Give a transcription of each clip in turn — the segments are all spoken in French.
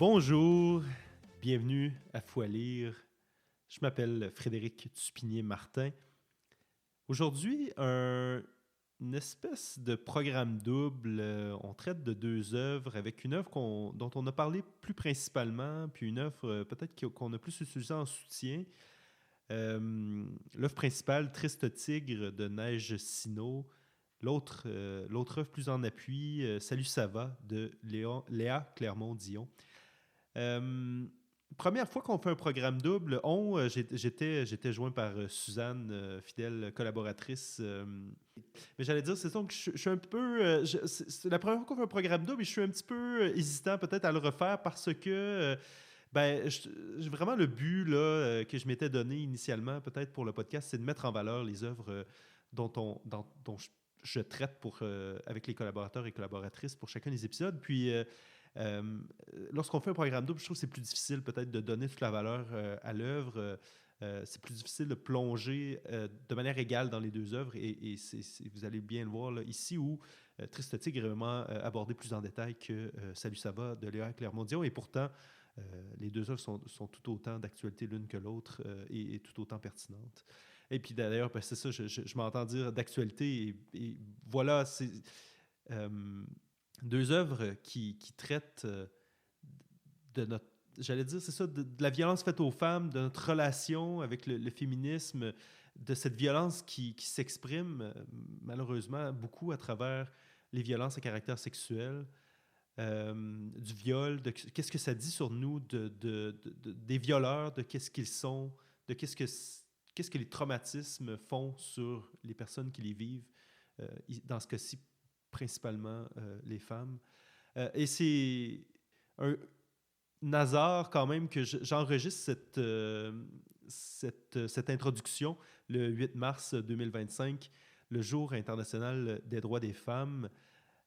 Bonjour, bienvenue à Faut lire. Je m'appelle Frédéric Tupinier-Martin. Aujourd'hui, une espèce de programme double. On traite de deux œuvres avec une œuvre dont on a parlé plus principalement, puis une œuvre peut-être qu'on a plus utilisée en soutien. L'œuvre principale, Triste Tigre de Neige Sino. L'autre œuvre plus en appui, Salut ça va de Léa Clermont-Dion. Première fois qu'on fait un programme double, j'étais joint par Suzanne, fidèle collaboratrice. Mais j'allais dire, c'est ça que je suis un peu... c'est la première fois qu'on fait un programme double et je suis un petit peu hésitant peut-être à le refaire parce que... vraiment le but là, que je m'étais donné initialement, peut-être pour le podcast, c'est de mettre en valeur les œuvres dont je traite avec les collaborateurs et collaboratrices pour chacun des épisodes. Puis, lorsqu'on fait un programme double, je trouve que c'est plus difficile peut-être de donner toute la valeur à l'œuvre. C'est plus difficile de plonger de manière égale dans les deux œuvres. Et vous allez bien le voir là, ici où Triste Tigre est vraiment abordé plus en détail que Salut ça va de Léa Clermont-Dion. Et pourtant, les deux œuvres sont tout autant d'actualité l'une que l'autre et tout autant pertinentes. Et puis d'ailleurs, c'est ça, je m'entends dire d'actualité. Et voilà, c'est deux œuvres qui traitent de notre... J'allais dire, c'est ça, de la violence faite aux femmes, de notre relation avec le féminisme, de cette violence qui s'exprime malheureusement beaucoup à travers les violences à caractère sexuel. Du viol, qu'est-ce que ça dit sur nous des violeurs, de qu'est-ce qu'ils sont, de qu'est-ce que les traumatismes font sur les personnes qui les vivent, dans ce cas-ci principalement les femmes. Et c'est un hasard quand même que j'enregistre cette introduction le 8 mars 2025, le jour international des droits des femmes.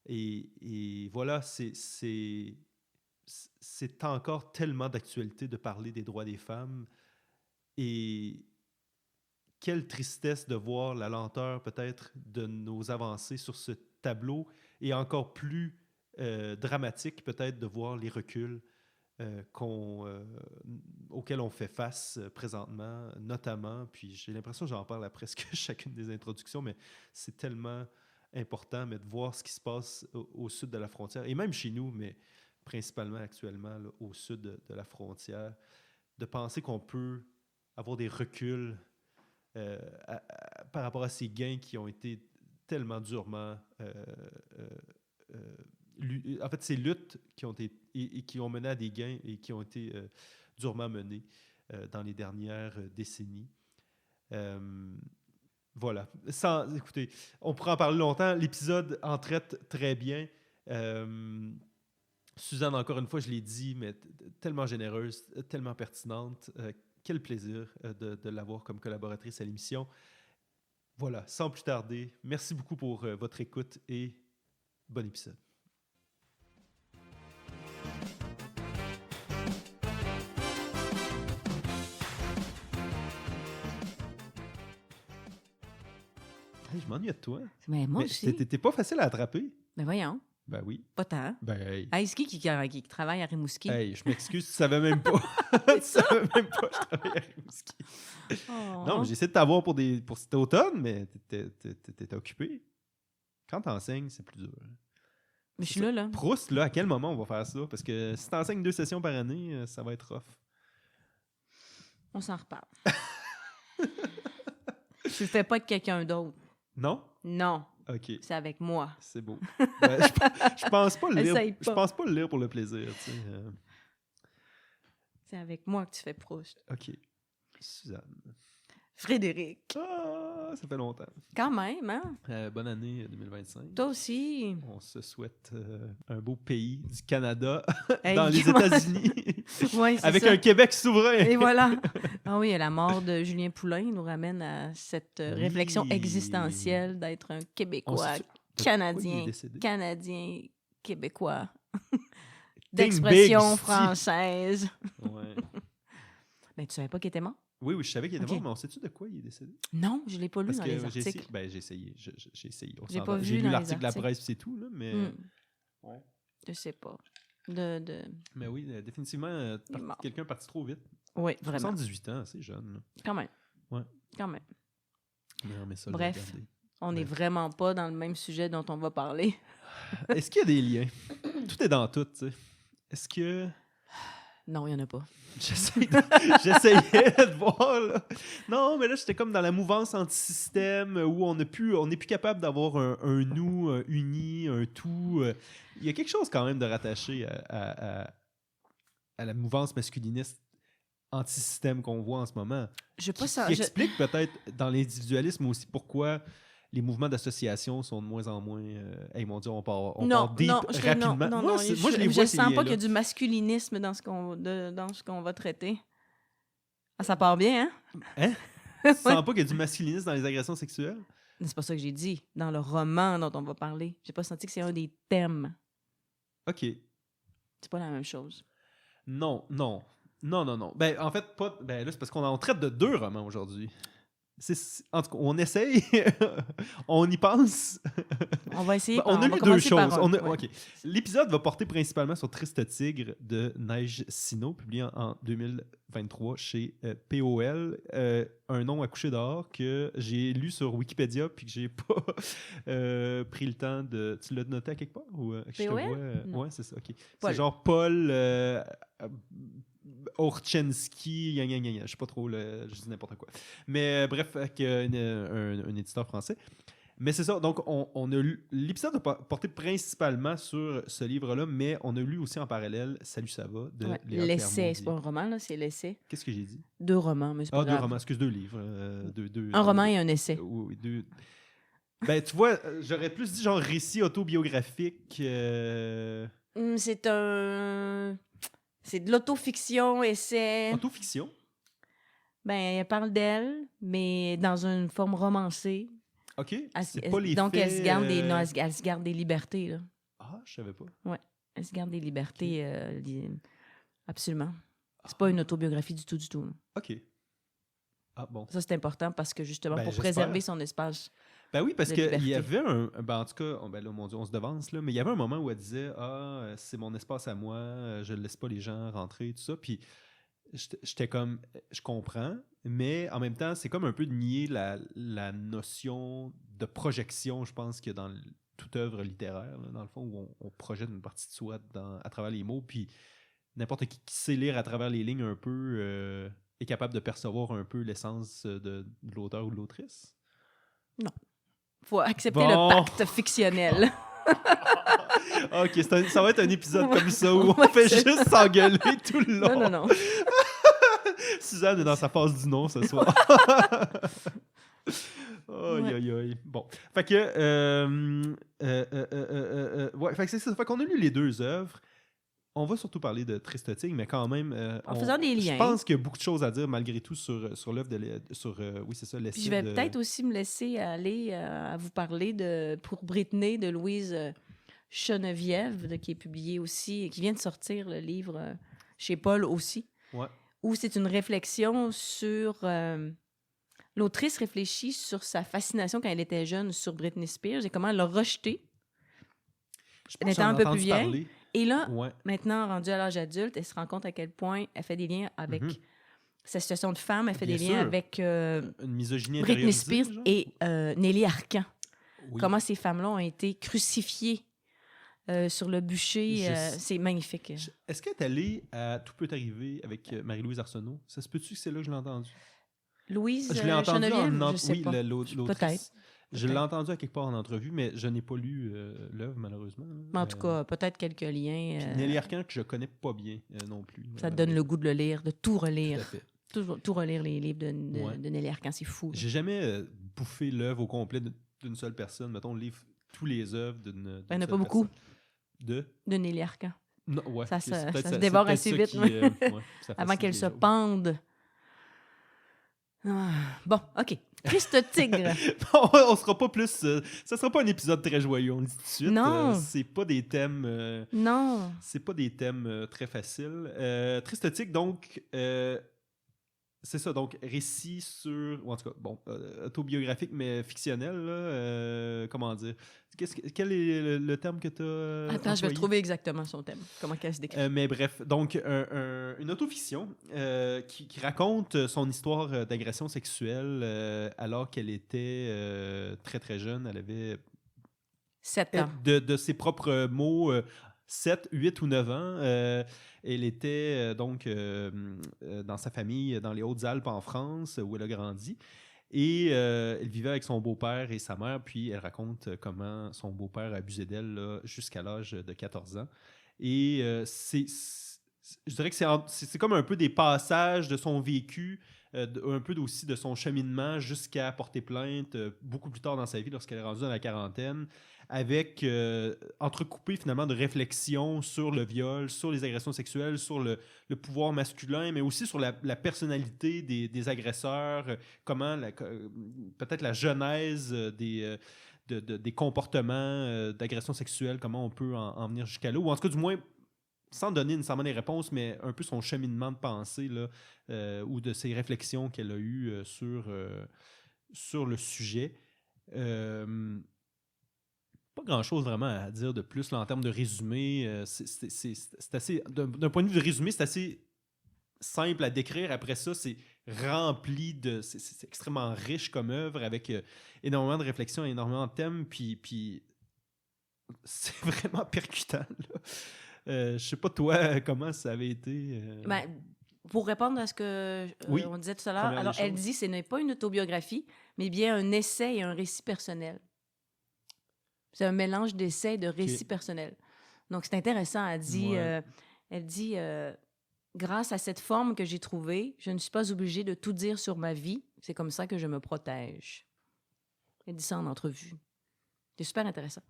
Et voilà, c'est encore tellement d'actualité de parler des droits des femmes. Et quelle tristesse de voir la lenteur peut-être de nos avancées sur ce tableau et encore plus dramatique peut-être de voir les reculs auxquels on fait face présentement, notamment. Puis j'ai l'impression que j'en parle à presque chacune des introductions, mais c'est tellement important de voir ce qui se passe au sud de la frontière, et même chez nous, mais principalement actuellement là, au sud de la frontière, de penser qu'on peut avoir des reculs par rapport à ces gains qui ont été tellement durement... en fait, ces luttes qui ont été et qui ont mené à des gains et qui ont été durement menées dans les dernières décennies. Voilà. Écoutez, on pourrait en parler longtemps. L'épisode en traite très bien. Suzanne, encore une fois, je l'ai dit, mais tellement généreuse, tellement pertinente. Quel plaisir de l'avoir comme collaboratrice à l'émission. Voilà, sans plus tarder, merci beaucoup pour votre écoute et bon épisode. Hey, je m'ennuie de toi. Mais moi aussi. T'es pas facile à attraper. Ben voyons. Ben oui. Pas tant. Ben hey. Hey, c'est qui travaille à Rimouski? Hey, je m'excuse, tu savais même pas. Tu savais même pas que je travaillais à Rimouski. Oh. Non, mais j'essaie de t'avoir pour cet automne, mais t'étais occupé. Quand t'enseignes, c'est plus dur. Mais je suis là. Proust, là, à quel moment on va faire ça? Parce que si t'enseignes 2 sessions par année, ça va être rough. On s'en reparle. Je le fais pas avec quelqu'un d'autre. Non? Non. OK. C'est avec moi. C'est beau. Ben, je pense pas le lire. Essaye pas. Je pense pas le lire pour le plaisir, tu sais. C'est avec moi que tu fais Proust. OK. Suzanne. Frédéric. Ah, ça fait longtemps. Quand même, hein? Bonne année 2025. Toi aussi. On se souhaite un beau pays du Canada Hey, dans les États-Unis. Oui, c'est avec ça. Un Québec souverain. Et voilà. Ah oui, la mort de Julien Poulain nous ramène à cette réflexion existentielle d'être un Québécois, Canadien, Québécois, d'expression française. Ouais. Mais tu savais pas qu'il était mort? Oui, je savais qu'il était mort, mais on sait-tu de quoi il est décédé? Non, je l'ai pas lu. Parce dans que les articles. j'ai essayé. J'ai essayé. J'ai pas vu j'ai lu dans l'article de les la presse, c'est tout, là, mais... Je sais pas. Mais oui, définitivement, quelqu'un parti trop vite. Oui, vraiment. 78 ans, c'est jeune. Là. Quand même. Ouais. Quand même. Mais ça, Bref, on n'est vraiment pas dans le même sujet dont on va parler. Est-ce qu'il y a des liens? Tout est dans tout, tu sais. Est-ce que... Non, il n'y en a pas. J'essayais de voir, là. Non, mais là, j'étais comme dans la mouvance anti-système où on n'est plus capable d'avoir un nous uni, un tout. Il y a quelque chose quand même de rattaché à la mouvance masculiniste anti-système qu'on voit en ce moment. Qui explique peut-être dans l'individualisme aussi pourquoi les mouvements d'association sont de moins en moins... hey, mon Dieu, on part deep rapidement. Moi, je les vois, je sens pas qu'il y a du masculinisme dans ce qu'on va traiter. Ah, ça part bien, hein? Hein? Tu sens pas qu'il y a du masculinisme dans les agressions sexuelles? C'est pas ça que j'ai dit. Dans le roman dont on va parler, j'ai pas senti que c'est un des thèmes. OK. C'est pas la même chose. Non. Ben, en fait, pas... Ben, là, c'est parce qu'on traite de 2 romans aujourd'hui. En tout cas, on essaye, on y pense. On va essayer. On a lu 2 choses. Okay. L'épisode va porter principalement sur Triste Tigre de Neige Sino, publié en 2023 chez POL. Un nom à coucher dehors que j'ai lu sur Wikipédia puis que j'ai pas pris le temps de... Tu l'as noté à quelque part? Ou, POL? Ouais, c'est ça. Okay. C'est genre Paul... Orchensky, je sais pas trop, je dis n'importe quoi. Mais bref, avec un éditeur français. Mais c'est ça, donc on a lu, l'épisode a porté principalement sur ce livre-là, mais on a lu aussi en parallèle Salut, ça va de Léa l'essai, c'est pas un roman, là, c'est l'essai. Qu'est-ce que j'ai dit? 2 romans, mais c'est pas grave. 2 romans, excuse, 2 livres. Un roman et un essai. Oui, 2. Ben, tu vois, j'aurais plus dit genre récit autobiographique. C'est de l'autofiction, essai. Autofiction? Ben, elle parle d'elle, mais dans une forme romancée. OK. C'est pas les donc, faits... elle se garde des libertés, là. Ah, je savais pas. Oui, elle se garde des libertés, absolument. C'est pas une autobiographie du tout, du tout. Là. OK. Ah, bon. Ça, c'est important parce que, justement, pour préserver son espace. Ben oui, parce qu'il y avait en tout cas, là, mon Dieu, on se devance, là, mais il y avait un moment où elle disait « Ah, c'est mon espace à moi, je ne laisse pas les gens rentrer, tout ça. » Puis j'étais comme, je comprends, mais en même temps, c'est comme un peu de nier la notion de projection, je pense, qu'il y a dans toute œuvre littéraire, là, dans le fond, où on projette une partie de soi à travers les mots, puis n'importe qui sait lire à travers les lignes un peu est capable de percevoir un peu l'essence de l'auteur ou de l'autrice. Non. Faut accepter le pacte fictionnel. OK, ça va être un épisode comme ça où on fait juste s'engueuler tout le long. Non. Suzanne est dans sa phase du non ce soir. Aïe. Bon. Fait que... ouais, fait que c'est ça. Fait qu'on a lu les 2 œuvres. On va surtout parler de Triste Tigre, mais quand même... en faisant des liens. Je pense qu'il y a beaucoup de choses à dire, malgré tout, sur l'œuvre de... oui, c'est ça, l'essai. Je vais peut-être aussi me laisser aller à vous parler Pour Britney de Louise Cheneviève, qui est publié aussi, qui vient de sortir le livre chez Paul aussi, où c'est une réflexion sur... l'autrice réfléchit sur sa fascination quand elle était jeune sur Britney Spears et comment elle l'a rejetée. Elle était un peu plus vieille. Et là, maintenant, rendue à l'âge adulte, elle se rend compte à quel point elle fait des liens avec sa situation de femme, elle fait des liens avec une misogynie Britney Spears genre? Et Nelly Arcan. Oui. Comment ces femmes-là ont été crucifiées sur le bûcher. C'est magnifique. Est-ce qu'elle est allée à Tout peut arriver avec Marie-Louise Arsenault? Ça se peut-tu que c'est là que je l'ai entendu? Louise je l'ai entendu je sais pas. L'autrice. Peut-être. Je l'ai entendu à quelque part en entrevue, mais je n'ai pas lu l'œuvre, malheureusement. Mais en tout cas, peut-être quelques liens. Puis Nelly Arcan, que je connais pas bien non plus. Ça te donne le goût de le lire, de tout relire. Tout à fait. Tout relire les livres de Nelly Arcan, c'est fou. J'ai jamais bouffé l'œuvre au complet d'une seule personne. Mettons, tous les œuvres d'une il n'y en a pas beaucoup. De Nelly Arcan. Non, ouais. Ça se dévore assez vite. Avant qu'elle se pende. Bon, OK. Triste Tigre. On sera pas plus... ça sera pas un épisode très joyeux, on le dit tout de suite. Non. C'est pas des thèmes... non. C'est pas des thèmes très faciles. Triste Tigre, donc... c'est ça, donc récit sur, ou en tout cas, bon, autobiographique, mais fictionnel, là, comment dire? Quel est le terme que tu as Attends, je vais trouver exactement son thème. Comment qu'elle se décrit. mais bref, donc une autofiction qui raconte son histoire d'agression sexuelle alors qu'elle était très très jeune. Elle avait 7 ans. de ses propres mots 7, 8 ou 9 ans. Elle était donc dans sa famille dans les Hautes-Alpes en France où elle a grandi. Et elle vivait avec son beau-père et sa mère, puis elle raconte comment son beau-père abusait d'elle là, jusqu'à l'âge de 14 ans. Et je dirais que c'est comme un peu des passages de son vécu, un peu aussi de son cheminement jusqu'à porter plainte beaucoup plus tard dans sa vie, lorsqu'elle est rendue dans la quarantaine, avec entrecoupé finalement de réflexions sur le viol, sur les agressions sexuelles, sur le pouvoir masculin, mais aussi sur la personnalité des agresseurs, comment peut-être la genèse des comportements d'agression sexuelle, comment on peut en venir jusqu'à là, ou en tout cas du moins sans donner nécessairement des réponses, mais un peu son cheminement de pensée là, ou de ses réflexions qu'elle a eues sur le sujet. Pas grand-chose vraiment à dire de plus là, en termes de résumé. C'est assez, d'un point de vue de résumé, c'est assez simple à décrire. Après ça, c'est rempli de... C'est extrêmement riche comme œuvre, avec énormément de réflexions, énormément de thèmes, puis c'est vraiment percutant. Je sais pas, toi, comment ça avait été... Ben, pour répondre à ce que on disait tout à l'heure, alors elle dit ce n'est pas une autobiographie, mais bien un essai et un récit personnel. C'est un mélange d'essais et de récits personnels. Donc, c'est intéressant. Elle dit grâce à cette forme que j'ai trouvée, je ne suis pas obligée de tout dire sur ma vie. C'est comme ça que je me protège. Elle dit ça en entrevue. C'est super intéressant.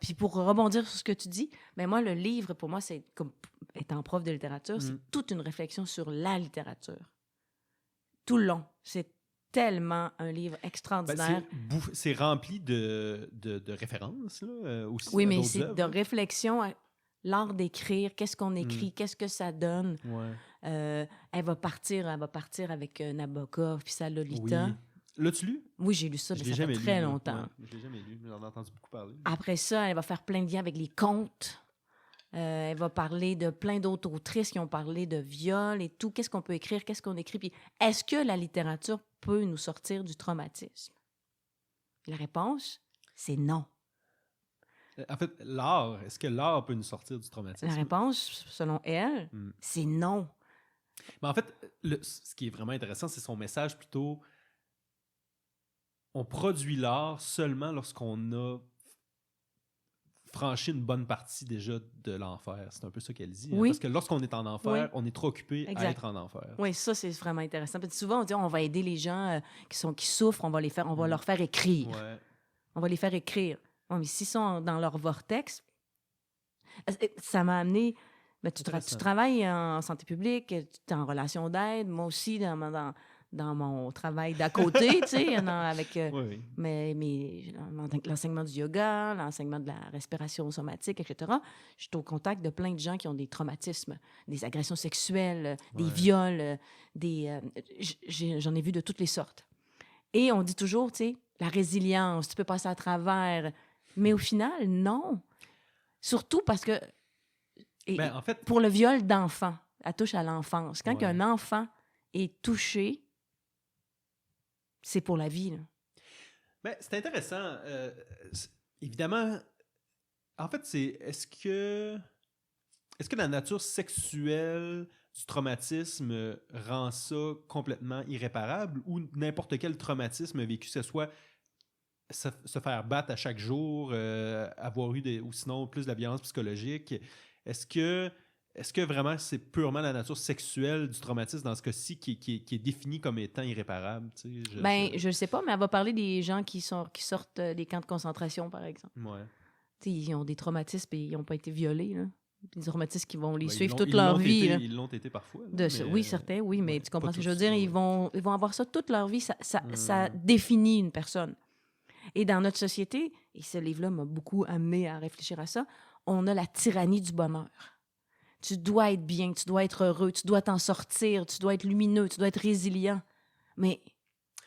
Puis pour rebondir sur ce que tu dis, ben moi, le livre, pour moi, c'est comme étant prof de littérature, c'est toute une réflexion sur la littérature. Tout le long. C'est tellement un livre extraordinaire. Ben, c'est rempli de références, là, aussi. Oui, mais c'est œuvres, de réflexion, l'art d'écrire, qu'est-ce qu'on écrit, qu'est-ce que ça donne. Ouais. Elle va partir avec Nabokov, puis sa Lolita. Oui. L'as-tu lu? Oui, j'ai lu ça, mais ça fait très longtemps. Ouais, je l'ai jamais lu, mais j'en ai entendu beaucoup parler. Après ça, elle va faire plein de liens avec les contes. Elle va parler de plein d'autres autrices qui ont parlé de viol et tout. Qu'est-ce qu'on peut écrire? Qu'est-ce qu'on écrit? Puis est-ce que la littérature peut nous sortir du traumatisme? La réponse, c'est non. En fait, l'art, est-ce que l'art peut nous sortir du traumatisme? La réponse, selon elle, c'est non. Mais en fait, ce qui est vraiment intéressant, c'est son message plutôt... On produit l'art seulement lorsqu'on a franchi une bonne partie déjà de l'enfer. C'est un peu ça qu'elle dit. Oui. Parce que lorsqu'on est en enfer, on est trop occupé à être en enfer. Oui, ça, c'est vraiment intéressant. Parce que souvent, on dit on va aider les gens qui souffrent, on va leur faire écrire. Ouais. On va les faire écrire. Ouais, mais s'ils sont dans leur vortex, ça m'a amené... Ben, tu travailles en santé publique, tu es en relation d'aide. Moi aussi, dans mon travail d'à côté, tu sais, avec l'enseignement du yoga, l'enseignement de la respiration somatique, etc. Je suis au contact de plein de gens qui ont des traumatismes, des agressions sexuelles, des viols, j'en ai vu de toutes les sortes. Et on dit toujours, tu sais, la résilience, tu peux passer à travers. Mais au final, non. Surtout parce que, en fait, pour le viol d'enfants, elle touche à l'enfance. Quand un enfant est touché, c'est pour la vie. Là. Ben, c'est intéressant. Évidemment, en fait, est-ce que la nature sexuelle du traumatisme rend ça complètement irréparable, ou n'importe quel traumatisme vécu, que ce soit se faire battre à chaque jour, avoir eu ou sinon plus de la violence psychologique, est-ce que vraiment c'est purement la nature sexuelle du traumatisme dans ce cas-ci qui est définie comme étant irréparable? Je ne sais pas, mais elle va parler des gens qui sortent des camps de concentration, par exemple. Ouais. Ils ont des traumatismes et ils n'ont pas été violés. Là. Des traumatismes qui vont les suivre toute leur vie. Ils l'ont été parfois. Là, oui, certains, oui, mais tu comprends ce que je veux dire? Ils vont avoir ça toute leur vie. Ça définit une personne. Et dans notre société, et ce livre-là m'a beaucoup amené à réfléchir à ça, on a la tyrannie du bonheur. Tu dois être bien, tu dois être heureux, tu dois t'en sortir, tu dois être lumineux, tu dois être résilient. Mais,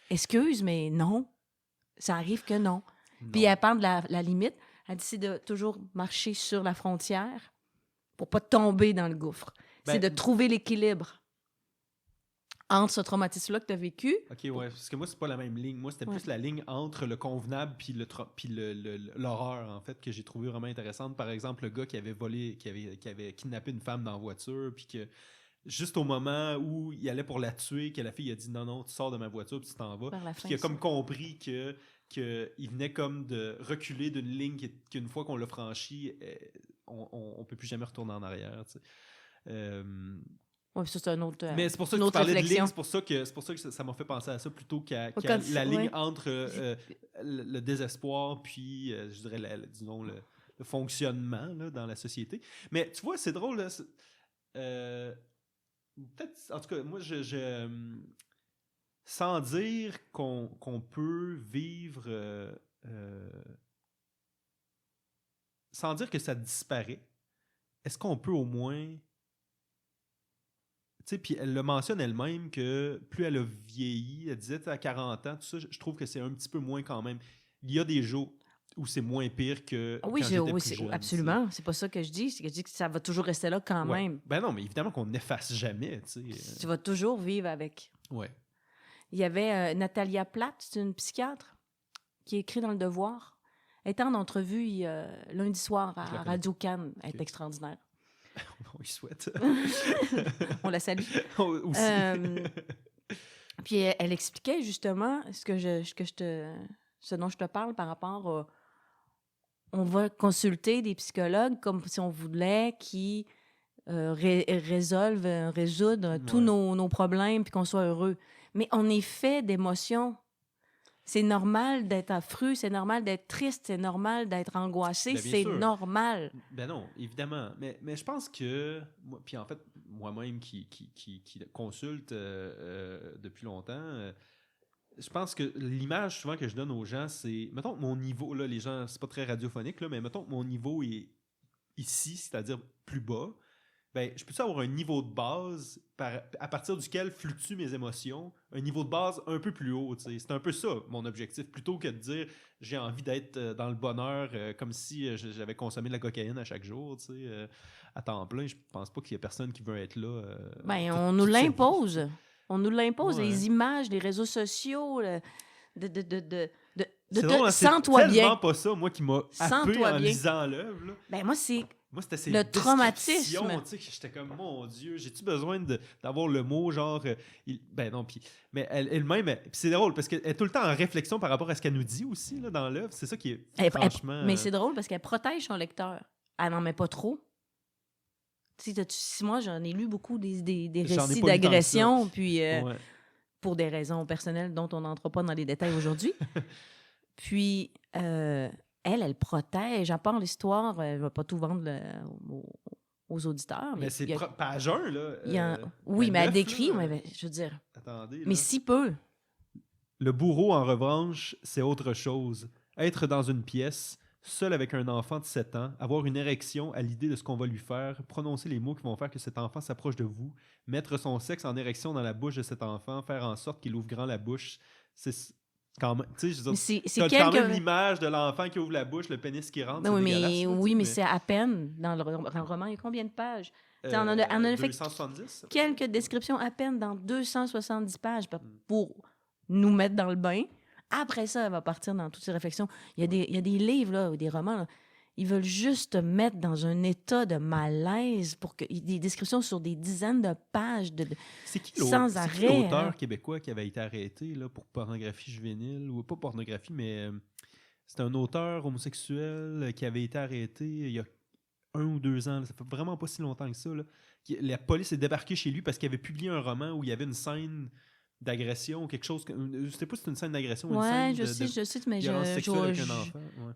excuse, mais non. Ça arrive que non. Puis elle parle de la limite. Elle dit c'est de toujours marcher sur la frontière pour pas tomber dans le gouffre. C'est de trouver l'équilibre entre ce traumatisme-là que tu as vécu. OK, ouais. Parce que moi, c'est pas la même ligne. Moi, c'était plus la ligne entre le convenable puis l'horreur, en fait, que j'ai trouvé vraiment intéressante. Par exemple, le gars qui avait volé, qui avait kidnappé une femme dans la voiture, puis que juste au moment où il allait pour la tuer, que la fille a dit non, tu sors de ma voiture puis tu t'en vas. Puis qu'il a comme compris qu'il venait comme de reculer d'une ligne qu'une fois qu'on l'a franchie, on peut plus jamais retourner en arrière. Tu sais. Oui, ça, c'est un autre. Mais c'est pour ça que tu parlais de ligne, c'est pour ça que ça m'a fait penser à ça plutôt qu'à la ligne entre le désespoir puis, je dirais, disons, le fonctionnement là, dans la société. Mais tu vois, c'est drôle. Là, peut-être, en tout cas, moi, sans dire qu'on peut vivre, sans dire que ça disparaît, est-ce qu'on peut au moins... Tu sais, puis elle le mentionne elle-même que plus elle a vieilli, elle disait à 40 ans, tout ça, je trouve que c'est un petit peu moins quand même. Il y a des jours où c'est moins pire que quand j'étais plus jeune. Absolument. C'est pas ça que je dis. C'est que je dis que ça va toujours rester là quand même. Ben non, mais évidemment qu'on n'efface jamais. Tu vas toujours vivre avec. Ouais. Il y avait Natalia Platt, c'est une psychiatre, qui écrit dans Le Devoir. Elle était en entrevue lundi soir à Radio Cannes. Elle est extraordinaire. On y souhaite. On la salue. Aussi. Puis elle expliquait justement ce dont je te parle par rapport à... On va consulter des psychologues comme si on voulait qu'ils résoudre tous nos problèmes puis qu'on soit heureux. Mais on est fait d'émotions. C'est normal d'être affreux, c'est normal d'être triste, c'est normal d'être angoissé, c'est sûr. Normal. Ben non, évidemment. Mais je pense que... Puis en fait, moi-même qui consulte depuis longtemps, je pense que l'image souvent que je donne aux gens, c'est... Mettons que mon niveau, là, les gens, c'est pas très radiophonique, là, mais mettons que mon niveau est ici, c'est-à-dire plus bas, ben, je peux avoir un niveau de base à partir duquel fluctuent mes émotions, un niveau de base un peu plus haut. T'sais. C'est un peu ça, mon objectif, plutôt que de dire j'ai envie d'être dans le bonheur comme si j'avais consommé de la cocaïne à chaque jour, à temps plein. Je pense pas qu'il y ait personne qui veut être là. On nous l'impose. On nous l'impose, les images, les réseaux sociaux, sens-toi bien. C'est tellement pas ça, moi, qui m'a happé en lisant l'œuvre. Ben moi, c'est... Moi, c'était ces le traumatisme. J'étais comme, mon Dieu, j'ai-tu besoin d'avoir le mot genre... ben non, puis... Mais elle-même, c'est drôle, parce qu'elle est tout le temps en réflexion par rapport à ce qu'elle nous dit aussi là, dans l'œuvre. C'est ça qui est franchement... Mais c'est drôle, parce qu'elle protège son lecteur. Elle n'en met pas trop. Moi, j'en ai lu beaucoup des récits d'agression, puis pour des raisons personnelles dont on n'entre pas dans les détails aujourd'hui. Puis... Elle protège. À part l'histoire, elle ne va pas tout vendre aux auditeurs. Mais c'est page 1, là. Oui, mais elle décrit, mais je veux dire... Attendez, mais si peu. Le bourreau, en revanche, c'est autre chose. Être dans une pièce, seul avec un enfant de 7 ans, avoir une érection à l'idée de ce qu'on va lui faire, prononcer les mots qui vont faire que cet enfant s'approche de vous, mettre son sexe en érection dans la bouche de cet enfant, faire en sorte qu'il ouvre grand la bouche, c'est... Quand même, tu sais, t'as quand même l'image de l'enfant qui ouvre la bouche, le pénis qui rentre. Mais c'est à peine. Dans le roman, il y a combien de pages? On en a fait 270. Quelques descriptions à peine dans 270 pages pour nous mettre dans le bain. Après ça, elle va partir dans toutes ses réflexions. Il y a des livres, là, ou des romans, là, ils veulent juste te mettre dans un état de malaise pour que des descriptions sur des dizaines de pages sans arrêt. C'est qui l'auteur québécois qui avait été arrêté là, pour pornographie juvénile, ou pas pornographie, mais c'est un auteur homosexuel qui avait été arrêté il y a 1 ou 2 ans. Là, ça fait vraiment pas si longtemps que ça. Là. La police est débarquée chez lui parce qu'il avait publié un roman où il y avait une scène d'agression ou quelque chose. Je sais pas si c'est une scène d'agression ou une scène je sais, mais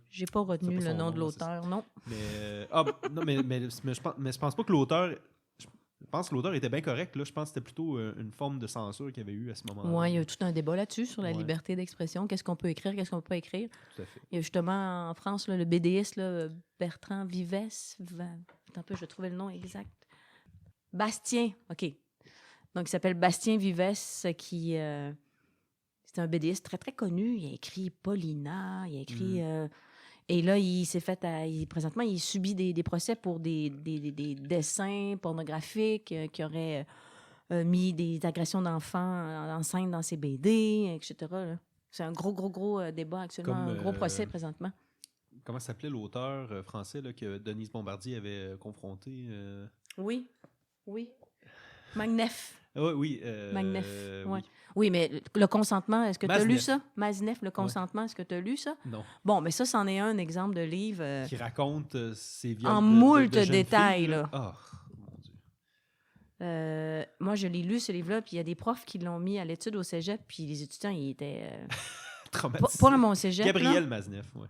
j'ai pas retenu le nom de l'auteur, non. Mais je pense pas que l'auteur... Je pense que l'auteur était bien correct. Là. Je pense que c'était plutôt une forme de censure qu'il y avait eu à ce moment-là. Oui, il y a tout un débat là-dessus, sur la liberté d'expression. Qu'est-ce qu'on peut écrire, qu'est-ce qu'on peut pas écrire. Tout à fait. Il y a justement en France, là, le BDiste, là, Bertrand Vivès. Attends un peu, je vais trouver le nom exact. Bastien, OK. Donc, il s'appelle Bastien Vives, qui... c'est un BDiste très, très connu. Il a écrit Paulina, il a écrit... et là, il s'est fait... présentement, il subit des procès pour des dessins pornographiques qui auraient mis des agressions d'enfants enceintes dans ses BD, etc. là. C'est un gros débat actuellement, un gros procès présentement. Comment s'appelait l'auteur français là, que Denise Bombardier avait confronté? Oui. Magnef. Oui. Magnef, oui. Oui, mais le consentement, est-ce que tu as lu Maznef. ça? Maznef, le consentement, est-ce que tu as lu ça? Non. Bon, mais ça, c'en est un exemple de livre... Qui raconte ses viols en de moult jeunes détails, filles, là. Oh, mon Dieu. Moi, je l'ai lu, ce livre-là, puis il y a des profs qui l'ont mis à l'étude au cégep, puis les étudiants, ils étaient... Traumatisé. pas à mon cégep, Gabriel là, Maznef, oui.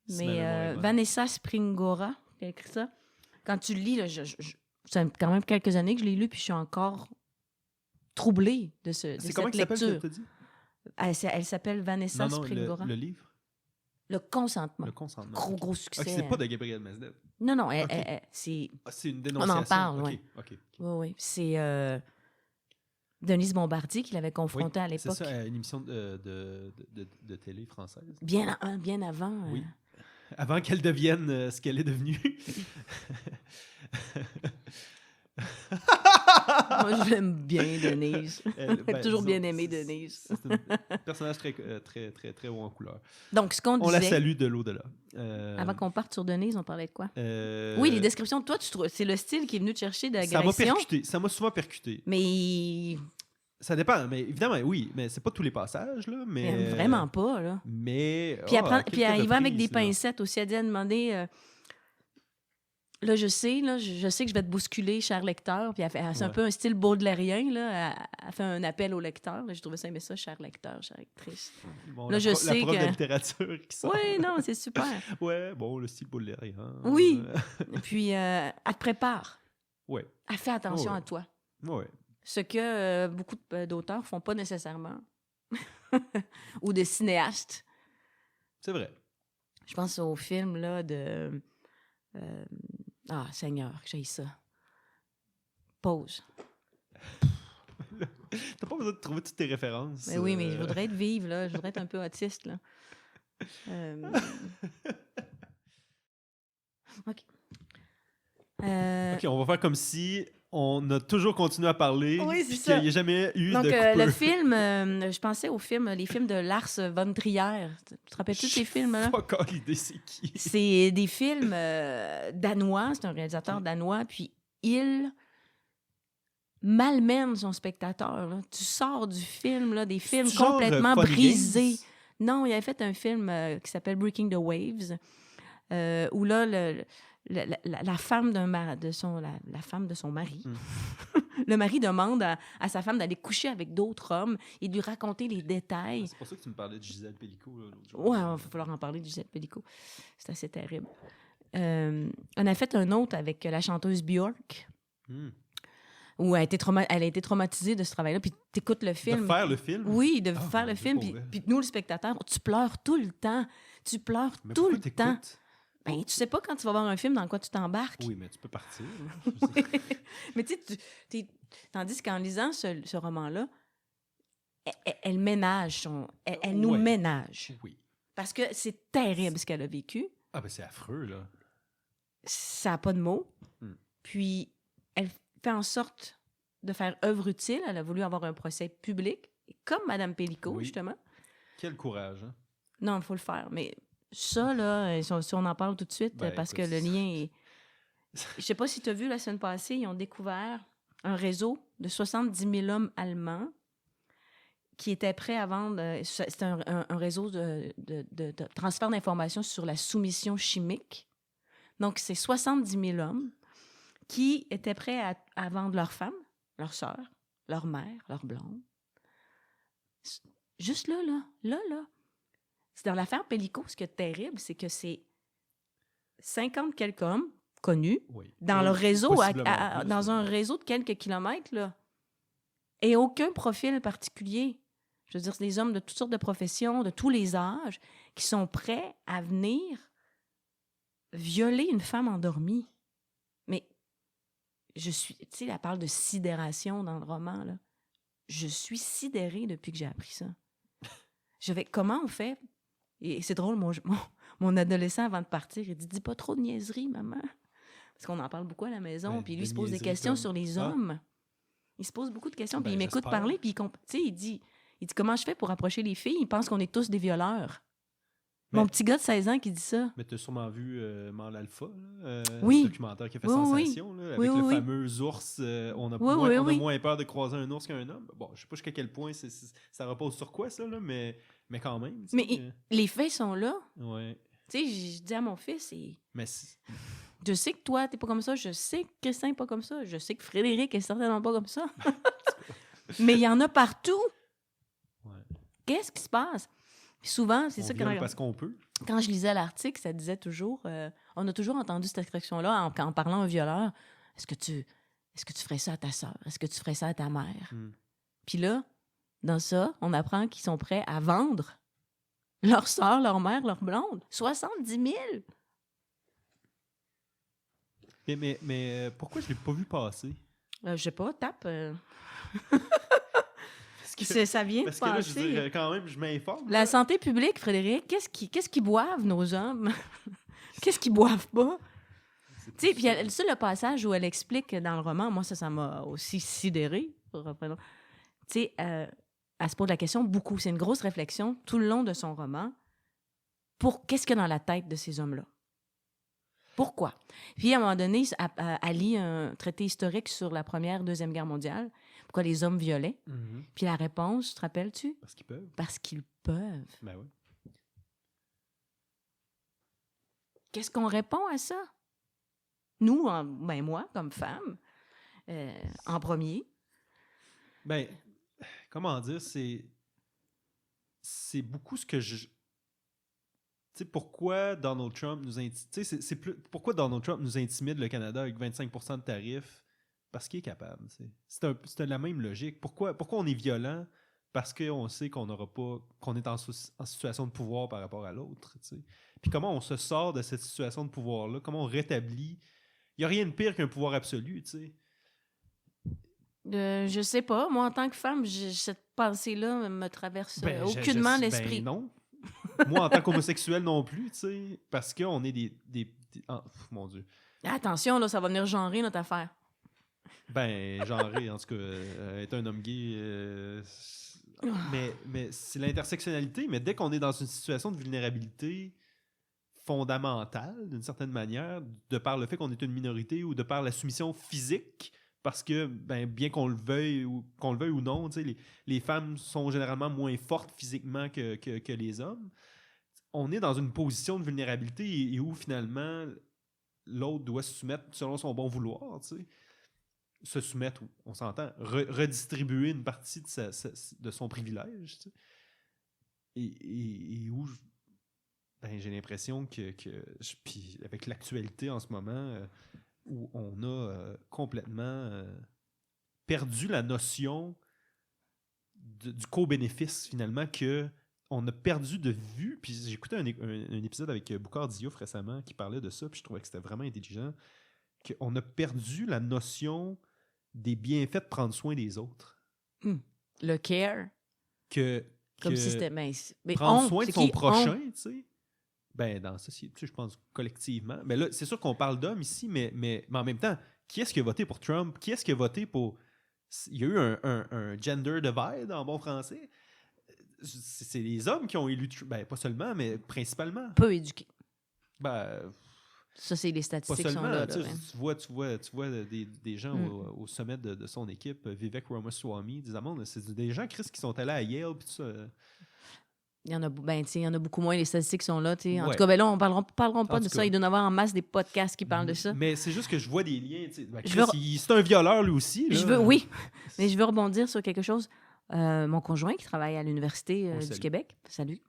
mais Vanessa Springora, qui a écrit ça. Quand tu le lis, là, ça fait quand même quelques années que je l'ai lu, puis je suis encore troublée de cette lecture. C'est comment il s'appelle, tu as dit? Elle s'appelle Vanessa Springora. Le livre? Le consentement. Le consentement. Gros succès. OK, c'est pas de Gabriel Maznef. Non, Okay. c'est... c'est une dénonciation. On en parle, oui. Okay. Oui. C'est Denise Bombardier qui l'avait confrontée à l'époque. C'est ça, une émission de télé française. Bien avant. Oui. Avant qu'elle devienne ce qu'elle est devenue. Moi, je l'aime bien, Denise. J'ai toujours bien aimé Denise. C'est un personnage très haut en couleur. Donc, ce qu'on disait... On la salue de l'au-delà. Avant qu'on parte sur Denise, on parlait de quoi? Oui, les descriptions. Toi, tu trouves... c'est le style qui est venu te chercher d'agression. Ça m'a souvent percuté. Mais... Ça dépend, mais évidemment, oui, mais c'est pas tous les passages, là, mais... Vraiment pas, là. Mais... Puis, puis elle va avec des pincettes aussi. Elle dit, elle a demandé... Là, je sais que je vais te bousculer, cher lecteur. Puis c'est un peu un style baudelairien, là. Elle fait un appel au lecteur. J'ai trouvé ça, mais ça, cher lecteur, chère lectrice. Bon, là, la prof de littérature qui sort. Oui, non, c'est super. Ouais, bon, le style baudelairien. Oui. Puis, elle te prépare. Oui. Elle fait attention à toi. Oui. Ce que beaucoup d'auteurs font pas nécessairement. Ou de cinéastes. C'est vrai. Je pense au film, là, de... Ah, Seigneur, que j'ai ça. Pause. T'as pas besoin de trouver toutes tes références. Mais oui, mais je voudrais être vive, là. Je voudrais être un peu autiste, là. OK. OK, on va faire comme si on a toujours continué à parler. Oui, c'est puis ça. qu'il n'y a jamais eu Donc, de coupure. le film, je pensais aux films, les films de Lars von Trier. Tu te rappelles-tu de ces films-là? Pas encore l'idée, c'est qui? C'est des films danois. C'est un réalisateur danois. Puis, il malmène son spectateur. Là. Tu sors du film, là, des films complètement brisés. Non, il avait fait un film qui s'appelle Breaking the Waves, où là, la femme de son mari, le mari demande à sa femme d'aller coucher avec d'autres hommes et de lui raconter les détails. C'est pour ça que tu me parlais de Gisèle Pellicot l'autre jour. Oui, il va falloir en parler de Gisèle Pellicot. C'est assez terrible. On a fait un autre avec la chanteuse Björk, où elle a été traumatisée de ce travail-là. Puis tu écoutes le film. De faire le film? Oui, de faire le film. Puis nous, le spectateur, tu pleures tout le temps. Tu pleures tout le temps. Ben, tu sais pas quand tu vas voir un film dans quoi tu t'embarques. Oui, mais tu peux partir. Mais tu sais, tandis qu'en lisant ce roman-là, elle ménage elle nous ménage. Oui. Parce que c'est terrible ce qu'elle a vécu. Ah ben c'est affreux, là. Ça n'a pas de mots. Puis, elle fait en sorte de faire œuvre utile. Elle a voulu avoir un procès public, comme Mme Pellicot, justement. Quel courage, hein? Non, il faut le faire. Mais ça, là, si on en parle tout de suite, parce que le lien est... Je sais pas si tu as vu la semaine passée, ils ont découvert un réseau de 70 000 hommes allemands qui étaient prêts à vendre... C'est un réseau de transfert d'informations sur la soumission chimique. Donc, c'est 70 000 hommes qui étaient prêts à vendre leurs femmes, leurs sœurs, leur mère, leur blonde. Juste là. C'est dans l'affaire Pellicot, ce qui est terrible, c'est que c'est 50 quelques hommes connus dans leur réseau, dans un réseau de quelques kilomètres, là, et aucun profil particulier. Je veux dire, c'est des hommes de toutes sortes de professions, de tous les âges, qui sont prêts à venir violer une femme endormie. Mais tu sais, elle parle de sidération dans le roman, là. Je suis sidérée depuis que j'ai appris ça. Comment on fait? Et c'est drôle, mon adolescent, avant de partir, il dit « Dis pas trop de niaiseries, maman. » Parce qu'on en parle beaucoup à la maison, puis lui, il se pose des questions sur les hommes. Il se pose beaucoup de questions, puis il m'écoute parler, puis il dit « Comment je fais pour approcher les filles? Ils pensent qu'on est tous des violeurs. » Mon petit gars de 16 ans qui dit ça. Mais tu as sûrement vu Mâle Alpha, oui. le documentaire qui a fait sensation, là, avec le fameux ours. On a moins peur de croiser un ours qu'un homme. Bon, je sais pas jusqu'à quel point ça repose sur quoi, ça, là, mais quand même. Mais les faits sont là. Ouais. Tu sais, je dis à mon fils, mais je sais que toi, t'es pas comme ça. Je sais que Christin est pas comme ça. Je sais que Frédéric est certainement pas comme ça. Mais il y en a partout. Ouais. Qu'est-ce qui se passe? Puis souvent, c'est ça parce qu'on peut. Quand je lisais l'article, ça disait toujours... on a toujours entendu cette expression-là en parlant à un violeur. Est-ce que tu ferais ça à ta sœur? Est-ce que tu ferais ça à ta mère? Puis là, dans ça, on apprend qu'ils sont prêts à vendre leur sœur, leur mère, leur blonde. 70 000! Mais pourquoi je ne l'ai pas vu passer? Je sais pas, tape. Ça vient de passer. Parce que là, je veux dire, quand même, je m'informe. La santé publique, Frédéric, qu'est-ce qu'ils boivent, nos hommes? Qu'est-ce qu'ils boivent pas? Tu sais, puis ça, le passage où elle explique dans le roman, moi, ça m'a aussi sidéré. Tu sais, elle se pose la question beaucoup. C'est une grosse réflexion tout le long de son roman. Qu'est-ce qu'il y a dans la tête de ces hommes-là? Pourquoi? Puis, à un moment donné, elle lit un traité historique sur la Première, Deuxième Guerre mondiale. Pourquoi les hommes violaient. Puis la réponse, te rappelles-tu? Parce qu'ils peuvent. Parce qu'ils peuvent. Ben oui. Qu'est-ce qu'on répond à ça? Nous, moi, comme femme, en premier. Ben, comment dire, c'est beaucoup ce que je... Tu sais, pourquoi Donald Trump nous intimide le Canada avec 25% de tarifs? Parce qu'il est capable. C'est la même logique. Pourquoi on est violent? Parce qu'on sait qu'on est en situation de pouvoir par rapport à l'autre. T'sais. Puis comment on se sort de cette situation de pouvoir-là? Comment on rétablit? Il n'y a rien de pire qu'un pouvoir absolu. Je sais pas. Moi, en tant que femme, cette pensée-là me traverse aucunement l'esprit. Ben non. Moi, en tant qu'homosexuel non plus, parce qu'on est des mon Dieu. Attention, là, ça va venir genrer notre affaire. Ben, genré, en tout cas, être un homme gay... mais c'est l'intersectionnalité, mais dès qu'on est dans une situation de vulnérabilité fondamentale, d'une certaine manière, de par le fait qu'on est une minorité ou de par la soumission physique, parce que, bien qu'on le veuille ou non, les femmes sont généralement moins fortes physiquement que les hommes. On est dans une position de vulnérabilité et où, finalement, l'autre doit se soumettre selon son bon vouloir, se soumettre, on s'entend, redistribuer une partie de son privilège, et où j'ai l'impression que puis avec l'actualité en ce moment, où on a complètement perdu la notion du co-bénéfice, finalement, que on a perdu de vue. Puis j'écoutais un épisode avec Boucard Diouf récemment qui parlait de ça, puis je trouvais que c'était vraiment intelligent, qu'on a perdu la notion des bienfaits de prendre soin des autres. Le care. Comme si c'était... prendre soin de son prochain, tu sais. Ben, dans la société, je pense collectivement. Mais là, c'est sûr qu'on parle d'hommes ici, mais en même temps, qui est-ce qui a voté pour Trump? Qui est-ce qui a voté pour... Il y a eu un gender divide en bon français. C'est les hommes qui ont élu Trump. Ben, pas seulement, mais principalement. Peu éduqués. Ben... Ça, c'est les statistiques pas seulement, sont là. Tu vois des gens au sommet de son équipe, Vivek Ramaswamy, c'est des gens, Chris, qui sont allés à Yale, puis tout ça... Il y en a beaucoup moins, les statistiques sont là. En tout cas, là, on parleront pas de ça. Il doit y en avoir en masse des podcasts qui parlent de ça. Mais c'est juste que je vois des liens. C'est un violeur, lui aussi. Là. Oui, mais je veux rebondir sur quelque chose. Mon conjoint qui travaille à l'Université du Québec, salut,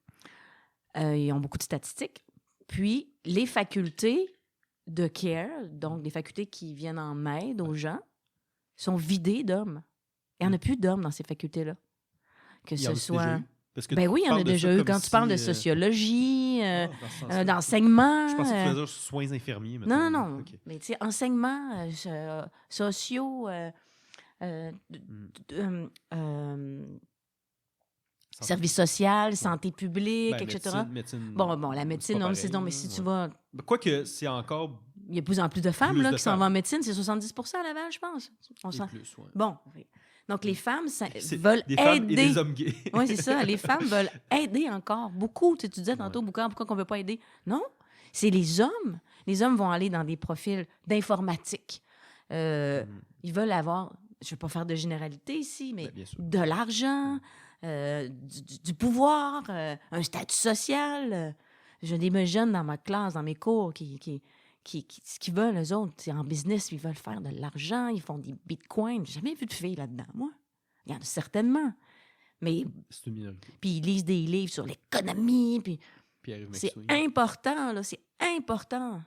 ils ont beaucoup de statistiques. Puis, les facultés de care, donc les facultés qui viennent en aide aux gens, sont vidées d'hommes. Il n'y en a plus d'hommes dans ces facultés-là. Que ce soit... Parce que Ben oui, il y en a déjà eu. Quand tu parles de sociologie, d'enseignement... Je pensais que tu faisais soins infirmiers. Mettons. Non. Okay. Mais tu sais, enseignement, sociaux, service social, santé publique, etc. Médecine, bon, la médecine, non, mais si tu vas... Quoique, c'est encore... Il y a de plus en plus de femmes qui s'en vont en médecine. C'est 70% à Laval, je pense. Plus, ouais. Bon, donc les femmes veulent aider. Femmes et des hommes gays. Oui, c'est ça. Les femmes veulent aider encore beaucoup. Tu disais tantôt, pourquoi on ne veut pas aider? Non, c'est les hommes. Les hommes vont aller dans des profils d'informatique. Ils veulent avoir, je ne vais pas faire de généralité ici, mais de l'argent, du pouvoir, un statut social. J'ai des jeunes dans ma classe, dans mes cours, qui veulent, eux autres, c'est en business, ils veulent faire de l'argent, ils font des bitcoins. J'ai jamais vu de filles là-dedans, moi. Il y en a certainement. Mais c'est une minorité. Puis ils lisent des livres sur l'économie, puis c'est important, là, c'est important.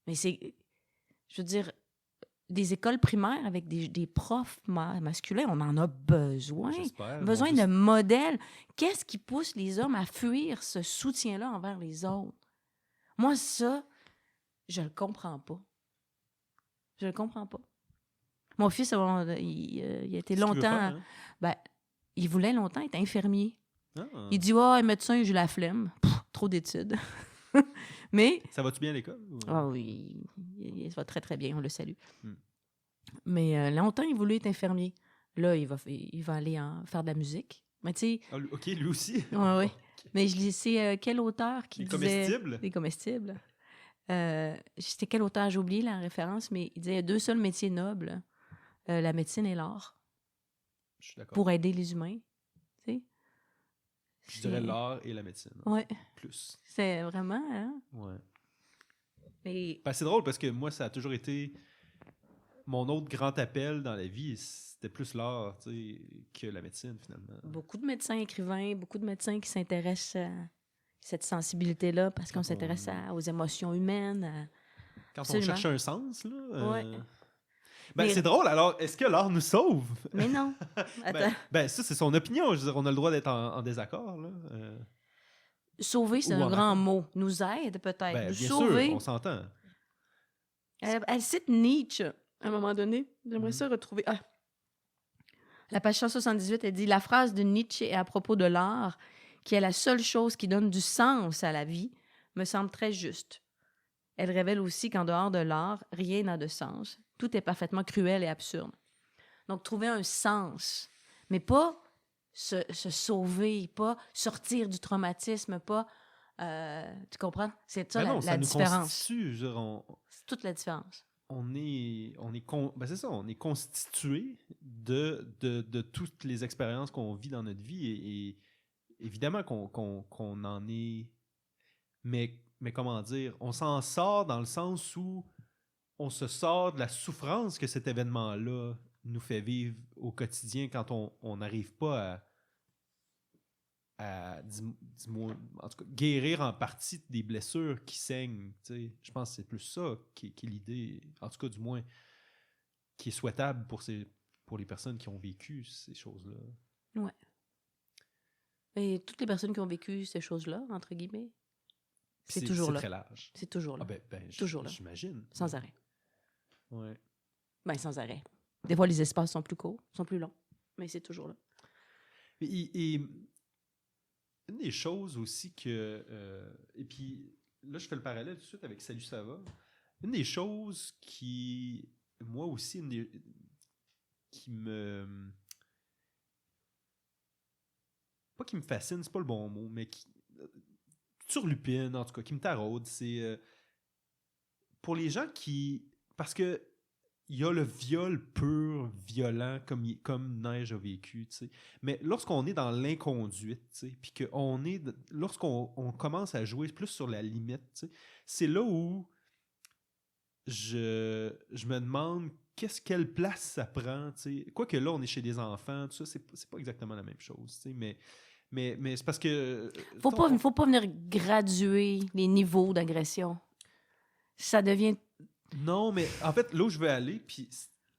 Mais c'est, je veux dire, des écoles primaires avec des profs masculins, on en a besoin. Besoin de modèles. Qu'est-ce qui pousse les hommes à fuir ce soutien-là envers les autres? Moi, ça, je le comprends pas. Je le comprends pas. Mon fils, il a été longtemps... il voulait longtemps être infirmier. Ah. Il dit, médecin, j'ai la flemme. Trop d'études. Mais... Ça va-tu bien à l'école? Ah oui, ça va très, très bien, on le salue. Mais longtemps, il voulait être infirmier. Là, il va aller faire de la musique. Mais tu sais... OK, lui aussi? Oui. Mais je sais quel auteur qui disait... Comestibles? Des comestibles. C'était quel auteur? J'ai oublié la référence, mais il disait, il y a 2 seuls métiers nobles, la médecine et l'art. Je suis d'accord. Pour aider les humains. Tu sais? Je dirais l'art et la médecine. Oui. Plus. C'est vraiment, hein? Oui. Mais... c'est drôle parce que moi, ça a toujours été... Mon autre grand appel dans la vie, c'était plus l'art, tu sais, que la médecine, finalement. Beaucoup de médecins écrivains, beaucoup de médecins qui s'intéressent à cette sensibilité-là parce qu'on s'intéresse aux émotions humaines. Quand on cherche un sens, là... Ouais. C'est drôle, alors, est-ce que l'art nous sauve? Mais non. Attends. Ça, c'est son opinion. Je veux dire, on a le droit d'être en désaccord, là. Sauver, c'est un grand mot. Nous aide, peut-être. Nous bien sauver. Sûr, on s'entend. Elle cite Nietzsche, à un moment donné. J'aimerais ça retrouver... La page 178, elle dit « La phrase de Nietzsche est à propos de l'art, qui est la seule chose qui donne du sens à la vie, me semble très juste. Elle révèle aussi qu'en dehors de l'art, rien n'a de sens. Tout est parfaitement cruel et absurde. » Donc, trouver un sens, mais pas se sauver, pas sortir du traumatisme, pas... tu comprends? C'est ça la différence. C'est toute la différence. C'est ça, on est constitué de toutes les expériences qu'on vit dans notre vie et évidemment qu'on en est... Mais comment dire? On s'en sort dans le sens où on se sort de la souffrance que cet événement-là nous fait vivre au quotidien quand on n'arrive pas à dis-moi, en tout cas, guérir en partie des blessures qui saignent. T'sais. Je pense que c'est plus ça qui est l'idée, en tout cas du moins, qui est souhaitable pour les personnes qui ont vécu ces choses-là. Ouais. Et toutes les personnes qui ont vécu ces choses-là, entre guillemets, c'est toujours là. C'est très large. C'est toujours là. Toujours là. J'imagine. Sans arrêt. Ouais. Sans arrêt. Des fois, les espaces sont plus courts, sont plus longs, mais c'est toujours là. Et une des choses aussi que... et puis, là, je fais le parallèle tout de suite avec Salut, ça va. Une des choses qui... Moi aussi, qui me... Pas qui me fascine, c'est pas le bon mot, mais qui... turlupine, en tout cas, qui me taraude, c'est... pour les gens qui... Parce que il y a le viol pur, violent, comme Neige a vécu, tu sais. Mais lorsqu'on est dans l'inconduite, tu sais, puis lorsqu'on commence à jouer plus sur la limite, tu sais, c'est là où je me demande quelle place ça prend, tu sais. Quoique là, on est chez des enfants, tout ça, c'est pas exactement la même chose, tu sais, mais c'est parce que... Faut pas venir graduer les niveaux d'agression. Ça devient... Non, mais en fait, là où je veux aller, puis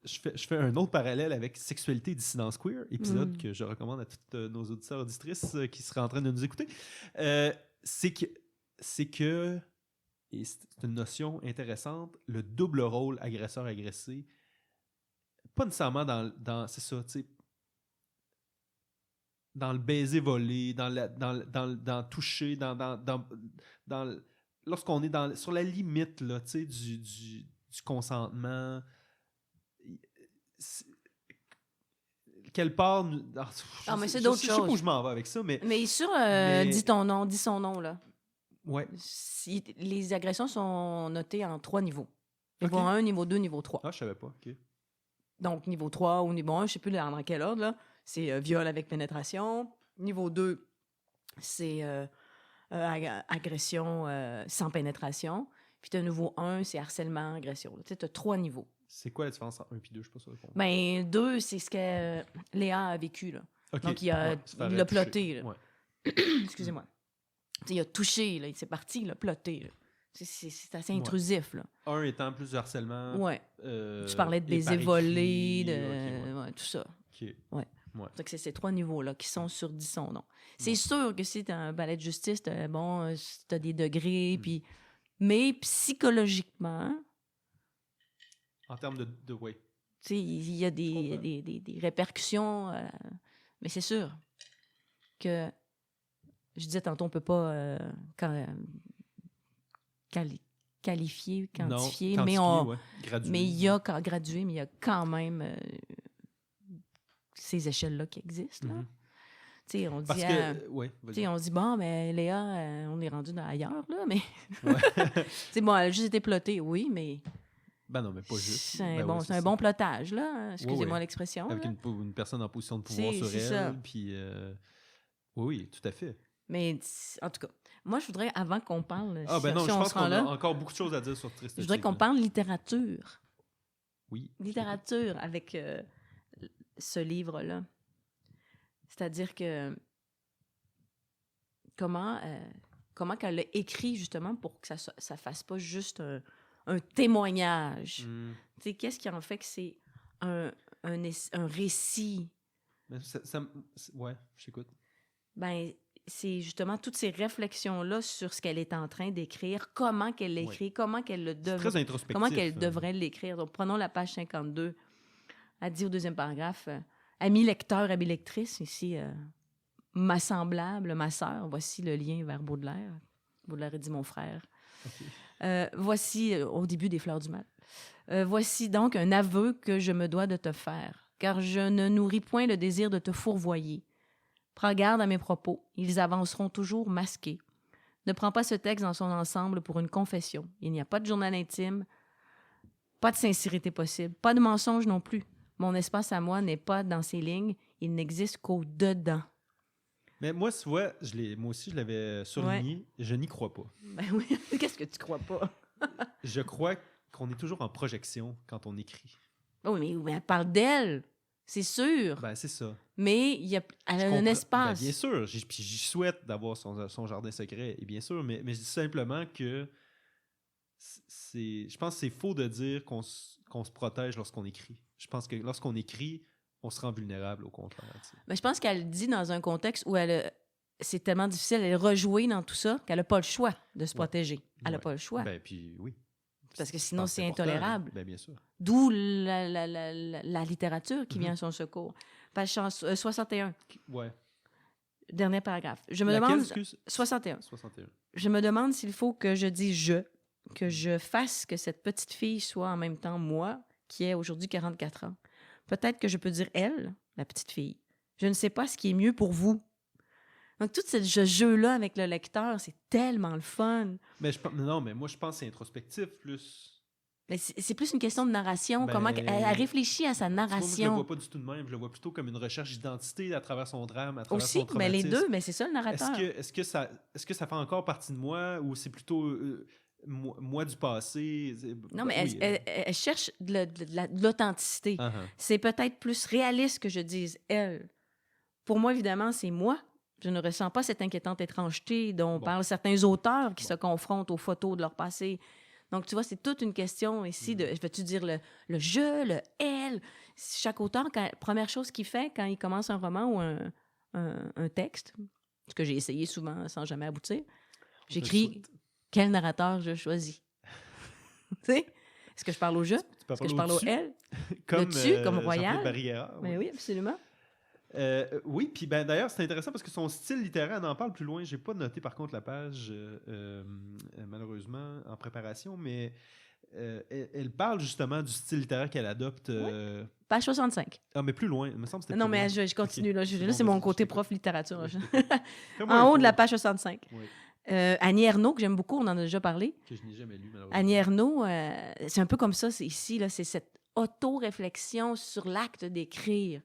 je fais un autre parallèle avec Sexualité et dissidence queer, épisode que je recommande à toutes nos auditeurs et auditrices qui seraient en train de nous écouter. C'est que, et c'est une notion intéressante, le double rôle agresseur-agressé, pas nécessairement c'est ça, tu sais, dans le baiser volé, dans toucher, lorsqu'on est sur la limite là, tu sais, du consentement, quelle part... mais c'est d'autres choses. Je sais pas où je m'en vais avec ça, mais... Mais sur dis son nom, là. Ouais. Les agressions sont notées en 3 niveaux. Niveau 1, niveau 2, niveau 3. Ah, je savais pas, OK. Donc, niveau 3 ou niveau 1, je sais plus dans quel ordre, là. C'est viol avec pénétration. Niveau 2, c'est agression sans pénétration. Puis, tu as niveau 1, c'est harcèlement, agression. Tu sais, as 3 niveaux. C'est quoi la différence entre 1 et 2? Je sais pas ça. Ben, 2, c'est ce que Léa a vécu, là. Okay. Donc, il l'a ploté, là. Ouais. Excusez-moi. Il a touché, là. C'est parti, il a ploté, là. C'est assez intrusif, là. 1 étant plus de harcèlement. Ouais. Tu parlais de baiser volé, tout ça. OK. Ouais. Donc, c'est ces 3 niveaux-là qui sont sur 10 son nom. C'est sûr que si tu as un balai de justice, tu as des degrés, puis... Mais psychologiquement... En termes de ouais. Tu sais, il y a des répercussions, mais c'est sûr que... Je disais tantôt, on ne peut pas qualifier, quantifier, non, mais il y a gradué, mais il y a quand même ces échelles-là qui existent. Là. Tu sais, on dit, on dit, bon, mais Léa, on est rendu ailleurs, là, mais... bon, elle a juste été plotée, oui, mais... Ben non, mais pas juste. C'est un bon plotage, là. Hein, excusez-moi l'expression. Avec une personne en position de pouvoir sur elle, puis... Oui, tout à fait. Mais en tout cas, moi, je voudrais, avant qu'on parle... je pense qu'on a encore beaucoup de choses à dire sur Triste. Je voudrais qu'on parle littérature. Oui. Littérature avec ce livre-là. C'est-à-dire que comment qu'elle l'a écrit, justement, pour que ça fasse pas juste un témoignage. Tu sais, qu'est-ce qui en fait que c'est un récit? Ouais, je t'écoute. Ben, c'est justement toutes ces réflexions-là sur ce qu'elle est en train d'écrire, comment qu'elle l'écrit, comment qu'elle le très introspectif. Comment qu'elle devrait l'écrire. Donc, prenons la page 52. Elle dit au 2e paragraphe, amis lecteurs, amis lectrices, ici, ma semblable, ma sœur, voici le lien vers Baudelaire. Baudelaire dit mon frère. Okay. Voici, au début des Fleurs du Mal, voici donc un aveu que je me dois de te faire, car je ne nourris point le désir de te fourvoyer. Prends garde à mes propos, ils avanceront toujours masqués. Ne prends pas ce texte dans son ensemble pour une confession. Il n'y a pas de journal intime, pas de sincérité possible, pas de mensonge non plus. Mon espace à moi n'est pas dans ces lignes, il n'existe qu'au-dedans. Mais moi, tu vois, moi aussi, je l'avais surligné, je n'y crois pas. Ben oui, qu'est-ce que tu crois pas? Je crois qu'on est toujours en projection quand on écrit. Oui, mais elle parle d'elle. C'est sûr. Ben, c'est ça. Mais elle a un espace. Ben, bien sûr. Puis j'y souhaite d'avoir son jardin secret, et bien sûr. Mais je dis simplement que je pense que c'est faux de dire qu'on se protège lorsqu'on écrit. Je pense que lorsqu'on écrit, on se rend vulnérable, au contraire. Mais je pense qu'elle dit dans un contexte où c'est tellement difficile, elle est rejouée dans tout ça, qu'elle n'a pas le choix de se protéger. Elle n'a pas le choix. Ben, puis oui. Parce que sinon, c'est intolérable. Ben, bien sûr. D'où la littérature qui vient à son secours. Page 61. Ouais. Dernier paragraphe. Je me demande... 61. Je me demande s'il faut que je dise que je fasse que cette petite fille soit en même temps moi, qui ai aujourd'hui 44 ans. Peut-être que je peux dire elle, la petite fille. Je ne sais pas ce qui est mieux pour vous. Donc, tout ce jeu-là avec le lecteur, c'est tellement le fun. Mais mais moi, je pense que c'est introspectif plus. Mais c'est plus une question de narration. Comment elle réfléchit à sa narration. Moi, je le vois pas du tout de même. Je le vois plutôt comme une recherche d'identité à travers son drame, à travers son traumatisme. Mais les deux, mais c'est ça le narrateur. Est-ce que ça fait encore partie de moi ou c'est plutôt moi du passé? Non, mais elle cherche de l'authenticité. C'est peut-être plus réaliste que je dise elle. Pour moi, évidemment, c'est moi. Je ne ressens pas cette inquiétante étrangeté dont parlent certains auteurs qui se confrontent aux photos de leur passé. Donc, tu vois, c'est toute une question ici de, veux-tu dire le je, le elle? Chaque auteur, première chose qu'il fait quand il commence un roman ou un texte, ce que j'ai essayé souvent sans jamais aboutir, j'écris quel narrateur je choisis. Tu sais? Est-ce que je parle au je? Est-ce que je parle au elle? Comme le tu, comme royal? Jean-Philippe Barrière. Ben oui, absolument. Oui, puis ben, d'ailleurs, c'est intéressant parce que son style littéraire, on en parle plus loin. J'ai pas noté par contre la page, malheureusement, en préparation, mais elle parle justement du style littéraire qu'elle adopte. Oui. Page 65. Ah, mais plus loin, il me semble que c'était Non, plus mais loin. je continue. Okay. Là, c'est mon côté prof littérature. En haut de la page 65. Oui. Annie Ernaux, que j'aime beaucoup, on en a déjà parlé. Que je n'ai jamais lu, malheureusement. Annie Ernaux, c'est un peu comme ça, c'est ici, là, c'est cette auto-réflexion sur l'acte d'écrire.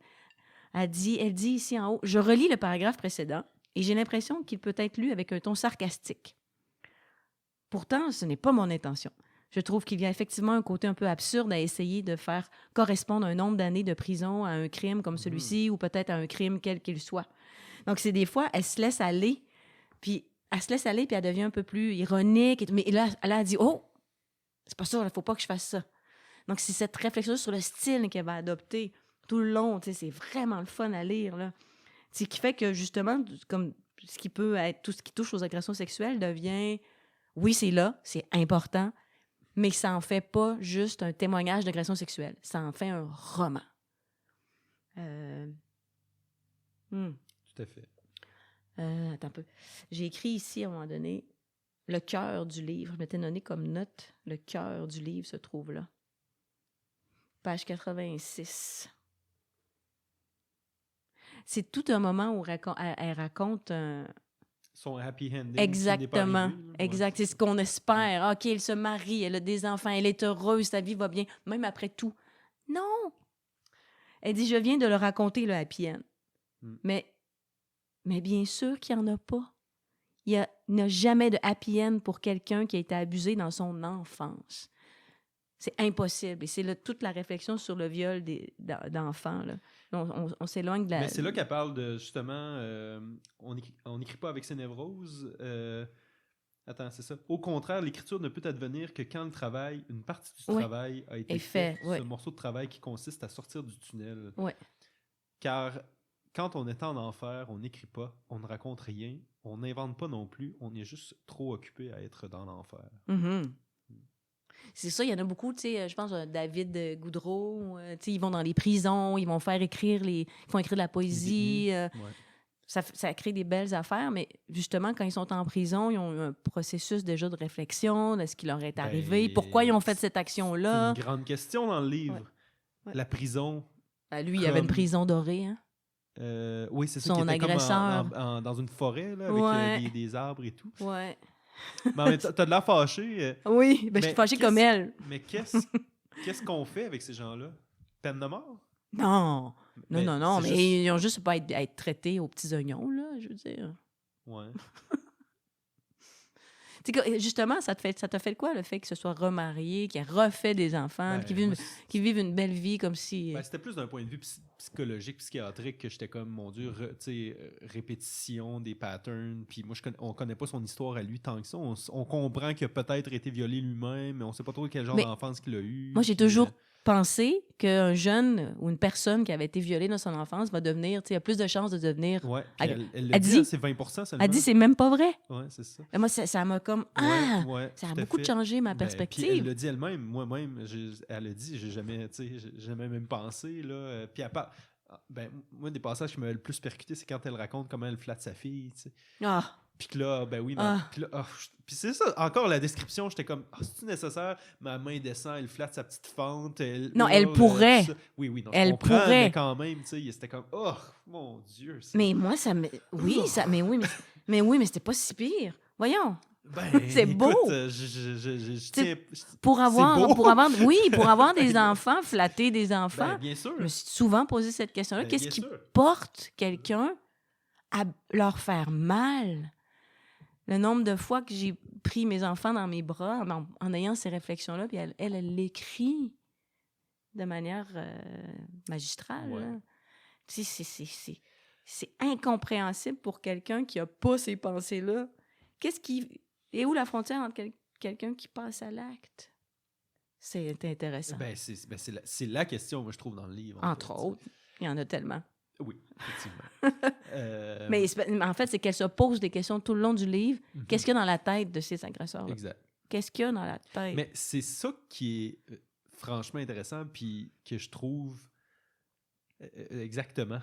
Elle dit ici en haut, « Je relis le paragraphe précédent et j'ai l'impression qu'il peut être lu avec un ton sarcastique. Pourtant, ce n'est pas mon intention. Je trouve qu'il y a effectivement un côté un peu absurde à essayer de faire correspondre un nombre d'années de prison à un crime comme celui-ci ou peut-être à un crime quel qu'il soit. » Donc, c'est des fois, elle se laisse aller, puis elle devient un peu plus ironique. Mais là, elle dit « Oh, c'est pas ça, il faut pas que je fasse ça. » Donc, c'est cette réflexion sur le style qu'elle va adopter tout le long. C'est vraiment le fun à lire, là. C'est qui fait que, justement, comme ce qui peut être, tout ce qui touche aux agressions sexuelles devient, oui, c'est là, c'est important, mais ça en fait pas juste un témoignage d'agression sexuelle. Ça en fait un roman. Tout à fait. Attends un peu. J'ai écrit ici, à un moment donné, le cœur du livre. Je m'étais donné comme note, le cœur du livre se trouve là. Page 86. C'est tout un moment où elle raconte son happy ending. Exactement. Arrivé, exact. Ouais. C'est ce qu'on espère. OK, elle se marie, elle a des enfants, elle est heureuse, sa vie va bien, même après tout. Non! Elle dit, je viens de le raconter, le happy end. Mais bien sûr qu'il n'y en a pas. Il n'y a jamais de happy end pour quelqu'un qui a été abusé dans son enfance. C'est impossible. Et c'est toute la réflexion sur le viol d'enfants. Là. On s'éloigne de la... Mais c'est là qu'elle parle de, justement, on n'écrit pas avec ses névroses. Attends, c'est ça. Au contraire, l'écriture ne peut advenir que quand le travail, une partie du travail a été fait. Ce morceau de travail qui consiste à sortir du tunnel. Car quand on est en enfer, on n'écrit pas, on ne raconte rien, on n'invente pas non plus, on est juste trop occupé à être dans l'enfer. C'est ça, il y en a beaucoup, tu sais, je pense David Goudreau, tu sais, ils vont dans les prisons, ils vont faire écrire ils font écrire de la poésie, ça crée des belles affaires, mais justement, quand ils sont en prison, ils ont eu un processus déjà de réflexion de ce qui leur est arrivé, pourquoi ils ont fait cette action-là. C'est une grande question dans le livre. La prison. Lui, il avait une prison dorée, hein? Oui, c'est ça, son qui était agresseur. Comme dans une forêt, là, avec des arbres et tout. Ouais. Mais t'as de l'air fâché. Oui, je suis fâchée comme elle. Mais qu'est-ce qu'on fait avec ces gens-là? Peine de mort? Non, mais ils ont juste pas à être traités aux petits oignons, là, je veux dire. Ouais. Justement, ça te fait quoi, le fait que ce soit remarié, qu'il ait refait des enfants, qu'ils vivent une belle vie comme si... C'était plus d'un point de vue psychologique, psychiatrique, que j'étais comme, mon Dieu, répétition des patterns. Puis moi, on connaît pas son histoire à lui tant que ça. On comprend qu'il a peut-être été violé lui-même, mais on sait pas trop quel genre d'enfance qu'il a eu. Moi, j'ai toujours pensé qu'un jeune ou une personne qui avait été violée dans son enfance va devenir, a plus de chances de devenir... Ouais, elle dit, c'est 20% seulement. Elle dit, c'est même pas vrai. Ouais, c'est ça. Et moi, ça m'a comme... ça a beaucoup changé ma perspective. Puis elle l'a dit elle-même, moi-même, elle a dit, j'ai jamais même pensé, là. Puis à part... moi, des passages qui m'avaient le plus percuté, c'est quand elle raconte comment elle flatte sa fille, tu sais. Puis que là, puis c'est ça, encore la description, j'étais comme, c'est-tu nécessaire? Ma main descend, elle flatte sa petite fente. Elle pourrait. Oui, non, elle je comprends, pourrait. mais quand même, tu sais, c'était comme, oh, mon Dieu. Mais moi, ça me... Oui, mais c'était pas si pire. Voyons. C'est beau. Pour avoir des enfants, flatter des enfants, bien sûr. je me suis souvent posé cette question-là. Qu'est-ce qui porte quelqu'un à leur faire mal? Le nombre de fois que j'ai pris mes enfants dans mes bras en ayant ces réflexions-là, puis elle l'écrit de manière magistrale. Ouais. C'est incompréhensible pour quelqu'un qui n'a pas ces pensées-là. Et où la frontière entre quelqu'un qui passe à l'acte? C'est intéressant. C'est la question, moi, je trouve, dans le livre. Entre autres. Il y en a tellement. Oui, effectivement. Mais en fait, c'est qu'elle se pose des questions tout le long du livre. Qu'est-ce qu'il y a dans la tête de ces agresseurs-là? Exact. Qu'est-ce qu'il y a dans la tête? Mais c'est ça qui est franchement intéressant, puis que je trouve exactement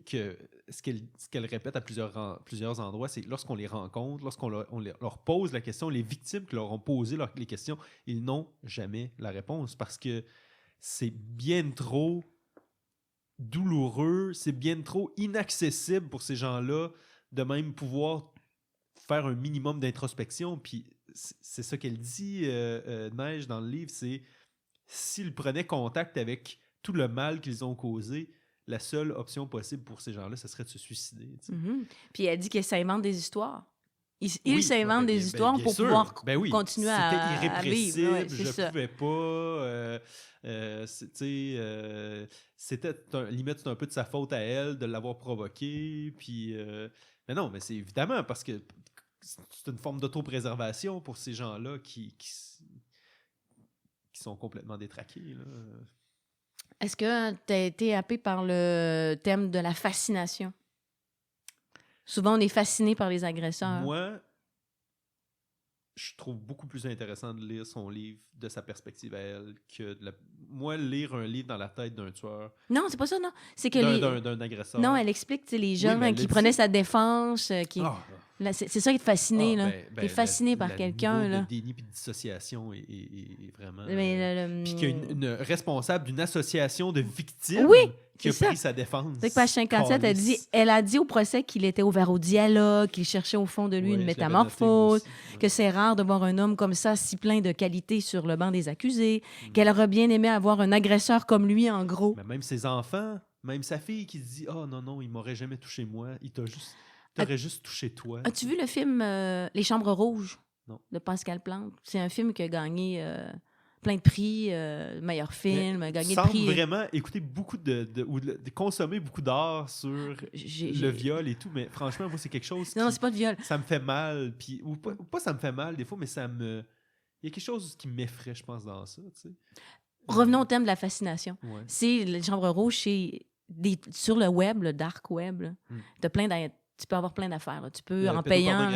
que ce qu'elle répète à plusieurs endroits, c'est lorsqu'on les rencontre, lorsqu'on leur pose la question, les victimes qui leur ont posé les questions, ils n'ont jamais la réponse parce que c'est bien trop douloureux, c'est bien trop inaccessible pour ces gens-là de même pouvoir faire un minimum d'introspection. Puis c'est ça qu'elle dit, Neige, dans le livre, c'est s'ils prenaient contact avec tout le mal qu'ils ont causé, la seule option possible pour ces gens-là, ce serait de se suicider. Puis elle dit qu'elle s'invente des histoires. Ils s'inventent des histoires pour pouvoir continuer à vivre. C'était irrépressible, je ne pouvais pas. C'était limite un peu de sa faute à elle de l'avoir provoqué. Puis, mais non, mais c'est évidemment parce que c'est une forme d'autopréservation pour ces gens-là qui sont complètement détraqués. Là. Est-ce que tu as été happé par le thème de la fascination? Souvent, on est fasciné par les agresseurs. Moi, je trouve beaucoup plus intéressant de lire son livre de sa perspective à elle que moi, lire un livre dans la tête d'un tueur. Non, c'est pas ça, non. C'est que d'un agresseur. Non, elle explique les gens qui prenaient sa défense. C'est ça qui est fasciné. Il est fasciné par quelqu'un. Le déni et de dissociation est vraiment... Puis qu'il y a une responsable d'une association de victimes qui a pris sa défense. C'est que page 57, elle a dit au procès qu'il était ouvert au dialogue, qu'il cherchait au fond de lui une métamorphose, que c'est rare de voir un homme comme ça, si plein de qualités sur le banc des accusés, qu'elle aurait bien aimé avoir un agresseur comme lui, en gros. Mais même ses enfants, même sa fille qui se dit « Ah non, non, il m'aurait jamais touché moi, il t'aurait juste touché toi. » As-tu vu le film Les Chambres rouges? Non. De Pascal Plante? C'est un film qui a gagné plein de prix, meilleur film, a gagné le prix. Vraiment écouter beaucoup ou de consommer beaucoup d'art sur le viol et tout, mais franchement, moi, c'est quelque chose Non, c'est pas de viol. Ça me fait mal, puis ou pas ça me fait mal des fois, mais il y a quelque chose qui m'effraie, je pense, dans ça, tu sais. Revenons au thème de la fascination. Ouais. C'est les chambres rouges, c'est sur le web, le dark web. Tu peux avoir plein d'affaires. Là. Tu peux, en payant...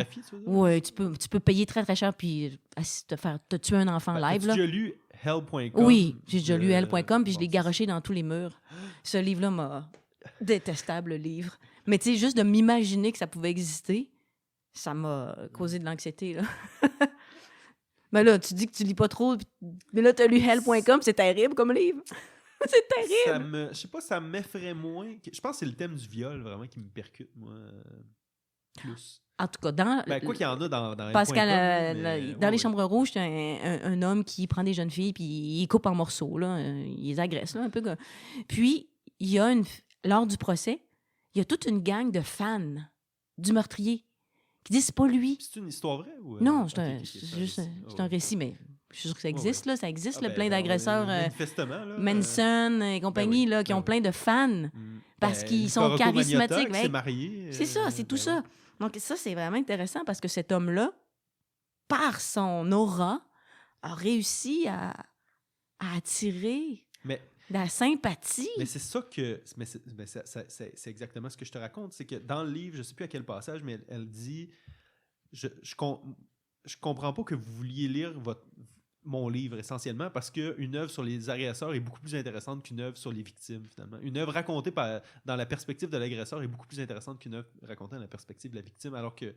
Oui, tu peux payer très, très cher puis te tuer un enfant live. As-tu déjà lu Hell.com? Oui, j'ai déjà lu Hell.com puis je l'ai garoché dans tous les murs. Ce livre-là m'a... Détestable livre. Mais tu sais, juste de m'imaginer que ça pouvait exister, ça m'a causé de l'anxiété, là. Mais là, tu dis que tu lis pas trop, mais là, tu as lu Hell.com, c'est terrible comme livre. C'est terrible. Je sais pas, ça m'effraie moins. Je pense que c'est le thème du viol, vraiment, qui me percute, moi, plus. En tout cas, dans... quoi qu'il y en a dans Pascal, dans les chambres rouges, c'est un homme qui prend des jeunes filles puis il coupe en morceaux, là. Il les agresse, là, un peu. Puis, il y a lors du procès, il y a toute une gang de fans du meurtrier qui disent c'est pas lui. C'est une histoire vraie? Ou... Non, c'est un récit, mais je suis sûre que ça existe, là. Ça existe, plein d'agresseurs. Manson et compagnie, là, qui ont plein de fans parce qu'ils sont charismatiques. C'est marié. C'est ça, c'est tout ça. Donc, ça, c'est vraiment intéressant parce que cet homme-là, par son aura, a réussi à attirer la sympathie. Mais c'est ça que... c'est exactement ce que je te raconte. C'est que dans le livre, je ne sais plus à quel passage, mais elle dit... Je comprends pas que vous vouliez lire mon livre, essentiellement, parce qu'une œuvre sur les agresseurs est beaucoup plus intéressante qu'une œuvre sur les victimes, finalement. Une œuvre racontée dans la perspective de l'agresseur est beaucoup plus intéressante qu'une œuvre racontée dans la perspective de la victime, alors que,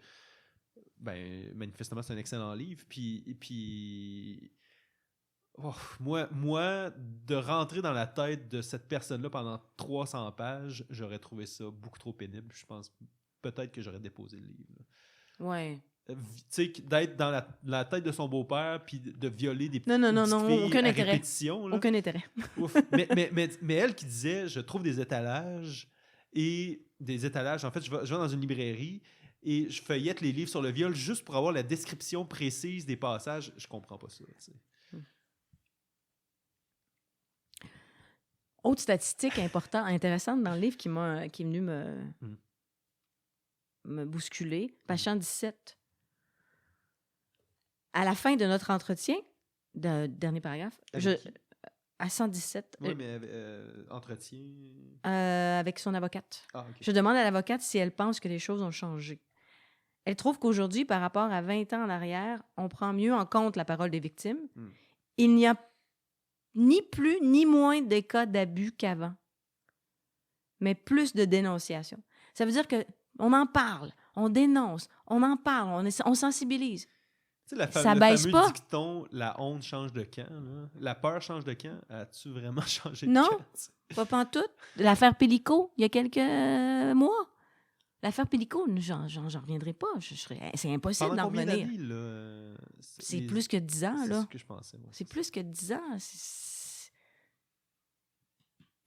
manifestement, c'est un excellent livre. Puis moi, de rentrer dans la tête de cette personne-là pendant 300 pages, j'aurais trouvé ça beaucoup trop pénible. Je pense peut-être que j'aurais déposé le livre. Ouais. Tu sais, d'être dans la tête de son beau-père puis de violer des petites filles aucun à intérêt. Répétition. Là. Aucun intérêt. Ouf. Mais elle qui disait, je trouve des étalages, en fait, je vais dans une librairie et je feuillette les livres sur le viol juste pour avoir la description précise des passages. Je comprends pas ça. T'sais. Autre statistique intéressante dans le livre qui est venue me bousculer, page 117. à la fin de notre entretien, dernier paragraphe, à 117. Oui, mais entretien... avec son avocate. Ah, OK. Je demande à l'avocate si elle pense que les choses ont changé. Elle trouve qu'aujourd'hui, par rapport à 20 ans en arrière, on prend mieux en compte la parole des victimes. Il n'y a ni plus ni moins de cas d'abus qu'avant, mais plus de dénonciation. Ça veut dire qu'on en parle, on dénonce, on en parle, on sensibilise. Tu sais, Ça le baisse fameux pas. dicton « la honte change de camp », là. La peur change de camp. As-tu vraiment changé de Non, camp? pas pantoute. L'affaire Pellico, il y a quelques mois. L'affaire Pellico, j'en reviendrai pas. C'est impossible Pendant d'en combien revenir. d'années, là? C'est plus que 10 ans, là. C'est ce que je pensais. Moi. C'est plus que 10 ans.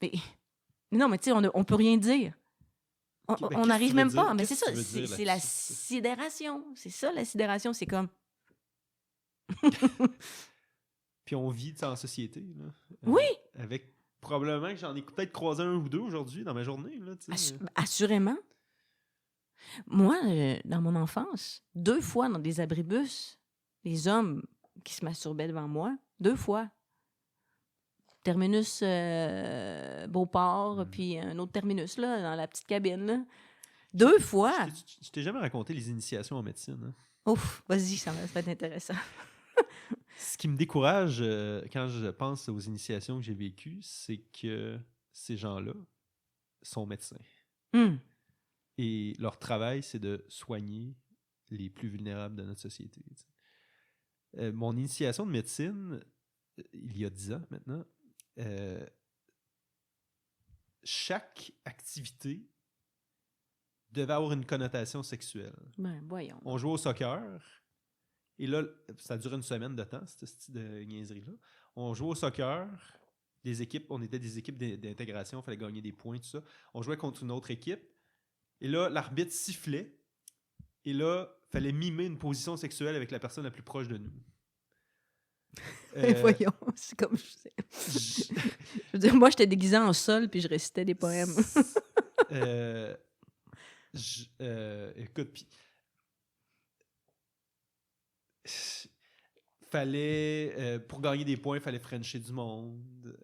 Mais non, mais tu sais, on peut rien dire. On n'arrive même pas. Mais c'est ça, c'est la sidération. C'est ça, la sidération. C'est comme... Puis on vit en société, là. Oui! Avec probablement que j'en ai peut-être croisé un ou deux aujourd'hui dans ma journée, là. Assurément. Moi, dans mon enfance, 2 fois dans des abribus, les hommes qui se masturbaient devant moi, 2 fois. Terminus Beauport, puis un autre terminus, là, dans la petite cabine, là. 2 fois! Je t'ai jamais raconté les initiations en médecine, hein? Ouf, vas-y, ça va être intéressant. Ce qui me décourage quand je pense aux initiations que j'ai vécues, c'est que ces gens-là sont médecins. Et leur travail, c'est de soigner les plus vulnérables de notre société. Mon initiation de médecine, il y a 10 ans maintenant, chaque activité devait avoir une connotation sexuelle. Ben, voyons. On jouait au soccer, et là, ça durait une semaine de temps, cette style de niaiserie-là. On jouait au soccer, on était des équipes d'intégration, il fallait gagner des points, tout ça. On jouait contre une autre équipe, et là, l'arbitre sifflait, et là, il fallait mimer une position sexuelle avec la personne la plus proche de nous. Voyons, c'est comme je sais. Je veux dire, moi, j'étais déguisée en sol puis je récitais des poèmes. Écoute, puis fallait pour gagner des points, il fallait frencher du monde.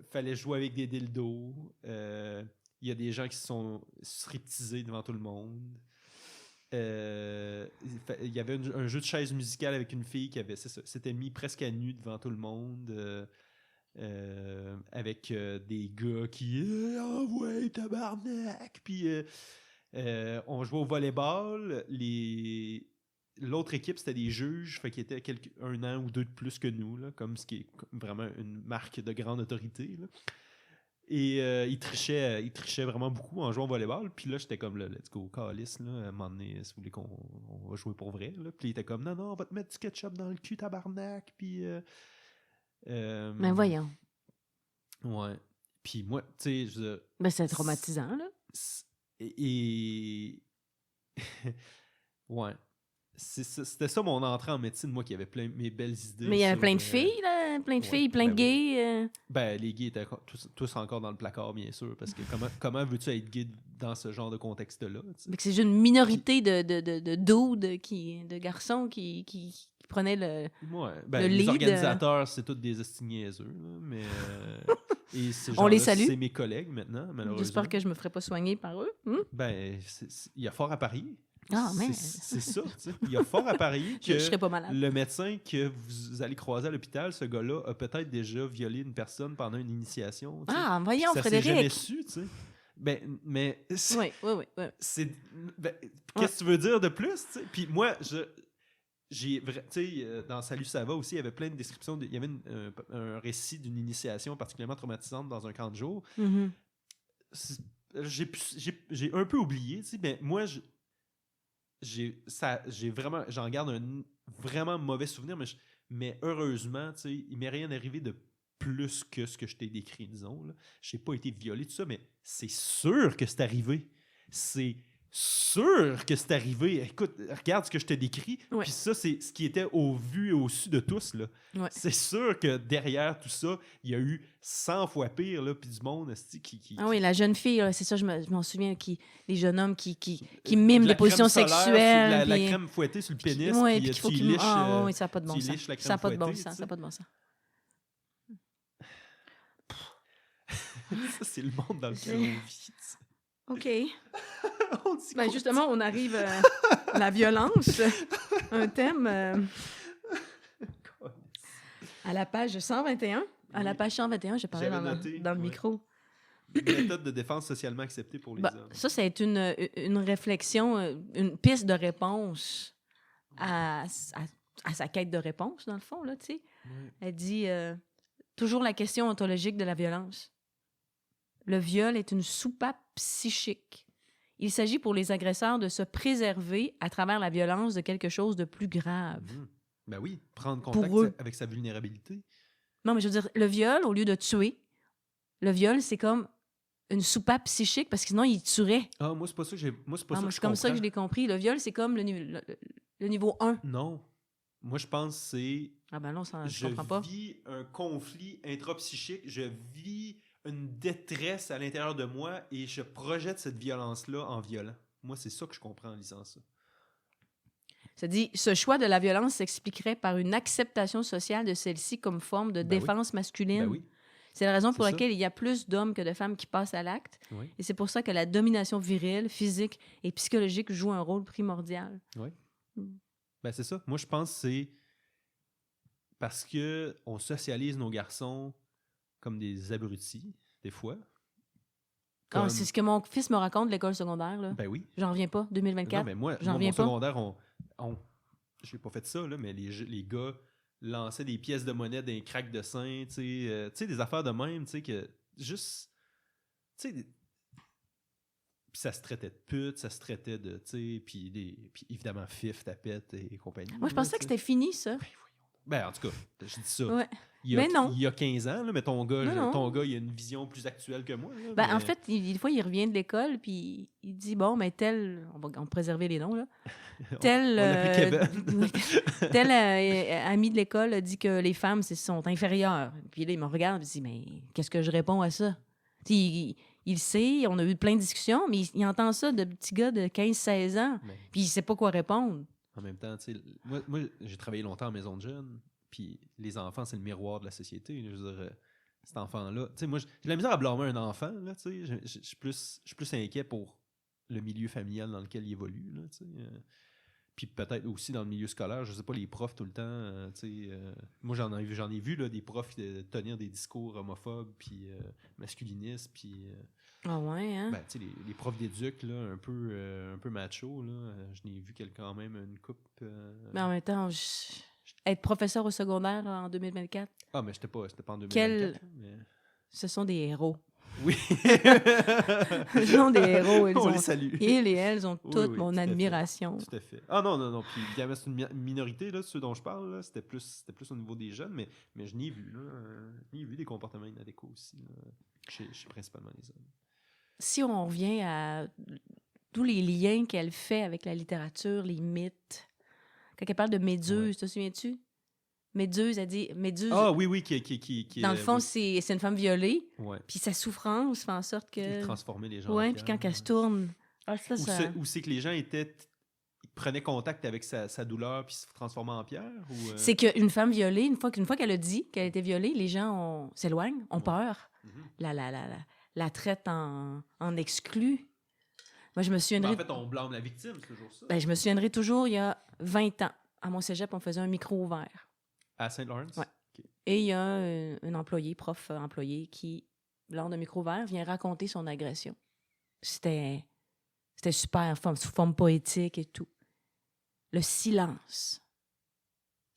Fallait jouer avec des dildos. Il y a des gens qui se sont stripteasés devant tout le monde. Il y avait un jeu de chaise musicale avec une fille qui s'était mis presque à nu devant tout le monde, avec des gars qui envoient tabarnak, puis on jouait au volleyball. L'autre équipe, c'était des juges, fait qu'ils étaient 1 an ou 2 de plus que nous, là, comme ce qui est vraiment une marque de grande autorité, là. Et il trichait vraiment beaucoup en jouant au volleyball. Puis là, j'étais comme, là, let's go, calice, là, à un moment donné, si vous voulez qu'on va jouer pour vrai. Là. Puis il était comme, non, on va te mettre du ketchup dans le cul, tabarnak. Puis... Mais voyons. Ouais. Puis moi, tu sais, ben, c'est traumatisant, là. Et... ouais. C'était ça mon entrée en médecine, moi, qui avait mes belles idées. Mais il y avait plein de filles, là. Plein de filles, plein de gays. Ben, les gays étaient tous encore dans le placard, bien sûr, parce que comment veux-tu être gay dans ce genre de contexte-là? C'est juste une minorité de dudes, de garçons qui prenaient le lead. Les organisateurs, c'est tous des estignéseux, mais... et on les salue. C'est mes collègues maintenant, malheureusement. J'espère que je me ferai pas soigner par eux. Ben, il y a fort à parier. Ah, mais... C'est ça, tu sais. Il y a fort à parier que je serais pas malade. Le médecin que vous allez croiser à l'hôpital, ce gars-là, a peut-être déjà violé une personne pendant une initiation. T'sais. Ah, voyons, Frédéric! Ça s'est jamais su, tu sais. Ben, mais... Oui. C'est... Ben, qu'est-ce que tu veux dire de plus, tu sais? Puis moi, tu sais, dans Salut, ça va aussi, il y avait plein de descriptions. Il y avait un récit d'une initiation particulièrement traumatisante dans un camp de jour. Mm-hmm. J'ai un peu oublié, tu sais, mais moi, j'en garde un vraiment mauvais souvenir, mais heureusement, tu sais, il m'est rien arrivé de plus que ce que je t'ai décrit, disons. Je n'ai pas été violé, tout ça, mais c'est sûr que c'est arrivé. C'est sûr que c'est arrivé. Écoute, regarde ce que je te décris. Ouais. Puis ça, c'est ce qui était au vu et au su de tous. Là. Ouais. C'est sûr que derrière tout ça, il y a eu 100 fois pire, là, puis du monde qui... Ah oui, la jeune fille, là, c'est ça, je m'en souviens, les jeunes hommes qui miment des positions sexuelles. La crème fouettée sur le pénis, oui, puis qu'il faut tu qu'il liches... Ah oui, ça n'a pas de bon sens. Ça n'a pas de bon sens, ça n'a pas de bon sens. Ça, c'est le monde dans lequel on vit. OK. Ben justement, on arrive à la violence, un thème à la page 121. À la page 121, j'ai parlé dans le micro. Méthode de défense socialement acceptée pour les hommes. Ça, c'est une réflexion, une piste de réponse à sa quête de réponse, dans le fond. Là, tu sais. Elle dit toujours la question ontologique de la violence. Le viol est une soupape psychique. Il s'agit pour les agresseurs de se préserver à travers la violence de quelque chose de plus grave. Ben oui, prendre contact avec sa vulnérabilité. Non, mais je veux dire, le viol, au lieu de tuer, le viol, c'est comme une soupape psychique, parce que sinon, il tuerait. Ah, moi, c'est pas ça que j'ai... Moi, c'est comme ça que je l'ai compris. Le viol, c'est comme le niveau 1. Non. Moi, je pense que c'est... Ah ben non, je comprends pas. Je vis un conflit intrapsychique, je vis une détresse à l'intérieur de moi et je projette cette violence-là en violent. Moi, c'est ça que je comprends en lisant ça. Ça dit, ce choix de la violence s'expliquerait par une acceptation sociale de celle-ci comme forme de défense masculine. Ben oui. C'est la raison pour laquelle il y a plus d'hommes que de femmes qui passent à l'acte. Oui. Et c'est pour ça que la domination virile, physique et psychologique joue un rôle primordial. Oui. Ben c'est ça. Moi, je pense que c'est parce qu'on socialise nos garçons comme des abrutis, des fois. Comme... c'est ce que mon fils me raconte de l'école secondaire. Là. Ben oui. J'en reviens pas, 2024. Non, mais moi mon secondaire, je n'ai pas fait ça, là, mais les gars lançaient des pièces de monnaie dans les craques de sein, tu sais, des affaires de même, tu sais, que juste... Tu sais, puis ça se traitait de pute, ça se traitait de, tu sais, puis évidemment, fif, tapette et compagnie. Moi, je pensais que c'était fini, ça. Ben, en tout cas, je dis ça. Ouais. Il y a 15 ans, là, mais ton gars, il a une vision plus actuelle que moi. Là, ben, en fait, des fois, il revient de l'école, puis il dit, bon, mais tel... On va préserver les noms, là. Tel... tel ami de l'école dit que les femmes sont inférieures. Puis là, il me regarde, et il dit, mais qu'est-ce que je réponds à ça? Il sait, on a eu plein de discussions, mais il entend ça de petits gars de 15-16 ans, puis il sait pas quoi répondre. En même temps, tu sais, moi, j'ai travaillé longtemps en maison de jeunes, puis les enfants, c'est le miroir de la société. Je veux dire, cet enfant-là... Tu sais, moi, j'ai la misère à blâmer un enfant, là, tu sais. Je suis plus inquiet pour le milieu familial dans lequel il évolue, là, tu sais. Puis peut-être aussi dans le milieu scolaire, je sais pas, les profs tout le temps, tu sais... moi, j'en ai vu, là, des profs tenir des discours homophobes, puis masculinistes, puis... Ah ouais, hein? Ben, tu sais, les profs d'éduc, là, un peu macho, là, je n'ai vu quand même une coupe... Mais en même temps, être professeur au secondaire en 2024... Ah, mais c'était pas en 2024. Mais... Ce sont des héros. Oui. Ce sont des héros. On les salue. Ils et elles ont toute mon admiration. Tout à fait. Ah non. Puis évidemment, c'est une minorité, là, ceux dont je parle. Là, c'était plus au niveau des jeunes, mais je n'ai vu. Je n'ai vu des comportements inadéquats aussi, là, chez principalement les hommes. Si on revient à tous les liens qu'elle fait avec la littérature, les mythes, quand elle parle de Méduse, te souviens-tu? Méduse, elle dit... Méduse, ah oui, qui dans le fond, oui. c'est une femme violée, ouais. Puis sa souffrance fait en sorte que... transformer les gens. Oui, puis quand elle se tourne... Ah, ou c'est que les gens prenaient contact avec sa douleur puis se transformaient en pierre? Ou C'est qu'une femme violée, une fois qu'elle a dit qu'elle était violée, les gens s'éloignent, ont peur, la traitent en exclu. Moi, je me souviendrai... En fait, on blâme la victime, c'est toujours ça. Ben, je me souviendrai toujours, il y a 20 ans, à mon cégep, on faisait un micro ouvert. À Saint-Laurent? Oui. Okay. Et il y a un employé, prof employé, qui, lors d'un micro ouvert, vient raconter son agression. C'était super, sous forme poétique et tout. Le silence.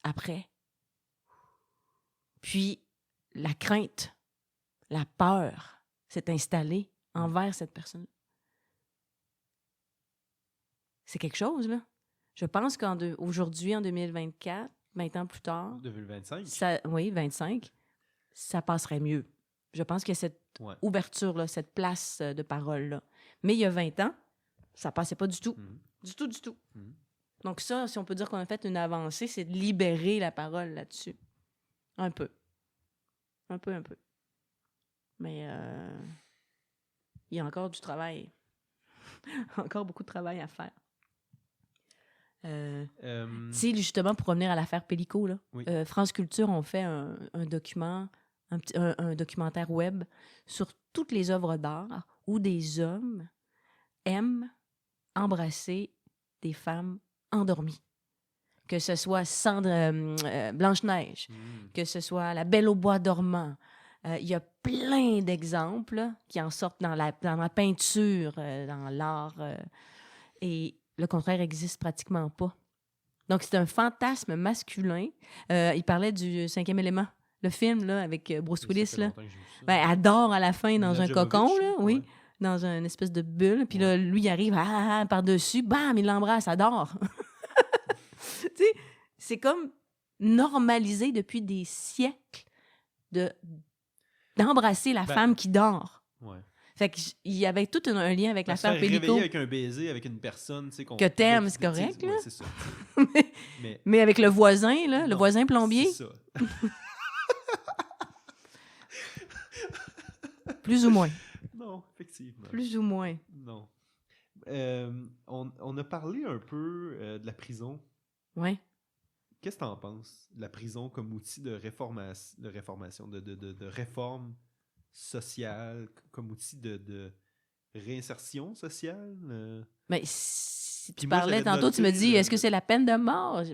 Après. Puis, la crainte, la peur s'est installée envers cette personne. C'est quelque chose, là. Je pense qu'aujourd'hui, en 2024, 20 ans plus tard... 2025? Oui, 25. Ça passerait mieux. Je pense qu'il y a cette ouverture-là, cette place de parole-là. Mais il y a 20 ans, Ça passait pas du tout. Du tout, du tout. Donc ça, si on peut dire qu'on a fait une avancée, c'est de libérer la parole là-dessus. Un peu. Un peu. Mais il y a encore du travail. Encore beaucoup de travail à faire. Tu sais, justement, pour revenir à l'affaire Pellico, là, oui. France Culture ont fait un documentaire web sur toutes les œuvres d'art où des hommes aiment embrasser des femmes endormies. Que ce soit Blanche-Neige, que ce soit La Belle au bois dormant. Il y a plein d'exemples là, qui en sortent dans la peinture, dans l'art. Et le contraire existe pratiquement pas. Donc, c'est un fantasme masculin. Il parlait du Cinquième élément, le film là, avec Bruce Willis. Là. Ben, elle dort à la fin dans un cocon, là, oui, dans une espèce de bulle. Puis là, lui, il arrive par-dessus, bam, il l'embrasse, elle dort. Tu sais, c'est comme normalisé depuis des siècles d'embrasser la femme qui dort. Ouais. Fait qu'il y avait tout un lien avec l'affaire Pellico. Réveiller avec un baiser avec une personne, tu sais, que t'aimes, c'est correct, là. Ouais, c'est ça. mais avec le voisin, là, non, le voisin plombier. C'est ça. Plus ou moins. Non, effectivement. Plus ou moins. Non. On a parlé un peu de la prison. Oui. Qu'est-ce que t'en penses? La prison comme outil de réformation, de réforme sociale, comme outil de réinsertion sociale? Mais si tu parlais tantôt, tu me dis, est-ce que c'est la peine de mort?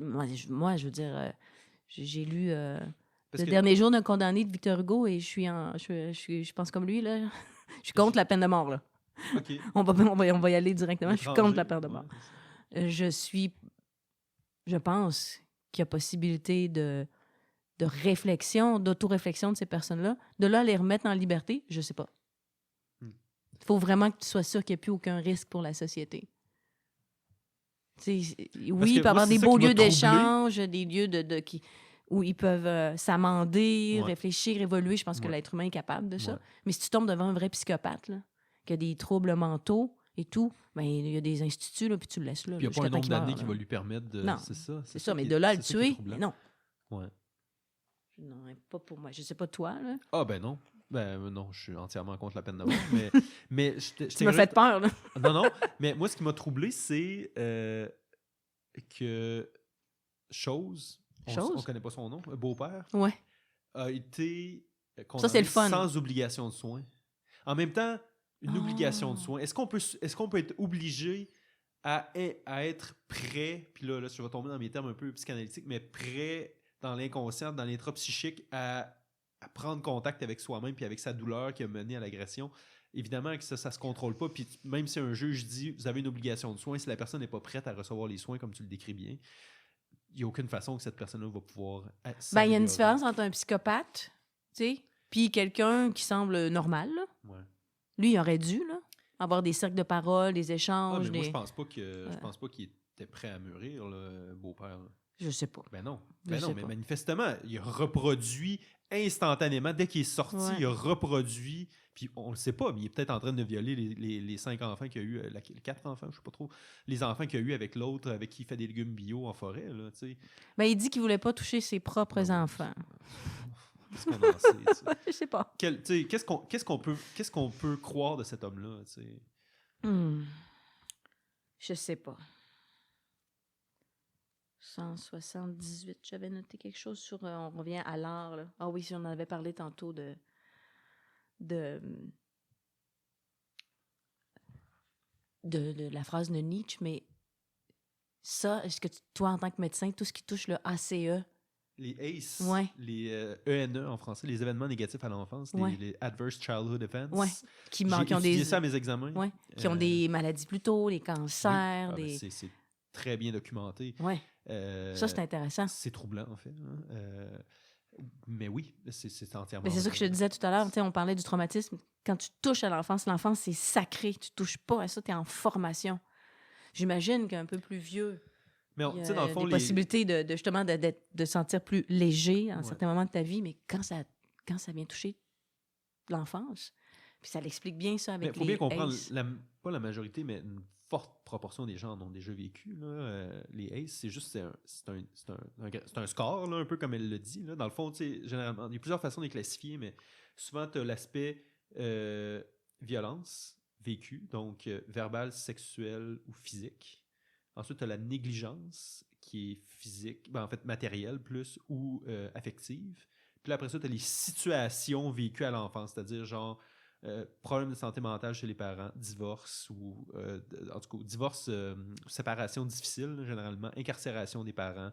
Moi, je veux dire, j'ai lu Le dernier jour d'un condamné de Victor Hugo et je pense comme lui, là. Je suis contre la peine de mort, là. Okay. On va y aller directement. Je suis contre la peine de mort. Je pense qu'il y a possibilité de réflexion, d'autoréflexion de ces personnes-là. De là, les remettre en liberté, je sais pas. Il faut vraiment que tu sois sûr qu'il n'y ait plus aucun risque pour la société. Oui, il peut y avoir des beaux lieux d'échange, des lieux où ils peuvent s'amender, réfléchir, évoluer. Je pense que l'être humain est capable de ça. Mais si tu tombes devant un vrai psychopathe, là, qui a des troubles mentaux et tout, ben, il y a des instituts, là, puis tu le laisses là. Puis il n'y a pas un nombre d'années qui va lui permettre de... Non, c'est ça. Mais de là à le tuer, non. Ouais. Non, pas pour moi. Je sais pas toi, là. Ah, ben non. Ben non, je suis entièrement contre la peine de mort. mais tu m'as fait peur, là. Non. Mais moi, ce qui m'a troublé, c'est que Chose, on connaît pas son nom, Beau-père, a été condamné sans obligation de soins. En même temps, une obligation de soins. Est-ce qu'on peut être obligé à être prêt, puis là, je vais tomber dans mes termes un peu psychanalytiques, mais prêt dans l'inconscient, dans l'intrapsychique, à prendre contact avec soi-même puis avec sa douleur qui a mené à l'agression. Évidemment que ça se contrôle pas. Puis même si un juge dit vous avez une obligation de soins, si la personne n'est pas prête à recevoir les soins comme tu le décris bien, il n'y a aucune façon que cette personne-là va pouvoir il y a une différence entre un psychopathe, tu sais, puis quelqu'un qui semble normal. Là. Ouais. Lui, il aurait dû là, avoir des cercles de parole, des échanges. Moi, je pense pas qu'il était prêt à mûrir, le Beau-père. Là. Je sais pas. Ben non, mais manifestement, il a reproduit instantanément, dès qu'il est sorti, il a reproduit, puis on le sait pas, mais il est peut-être en train de violer les 5 enfants qu'il a eu, les 4 enfants, je sais pas trop, les enfants qu'il a eu avec l'autre, avec qui il fait des légumes bio en forêt, là, tu sais. Ben, il dit qu'il voulait pas toucher ses propres enfants. Qu'est-ce qu'on en sait, tu sais? Je sais pas. Qu'est-ce qu'on peut croire de cet homme-là, tu sais? Je sais pas. 178, j'avais noté quelque chose sur... on revient à l'art, là. Ah oui, si on en avait parlé tantôt de la phrase de Nietzsche, mais ça, est-ce que toi, en tant que médecin, tout ce qui touche le ACE... Les ACE, les ENE en français, les événements négatifs à l'enfance, les Adverse Childhood Events, qui ont des... ça à mes examens. Qui ont des maladies plus tôt, les cancers, des... C'est très bien documenté. Ça, c'est intéressant. C'est troublant, en fait. Mais oui, c'est entièrement... Mais c'est ça que je te disais tout à l'heure. On parlait du traumatisme. Quand tu touches à l'enfance, c'est sacré. Tu touches pas à ça, tu es en formation. J'imagine qu'un peu plus vieux, il y a dans le fond, des possibilités justement de sentir plus léger à un certain moment de ta vie. Mais quand ça vient toucher l'enfance, puis ça l'explique bien ça avec les... Il faut bien comprendre, pas la majorité, mais une forte proportion des gens en ont déjà vécu. Là. Les ACE, c'est juste c'est un score, là, un peu comme elle le dit. Là. Dans le fond, généralement, il y a plusieurs façons de les classifier, mais souvent, tu as l'aspect violence vécue, donc verbale, sexuelle ou physique. Ensuite, tu as la négligence, qui est physique, en fait matérielle plus, ou affective. Puis là, après ça, tu as les situations vécues à l'enfance, c'est-à-dire genre problème de santé mentale chez les parents, divorce ou en tout cas divorce, séparation difficile généralement, incarcération des parents,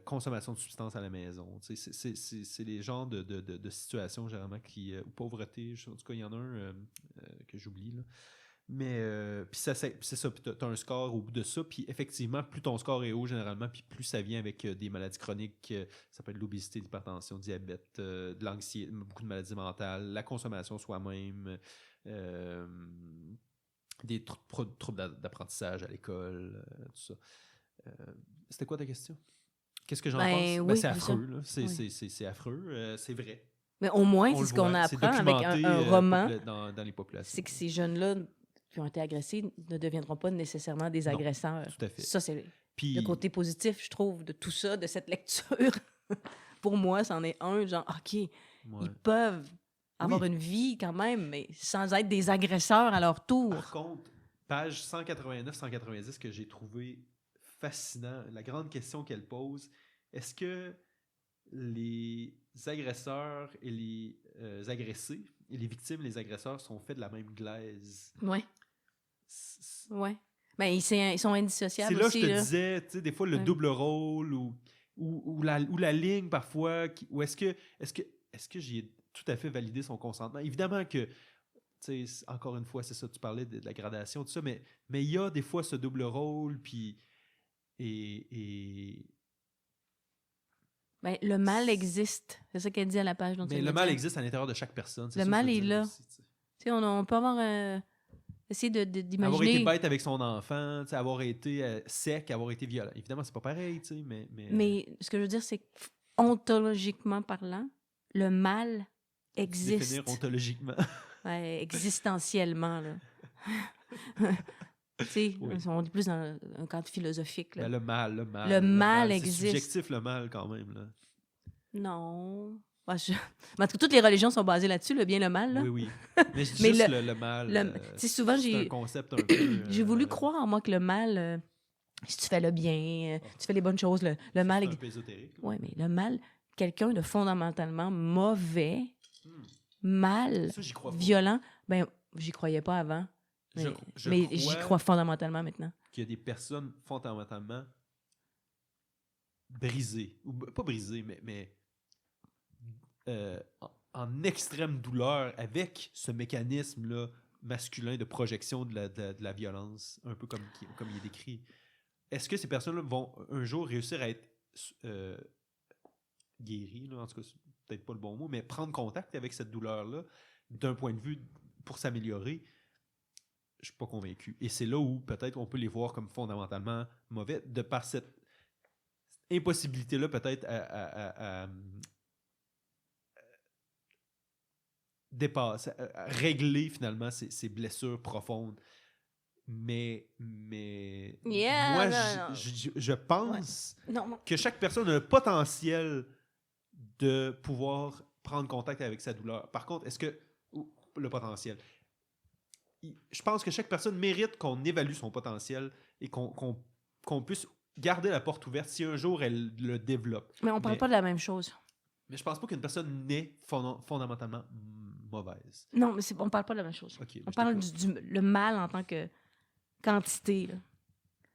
consommation de substances à la maison. C'est les genres de situations généralement ou pauvreté, en tout cas il y en a un que j'oublie là. Mais puis c'est ça, puis t'as un score au bout de ça, puis effectivement, plus ton score est haut généralement, puis plus ça vient avec des maladies chroniques, ça peut être l'obésité, l'hypertension, diabète, de l'anxiété, beaucoup de maladies mentales, la consommation soi-même, des troubles d'apprentissage à l'école, tout ça. C'était quoi ta question? Qu'est-ce que j'en pense? Oui, c'est affreux, là. Oui. C'est affreux, c'est vrai. Mais au moins, On c'est le ce qu'on voit, apprend avec un roman. dans les populations. C'est que ces jeunes-là qui ont été agressés ne deviendront pas nécessairement des agresseurs. Tout à fait. Ça, c'est Puis, le côté positif, je trouve, de tout ça, de cette lecture. Pour moi, c'en est un, genre, OK, ils peuvent avoir une vie quand même, mais sans être des agresseurs à leur tour. Par contre, page 189-190 que j'ai trouvé fascinant, la grande question qu'elle pose, est-ce que les agresseurs et les agressés, et les victimes et les agresseurs sont faits de la même glaise? Oui. Oui. Ben, ils sont indissociables aussi. C'est là que je te disais, tu sais, des fois, le double rôle ou la ligne, parfois, ou est-ce que j'ai tout à fait validé son consentement? Évidemment que, tu sais, encore une fois, c'est ça, tu parlais de la gradation, tout ça, mais il y a des fois ce double rôle, puis... Ben, le mal existe. C'est ça qu'elle dit à la page. Mais le mal existe à l'intérieur de chaque personne. Le mal est là. On peut avoir... essayer d'imaginer... Avoir été bête avec son enfant, avoir été sec, avoir été violent. Évidemment, c'est pas pareil, tu sais, mais ce que je veux dire, c'est ontologiquement parlant, le mal existe. Définir ontologiquement. Ouais, existentiellement, là. Tu sais, on est plus dans un cadre philosophique, là. Ben, le mal existe. C'est subjectif, le mal, quand même, là. Non... En tout cas, toutes les religions sont basées là-dessus, le bien et le mal. Là. Oui. Mais juste le mal, souvent, c'est un concept un peu... j'ai voulu croire, moi, que le mal, si tu fais le bien, tu fais les bonnes choses, le mal... C'est un peu ésotérique. Oui, mais le mal, quelqu'un de fondamentalement mauvais, mal, ça, violent, ben, j'y croyais pas avant, mais j'y crois fondamentalement maintenant. Qu'il y a des personnes fondamentalement brisées, ou pas brisées, mais en extrême douleur avec ce mécanisme-là masculin de projection de la violence, un peu comme il est décrit. Est-ce que ces personnes-là vont un jour réussir à être guéries, là, en tout cas, c'est peut-être pas le bon mot, mais prendre contact avec cette douleur-là d'un point de vue pour s'améliorer? Je suis pas convaincu. Et c'est là où peut-être on peut les voir comme fondamentalement mauvais, de par cette impossibilité-là peut-être à dépasser, régler finalement ces blessures profondes. Mais moi, je pense que chaque personne a le potentiel de pouvoir prendre contact avec sa douleur. Par contre, est-ce que... le potentiel. Je pense que chaque personne mérite qu'on évalue son potentiel et qu'on puisse garder la porte ouverte si un jour elle le développe. Mais on parle pas de la même chose. Mais je pense pas qu'une personne naît fondamentalement mauvaise. Non, mais on parle pas de la même chose. Okay, on parle le mal en tant que quantité. Là.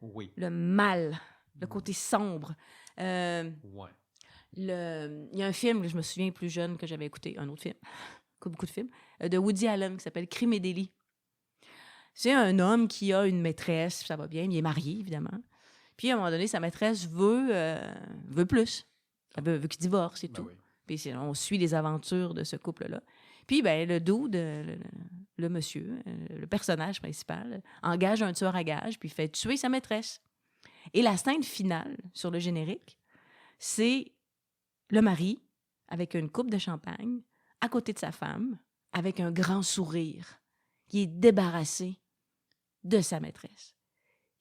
Oui. Le mal, le côté sombre. Ouais. Il y a un film, je me souviens plus jeune que j'avais écouté, un autre film, beaucoup de films, de Woody Allen qui s'appelle Crime et délit. C'est un homme qui a une maîtresse, ça va bien, il est marié évidemment. Puis à un moment donné, sa maîtresse veut plus. Elle veut qu'il divorce et tout. Oui. Puis on suit les aventures de ce couple-là. Puis le dude, le monsieur, le personnage principal, engage un tueur à gages puis fait tuer sa maîtresse. Et la scène finale sur le générique, c'est le mari avec une coupe de champagne à côté de sa femme avec un grand sourire qui est débarrassé de sa maîtresse.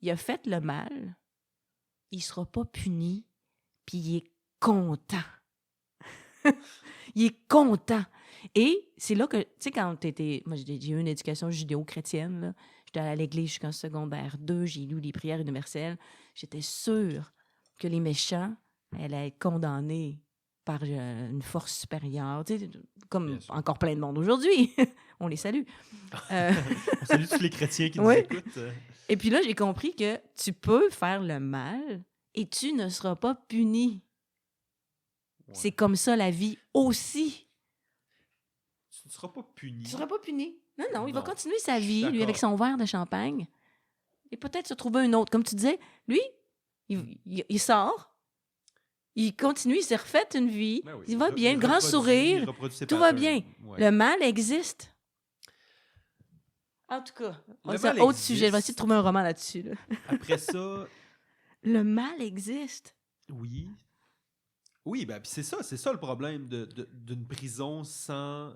Il a fait le mal, il ne sera pas puni, puis il est content. Il est content. Et c'est là que, tu sais, quand t'étais... Moi, j'ai eu une éducation judéo-chrétienne, là. J'étais allée à l'église jusqu'en secondaire 2, j'ai lu les prières universelles. J'étais sûre que les méchants allaient être condamnés par une force supérieure, tu sais, comme encore plein de monde aujourd'hui. On les salue. On salue tous les chrétiens qui nous Oui. écoutent. Et puis là, j'ai compris que tu peux faire le mal et tu ne seras pas puni. Ouais. C'est comme ça la vie aussi. Tu ne seras pas puni. Tu ne seras pas puni. Non, il va continuer sa vie, lui, avec son verre de champagne. Et peut-être se trouver un autre. Comme tu disais, lui, il sort, il continue, il s'est refait une vie, oui. Il va bien, grand sourire, tout va bien. Ouais. Le mal existe. En tout cas, c'est un autre sujet. Je vais essayer de trouver un roman là-dessus. Là. Après ça... Le mal existe. Oui. Oui, ben, c'est ça le problème d'une prison sans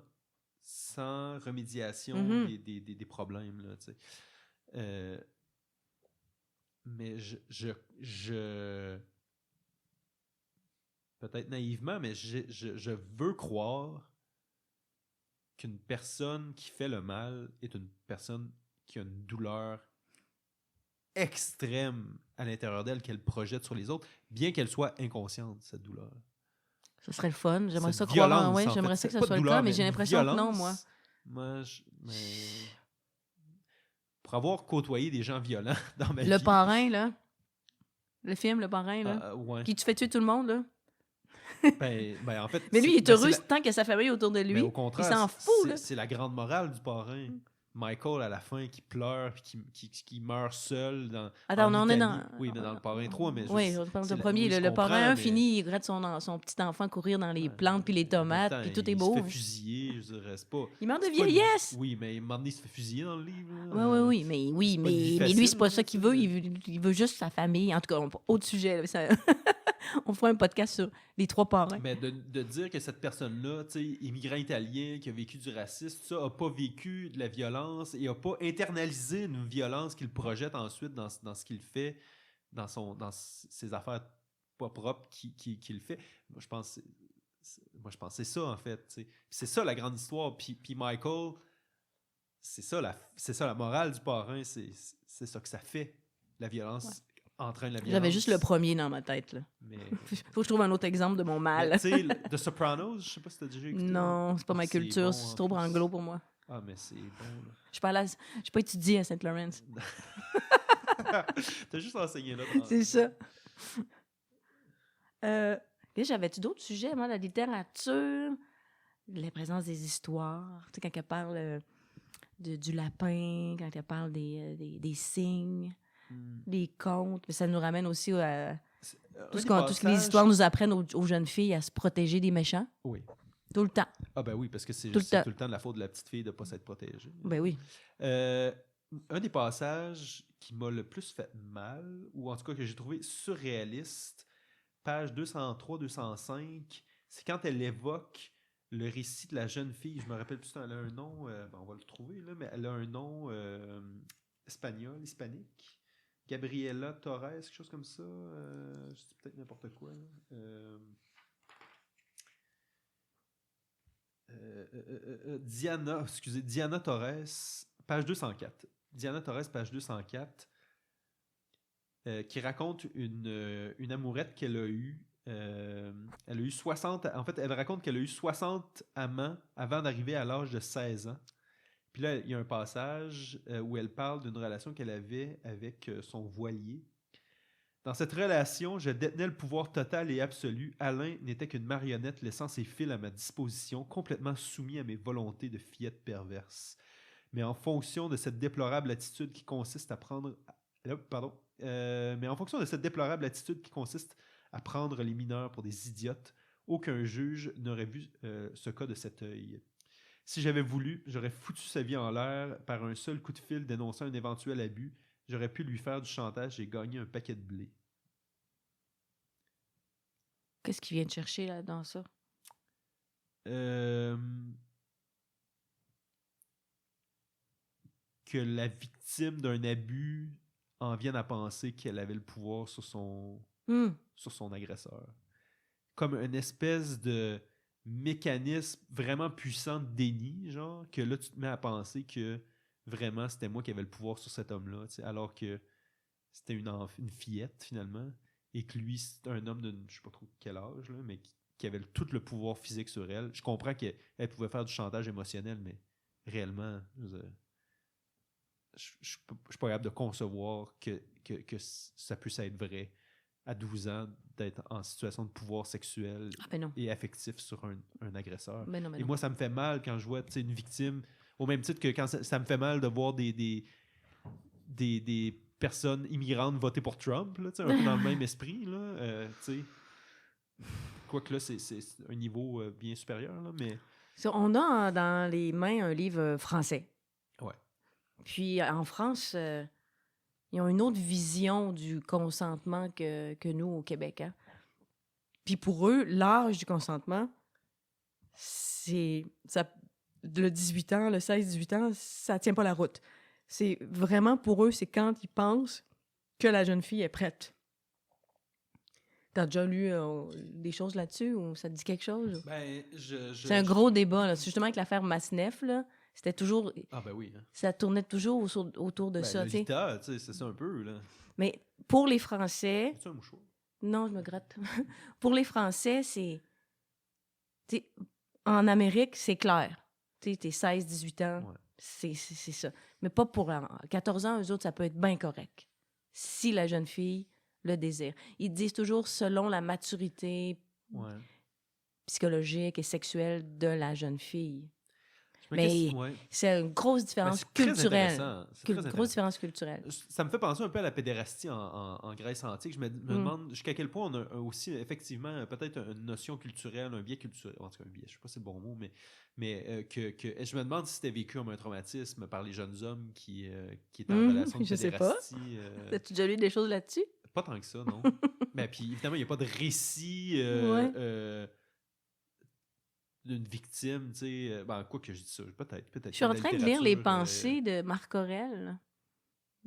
remédiation des problèmes. Là, tu sais. Mais je peut-être naïvement, mais je veux croire qu'une personne qui fait le mal est une personne qui a une douleur extrême à l'intérieur d'elle qu'elle projette sur les autres, bien qu'elle soit inconsciente, cette douleur. Ce serait le fun. J'aimerais ça croire. Oui, j'aimerais ça que ce soit le cas, mais j'ai l'impression que non, moi. Pour avoir côtoyé des gens violents dans ma vie... Le parrain, là. Le film, Le parrain, là. Ouais. Qui te fait tuer tout le monde, là. Ben, en fait... Mais lui, il est heureux tant qu'il y a sa famille autour de lui. Mais au contraire, il s'en fout, là. C'est la grande morale du parrain. Michael, à la fin, qui pleure et qui meurt seul dans Attends, on est dans... Oui, mais dans le parrain 3, mais... Oui, je parle du premier. Le parrain 1 finit, il regarde son petit enfant courir dans les plantes puis les tomates, puis tout est beau. Il se fait fusiller, je dirais, c'est pas... Il meurt de vieillesse! Oui, mais à un moment donné, il se fait fusiller dans le livre. Oui, mais lui, c'est pas ça qu'il veut. Il veut juste sa famille. En tout cas, autre sujet. On fera un podcast sur les 3 parrains. Mais de dire que cette personne-là, tu sais, immigrant italien, qui a vécu du racisme, tout ça, n'a pas vécu de la violence et n'a pas internalisé une violence qu'il projette ensuite dans ce qu'il fait, dans ses affaires pas propres qu'il fait. Moi, je pense que c'est ça, en fait. T'sais. C'est ça, la grande histoire. Puis Michael, c'est ça la morale du parrain. C'est ça que ça fait, la violence. Ouais. Entraîne la violence. J'avais juste le premier dans ma tête. Là. Mais... Faut que je trouve un autre exemple de mon mal. Tu sais, The Sopranos, je sais pas si t'as déjà écouté. Non, c'est pas ma culture. Bon, c'est trop anglo pour moi. Ah, mais c'est bon. Je n'ai pas étudié à St. Lawrence. T'as juste enseigné là. C'est ça. J'avais-tu d'autres sujets, moi, la littérature, la présence des histoires, tu sais, quand elle parle du lapin, quand elle parle des signes, des contes, mais ça nous ramène aussi à tout ce que les histoires nous apprennent aux jeunes filles à se protéger des méchants. Oui. Tout le temps. Ah ben oui, parce que c'est tout le temps de la faute de la petite fille de ne pas s'être protégée. Ben oui. Un des passages qui m'a le plus fait mal, ou en tout cas que j'ai trouvé surréaliste, page 203-205, c'est quand elle évoque le récit de la jeune fille. Je me rappelle plus, elle a un nom, on va le trouver, là, mais elle a un nom hispanique. Gabriela Torres, quelque chose comme ça. Je dis peut-être n'importe quoi. Diana Torres, page 204. Diana Torres, page 204, qui raconte une amourette qu'elle a eue. Elle a eu 60... En fait, elle raconte qu'elle a eu 60 amants avant d'arriver à l'âge de 16 ans. Puis là, il y a un passage où elle parle d'une relation qu'elle avait avec son voilier. Dans cette relation, je détenais le pouvoir total et absolu. Alain n'était qu'une marionnette laissant ses fils à ma disposition, complètement soumis à mes volontés de fillette perverse. Mais en fonction de cette déplorable attitude qui consiste à prendre... mais en fonction de cette déplorable attitude qui consiste à prendre les mineurs pour des idiotes, aucun juge n'aurait vu ce cas de cet œil. Si j'avais voulu, j'aurais foutu sa vie en l'air par un seul coup de fil dénonçant un éventuel abus. J'aurais pu lui faire du chantage et gagner un paquet de blé. Qu'est-ce qu'il vient de chercher là, dans ça? que la victime d'un abus en vienne à penser qu'elle avait le pouvoir sur son agresseur. Comme une espèce de mécanisme vraiment puissant de déni, genre, que là, tu te mets à penser que vraiment, c'était moi qui avais le pouvoir sur cet homme-là, alors que c'était une fillette, finalement, et que lui, c'était un homme de je sais pas trop quel âge, là, mais qui avait tout le pouvoir physique sur elle. Je comprends qu'elle pouvait faire du chantage émotionnel, mais réellement, je suis pas capable de concevoir que ça puisse être vrai à 12 ans d'être en situation de pouvoir sexuel et affectif sur un agresseur. Et moi, ça me fait mal quand je vois une victime, au même titre que quand ça me fait mal de voir des personnes immigrantes voter pour Trump, là, un peu dans le même esprit. Là, quoique là, c'est un niveau bien supérieur. Là, mais... On a dans les mains un livre français. Ouais. Puis en France, ils ont une autre vision du consentement que nous au Québec. Hein? Puis pour eux, l'âge du consentement, c'est le 18 ans, le 16-18 ans, ça tient pas la route. C'est vraiment pour eux, c'est quand ils pensent que la jeune fille est prête. T'as déjà lu des choses là-dessus ou ça te dit quelque chose? Ben, c'est un gros débat. Là. C'est justement avec l'affaire Masneff, là, c'était toujours... Ah ben oui. Hein. Ça tournait toujours autour de ça. Lolita, c'est ça un peu. Là. Mais pour les Français... C'est un mouchoir? Non, je me gratte. Pour les Français, c'est... En Amérique, c'est clair. T'es 16-18 ans, ouais. C'est ça. Mais pas pour 14 ans, eux autres, ça peut être bien correct. Si la jeune fille le désire. Ils disent toujours selon la maturité psychologique et sexuelle de la jeune fille. Mais c'est une grosse différence culturelle. C'est une grosse différence culturelle. Ça me fait penser un peu à la pédérastie en Grèce antique. Je me demande jusqu'à quel point on a aussi effectivement peut-être une notion culturelle, un biais culturel. En tout cas, un biais, je ne sais pas si c'est le bon mot, mais que je me demande si c'était vécu comme un traumatisme par les jeunes hommes qui étaient en relation de pédérastie. Je sais pas. As-tu déjà lu des choses là-dessus? Pas tant que ça, non. Mais puis évidemment, il n'y a pas de récit d'une victime, tu sais. Quoi que je dis ça, peut-être. Je suis en train de lire les pensées de Marc Aurèle,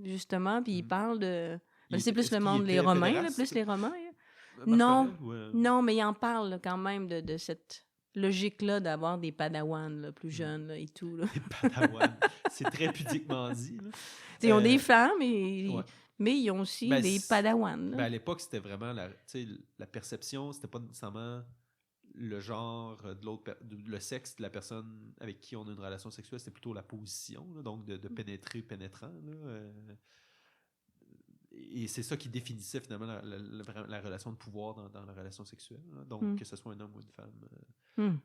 justement, puis il parle de... c'est plus le monde, les Romains, là, plus les Romains. Non, non, mais il en parle là, quand même de cette logique-là d'avoir des padawans là, plus jeunes là, et tout. Là. Des padawans, c'est très pudiquement dit. Là. Ils ont des femmes, mais ils ont aussi des padawans. À l'époque, c'était vraiment la perception, c'était pas nécessairement le genre de l'autre, le sexe de la personne avec qui on a une relation sexuelle, c'était plutôt la position, là, donc de pénétrer pénétrant. Là, et c'est ça qui définissait finalement la relation de pouvoir dans la relation sexuelle. Là, donc, que ce soit un homme ou une femme.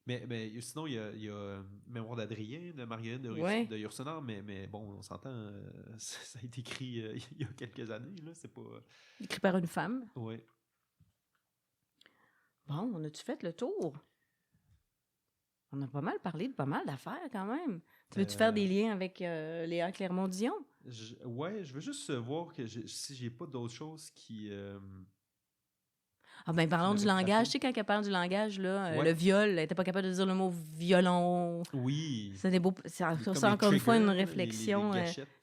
Mais sinon, il y a Mémoire d'Adrien de Marianne de Yourcenar, mais bon, on s'entend, ça a été écrit il y a quelques années. Là, c'est pas... Écrit par une femme. Oui. Bon, on a-tu fait le tour? On a pas mal parlé de pas mal d'affaires quand même. Tu veux-tu faire des liens avec Léa Clermont-Dion? Ouais, je veux juste voir si j'ai pas d'autres choses qui... Ah ben parlons du langage. Tu sais, quand elle parle du langage, là, le viol, elle n'était pas capable de dire le mot violon. Oui. C'est des beaux... C'est encore une fois une réflexion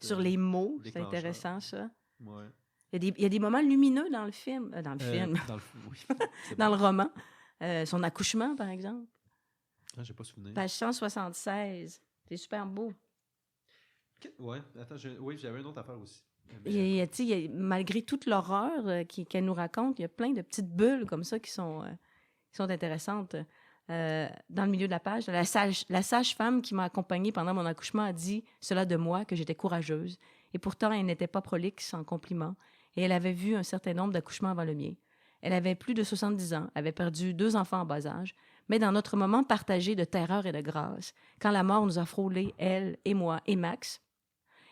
sur les mots. C'est intéressant, ça. Ouais. Il y a des moments lumineux dans le film. Dans le film. Oui. Dans le roman. Son accouchement, par exemple. Ah, j'ai pas souvenir. Page 176. C'est super beau. Ouais, attends, j'avais une autre affaire aussi. Malgré toute l'horreur qu'elle nous raconte, il y a plein de petites bulles comme ça qui sont intéressantes. Dans le milieu de la page, la sage-femme qui m'a accompagnée pendant mon accouchement a dit cela de moi, que j'étais courageuse. Et pourtant, elle n'était pas prolixe en compliments. Et elle avait vu un certain nombre d'accouchements avant le mien. Elle avait plus de 70 ans, avait perdu 2 enfants en bas âge, mais dans notre moment partagé de terreur et de grâce, quand la mort nous a frôlés, elle et moi et Max,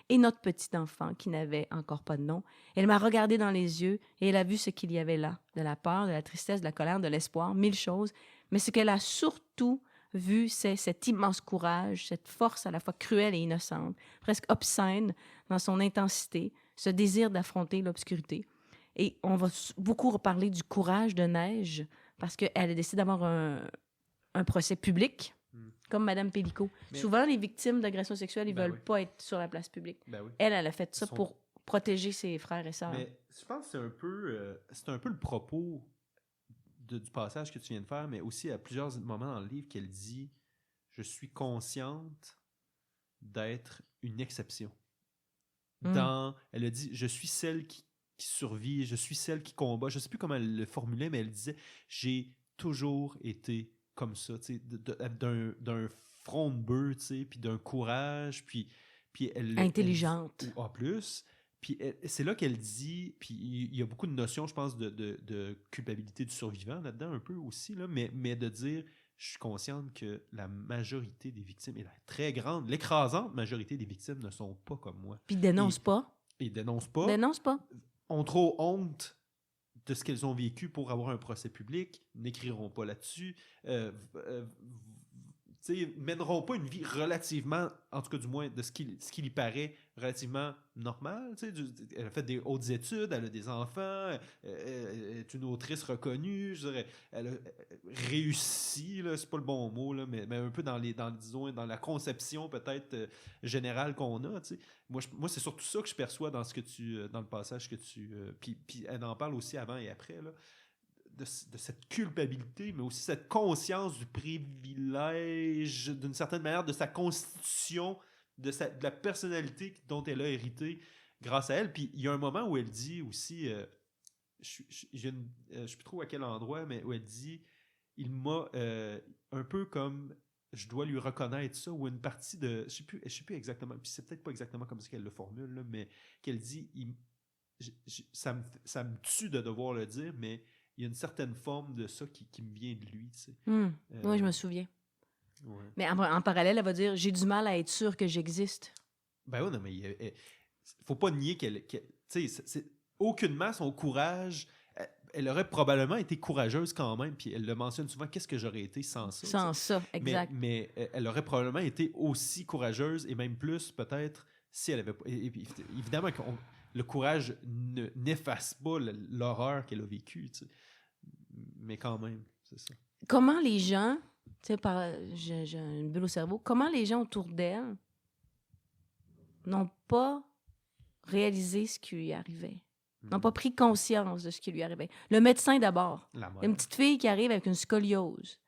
et notre petit enfant qui n'avait encore pas de nom, elle m'a regardé dans les yeux et elle a vu ce qu'il y avait là, de la peur, de la tristesse, de la colère, de l'espoir, 1000 choses, mais ce qu'elle a surtout vu, c'est cet immense courage, cette force à la fois cruelle et innocente, presque obscène dans son intensité, ce désir d'affronter l'obscurité. Et on va beaucoup reparler du courage de Neige, parce qu'elle a décidé d'avoir un procès public Comme Madame Pellicot. Souvent, les victimes d'agressions sexuelles, ils veulent pas être sur la place publique. Elle a fait ça pour protéger ses frères et sœurs. Mais je pense que c'est un peu le propos du passage que tu viens de faire, mais aussi à plusieurs moments dans le livre qu'elle dit « Je suis consciente d'être une exception. » Elle a dit « Je suis celle qui survit, je suis celle qui combat. » Je ne sais plus comment elle le formulait, mais elle disait « J'ai toujours été comme ça, d'un front de bœuf, puis d'un courage, puis elle... Intelligente. En plus... Puis c'est là qu'elle dit, puis il y a beaucoup de notions, je pense, de culpabilité du survivant là-dedans un peu aussi, là, mais de dire, je suis consciente que la majorité des victimes, et la très grande, l'écrasante majorité des victimes ne sont pas comme moi. Puis ils dénoncent pas. Ils dénoncent pas. Dénoncent pas. Ont trop honte de ce qu'elles ont vécu pour avoir un procès public, n'écriront pas là-dessus, mèneront pas une vie relativement, en tout cas du moins de ce qui lui paraît relativement normal. Elle a fait des hautes études, elle a des enfants, elle est une autrice reconnue, je dirais, elle a réussi, là, c'est pas le bon mot, là, mais un peu dans la conception peut-être générale qu'on a. Moi, c'est surtout ça que je perçois dans dans le passage que tu... Puis elle en parle aussi avant et après, là. De cette culpabilité, mais aussi cette conscience du privilège, d'une certaine manière, de sa constitution, de la personnalité dont elle a hérité grâce à elle. Puis il y a un moment où elle dit aussi, je ne sais plus trop à quel endroit, mais où elle dit, il m'a un peu comme je dois lui reconnaître ça, ou une partie de... Je ne sais plus exactement, puis c'est peut-être pas exactement comme ça qu'elle le formule, là, mais qu'elle dit, ça me tue de devoir le dire, mais il y a une certaine forme de ça qui me vient de lui. Oui, je me souviens. Ouais. Mais en parallèle, elle va dire « J'ai du mal à être sûre que j'existe. » Ben oui, non, mais il faut pas nier aucunement son courage... Elle aurait probablement été courageuse quand même, puis elle le mentionne souvent, qu'est-ce que j'aurais été sans ça? Sans ça, exact. Mais elle aurait probablement été aussi courageuse, et même plus peut-être, si elle avait... Évidemment que le courage n'efface pas l'horreur qu'elle a vécue, mais quand même, c'est ça. Comment les gens, j'ai une bulle au cerveau, comment les gens autour d'elle n'ont pas réalisé ce qui lui arrivait, n'ont pas pris conscience de ce qui lui arrivait. Le médecin d'abord, une petite fille qui arrive avec une scoliose.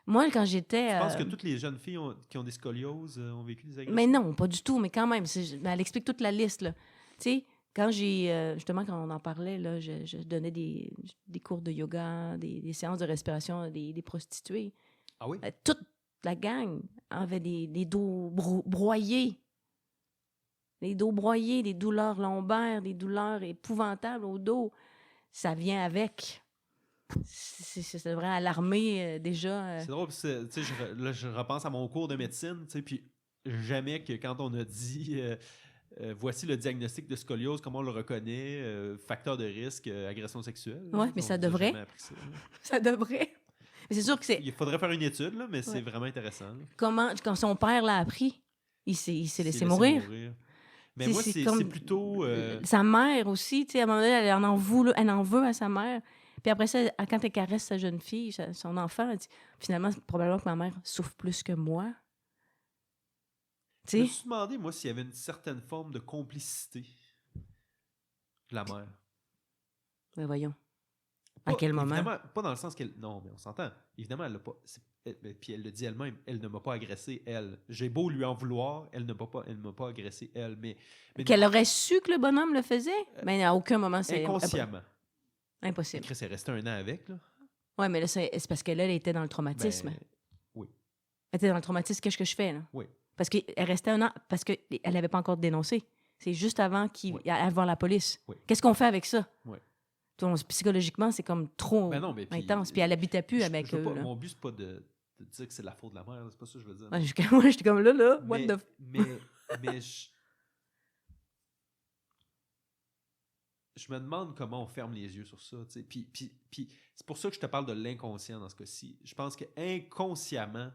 Moi, quand j'étais... Tu penses que toutes les jeunes filles qui ont des scolioses ont vécu des agressions? Mais non, pas du tout, mais quand même, elle explique toute la liste, là. Tu sais, quand justement, quand on en parlait, là, je donnais des cours de yoga, des séances de respiration des prostituées. Ah oui? Toute la gang avait des dos broyés. Des dos broyés, des douleurs lombaires, des douleurs épouvantables au dos. Ça vient avec. Ça devrait alarmer déjà. C'est drôle, je repense à mon cours de médecine, puis jamais que quand on a dit... voici le diagnostic de scoliose, comment on le reconnaît, facteur de risque, agression sexuelle. Oui, mais ça devrait. Ça devrait. Mais c'est sûr que c'est... Il faudrait faire une étude, là, mais c'est vraiment intéressant. Là. Quand son père l'a appris, il s'est laissé mourir. Mais moi, c'est plutôt... Sa mère aussi, tu sais, à un moment donné, elle en veut à sa mère. Puis après ça, quand elle caresse sa jeune fille, son enfant, elle dit, finalement, probablement que ma mère souffre plus que moi. Je me suis demandé, moi, s'il y avait une certaine forme de complicité de la mère. Mais voyons. À quel moment? Évidemment, pas dans le sens qu'elle... Non, mais on s'entend. Évidemment, elle l'a pas... Puis elle le dit elle-même, elle ne m'a pas agressé, elle. J'ai beau lui en vouloir, elle ne m'a pas agressé, elle. Mais qu'elle aurait su que le bonhomme le faisait? Mais à aucun moment, c'est... Inconsciemment. Impossible. Chris est resté 1 an avec, là. Oui, mais là, c'est parce qu'elle était dans le traumatisme. Oui. Elle était dans le traumatisme, qu'est-ce que je fais, là? Oui. Parce qu'elle restait 1 an, parce qu'elle n'avait pas encore dénoncé. C'est juste avant qu'il aille voir la police. Oui. Qu'est-ce qu'on fait avec ça? Oui. Psychologiquement, c'est comme trop intense. Puis elle n'habitait plus avec eux. Mon but, c'est pas de dire que c'est de la faute de la mère. C'est pas ça que je veux dire. Moi, j'étais comme là, what the... Mais je me demande comment on ferme les yeux sur ça. Puis c'est pour ça que je te parle de l'inconscient dans ce cas-ci. Je pense que inconsciemment,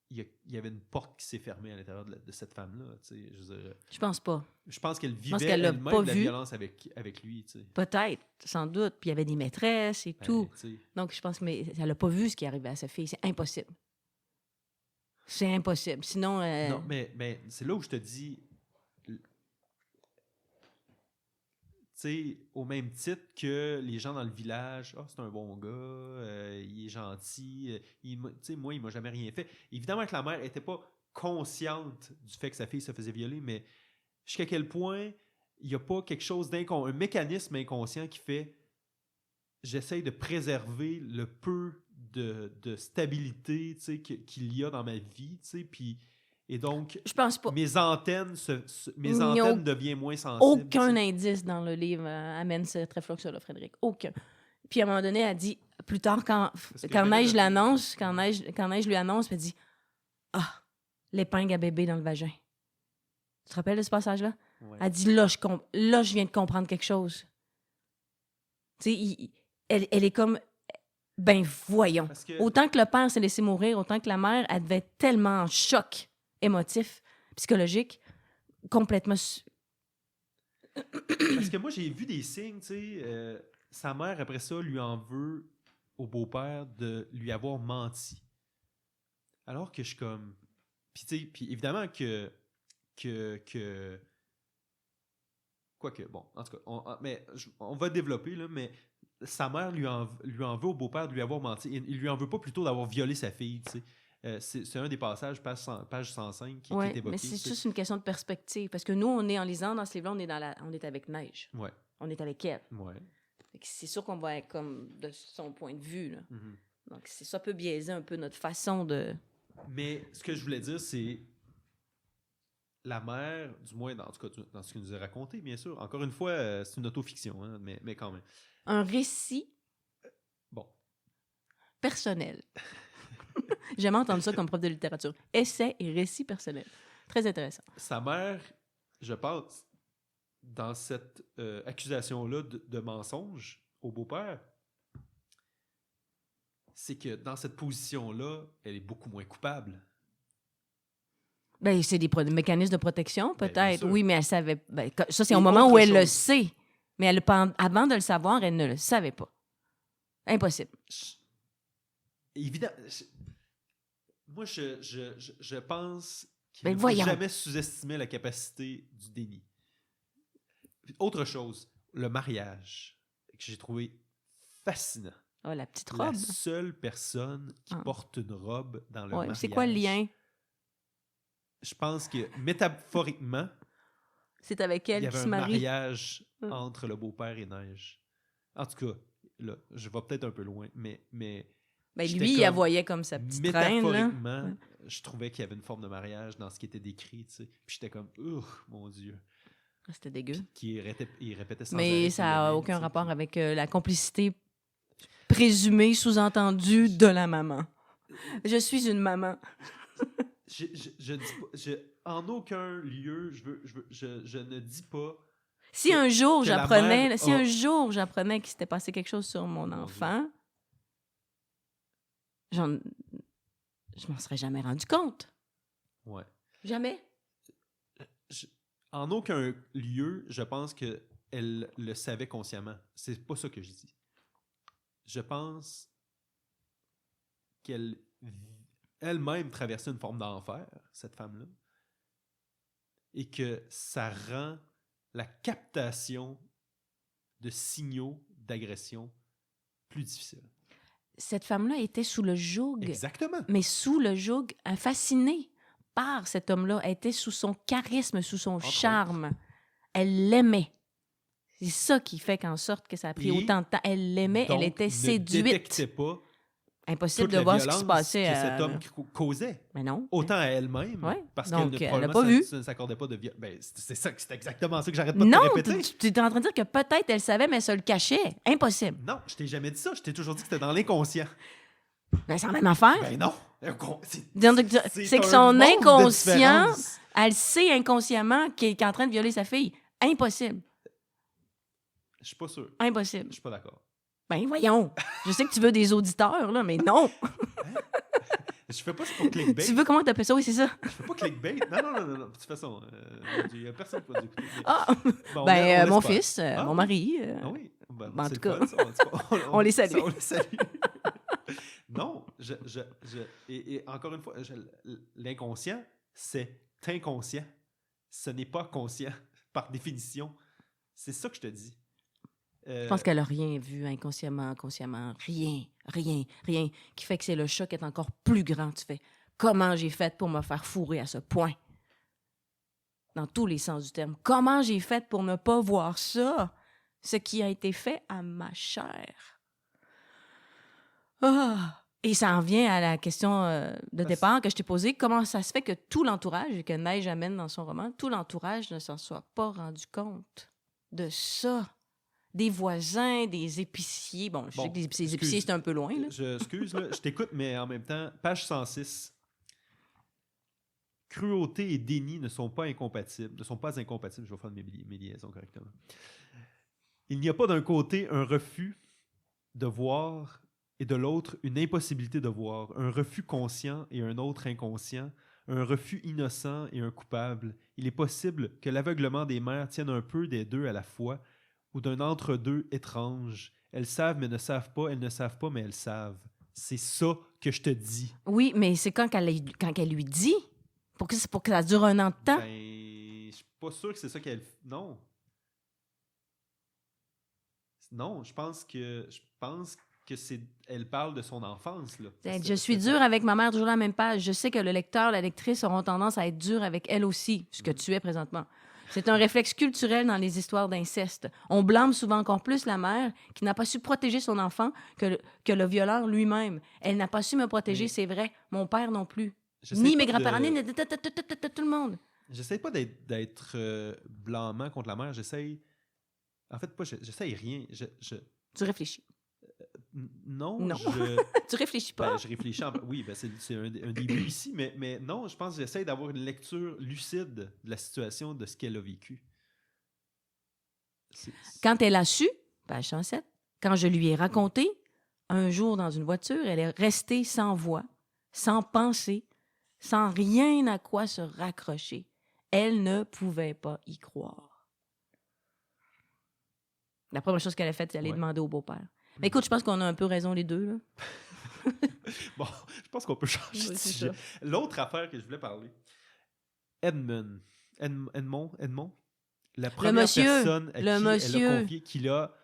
il y avait une porte qui s'est fermée à l'intérieur de cette femme-là. Je pense pas. Je pense qu'elle vivait elle-même de la violence avec lui. Peut-être, sans doute. Puis il y avait des maîtresses et tout. Donc, je pense qu'elle n'a pas vu ce qui arrivait à sa fille. C'est impossible. C'est impossible. Sinon... Non, mais c'est là où je te dis... au même titre que les gens dans le village, c'est un bon gars, il est gentil, moi, il m'a jamais rien fait. Évidemment que la mère n'était pas consciente du fait que sa fille se faisait violer, mais jusqu'à quel point il n'y a pas quelque chose un mécanisme inconscient qui fait j'essaye de préserver le peu de stabilité qu'il y a dans ma vie, puis... Et donc, je pense pas. Mes antennes deviennent moins sensibles. Aucun indice dans le livre amène cette réflexion-là, Frédéric. Aucun. Puis à un moment donné, elle dit, plus tard, quand Neige l'annonce, quand Neige lui annonce, elle dit « Ah, l'épingle à bébé dans le vagin. » Tu te rappelles de ce passage-là? Ouais. Elle dit « Là, je viens de comprendre quelque chose. » Tu sais, elle est comme... Ben voyons. Autant que le père s'est laissé mourir, autant que la mère, elle devait être tellement en choc émotif, psychologique, complètement... Parce que moi, j'ai vu des signes, sa mère, après ça, lui en veut au beau-père de lui avoir menti. Alors que je suis comme... Puis évidemment que... Quoique, bon, en tout cas, on va développer, là, mais sa mère lui en veut au beau-père de lui avoir menti. Il lui en veut pas plutôt d'avoir violé sa fille, tu sais. C'est un des passages, page 105, qui est évoqué. Mais c'est juste une question de perspective. Parce que nous, en lisant dans ce livre-là, on est avec Neige. Ouais. On est avec elle. Ouais. C'est sûr qu'on va être comme de son point de vue. Là. Mm-hmm. Donc, ça peut biaiser un peu notre façon de... Mais ce que je voulais dire, c'est la mère, du moins dans ce qu'il nous a raconté, bien sûr. Encore une fois, c'est une autofiction, hein, mais quand même. Un récit personnel. J'aime entendre ça comme prof de littérature. Essai et récit personnel. Très intéressant. Sa mère, je pense, dans cette accusation-là de mensonge au beau-père, c'est que dans cette position-là, elle est beaucoup moins coupable. Ben, c'est des mécanismes de protection, peut-être. Oui, mais elle savait... Ben, ça, c'est et au moment où elle le sait. Mais avant de le savoir, elle ne le savait pas. Impossible. Évidemment... Moi, je pense qu'il ne faut jamais sous-estimer la capacité du déni. Autre chose, le mariage, que j'ai trouvé fascinant. Oh, la petite robe. La seule personne qui porte une robe dans le mariage. C'est quoi le lien? Je pense que, métaphoriquement, c'est avec elle il y avait qui se marie. Un mariage entre le beau-père et Neige. En tout cas, là, je vais peut-être un peu loin, mais ben lui, il la voyait comme sa petite reine. Métaphoriquement, je trouvais qu'il y avait une forme de mariage dans ce qui était décrit. Tu sais. Puis j'étais comme, mon Dieu. C'était dégueu. Il répétait sans mais arrêt. Ça n'a aucun rapport avec la complicité présumée, sous-entendue de la maman. Je suis une maman. je dis pas, en aucun lieu, je ne dis pas. Si un jour j'apprenais qu'il s'était passé quelque chose sur mon enfant, je m'en serais jamais rendu compte. Ouais. Jamais. En aucun lieu, je pense qu'elle le savait consciemment. C'est pas ça que je dis. Je pense qu'elle elle-même traversait une forme d'enfer, cette femme-là, et que ça rend la captation de signaux d'agression plus difficile. Cette femme-là était sous le joug. Exactement. Mais sous le joug, fascinée par cet homme-là. Elle était sous son charisme, sous son charme. Elle l'aimait. C'est ça qui fait qu'en sorte que ça a pris autant de temps. Elle l'aimait, elle était séduite. Ne détectait pas impossible de voir ce qui se passait. Que cet homme causait. Mais non. Autant à elle-même. Ouais. Parce donc, qu'elle elle n'a pas vu. ne s'accordait pas de violence. Ben, c'est exactement ça que j'arrête pas de te répéter. Non, tu es en train de dire que peut-être elle savait, mais elle se le cachait. Impossible. Non, je t'ai jamais dit ça. Je t'ai toujours dit que c'était dans l'inconscient. Ben, c'est la même affaire. Ben non. C'est que son inconscient, elle sait inconsciemment qu'il est en train de violer sa fille. Impossible. Je suis pas sûr. Impossible. Je suis pas d'accord. Ben voyons. Je sais que tu veux des auditeurs, là, mais non. Je fais pas ça pour clickbait. Tu veux comment t'appelles ça? Oui, c'est ça. Je fais pas clickbait. Non. De toute façon, il y a personne qui va nous écouter. Ah! Bon, Mon fils, mon mari. Ah oui? Ben, en c'est tout cas, le fun, ça. on les salue. On les salue. Non, et encore une fois, l'inconscient, c'est inconscient. Ce n'est pas conscient, par définition. C'est ça que je te dis. Je pense qu'elle n'a rien vu inconsciemment, consciemment. Rien. Qui fait que c'est le choc est encore plus grand. Tu fais, comment j'ai fait pour me faire fourrer à ce point? Dans tous les sens du terme. Comment j'ai fait pour ne pas voir ça? Ce qui a été fait à ma chair. Ah! Et ça en vient à la question de départ que je t'ai posée. Comment ça se fait que tout l'entourage, et que Neige amène dans son roman, tout l'entourage ne s'en soit pas rendu compte de ça? Des voisins, des épiciers. Bon, je sais que les épiciers, c'est un peu loin. Là. Je t'écoute, mais en même temps, page 106. Cruauté et déni ne sont pas incompatibles. Je vais faire mes liaisons correctement. Il n'y a pas d'un côté un refus de voir et de l'autre une impossibilité de voir, un refus conscient et un autre inconscient, un refus innocent et un coupable. Il est possible que l'aveuglement des mères tienne un peu des deux à la fois, ou d'un entre-deux étrange. Elles savent mais ne savent pas, elles ne savent pas mais elles savent. C'est ça que je te dis. Oui, mais c'est quand elle lui dit, pour que ça dure un an de temps. Ben, je suis pas sûr que c'est ça qu'elle... Non. Non, je pense que c'est... Elle parle de son enfance, là. Je suis dure avec ma mère, toujours la même page. Je sais que le lecteur, la lectrice auront tendance à être dure avec elle aussi, ce que tu es présentement. C'est un réflexe culturel dans les histoires d'inceste. On blâme souvent encore plus la mère qui n'a pas su protéger son enfant que le violeur lui-même. Elle n'a pas su me protéger, c'est vrai. Mon père non plus. Ni mes grands-parents, ni tout le monde. J'essaie pas d'être blâmant contre la mère. J'essaie... En fait, pas, j'essaie rien. Tu réfléchis. Non. Tu réfléchis pas. Ben, je réfléchis. Oui, ben c'est un début ici, mais non, je pense que j'essaie d'avoir une lecture lucide de la situation, de ce qu'elle a vécu. Quand elle a su, page 107, quand je lui ai raconté, un jour dans une voiture, elle est restée sans voix, sans pensée, sans rien à quoi se raccrocher. Elle ne pouvait pas y croire. La première chose qu'elle a faite, c'est d'aller demander au beau-père. Mais écoute, je pense qu'on a un peu raison les deux. Là. Bon, je pense qu'on peut changer de sujet. L'autre affaire que je voulais parler, Edmond, la première personne à qui elle a confié qu'il a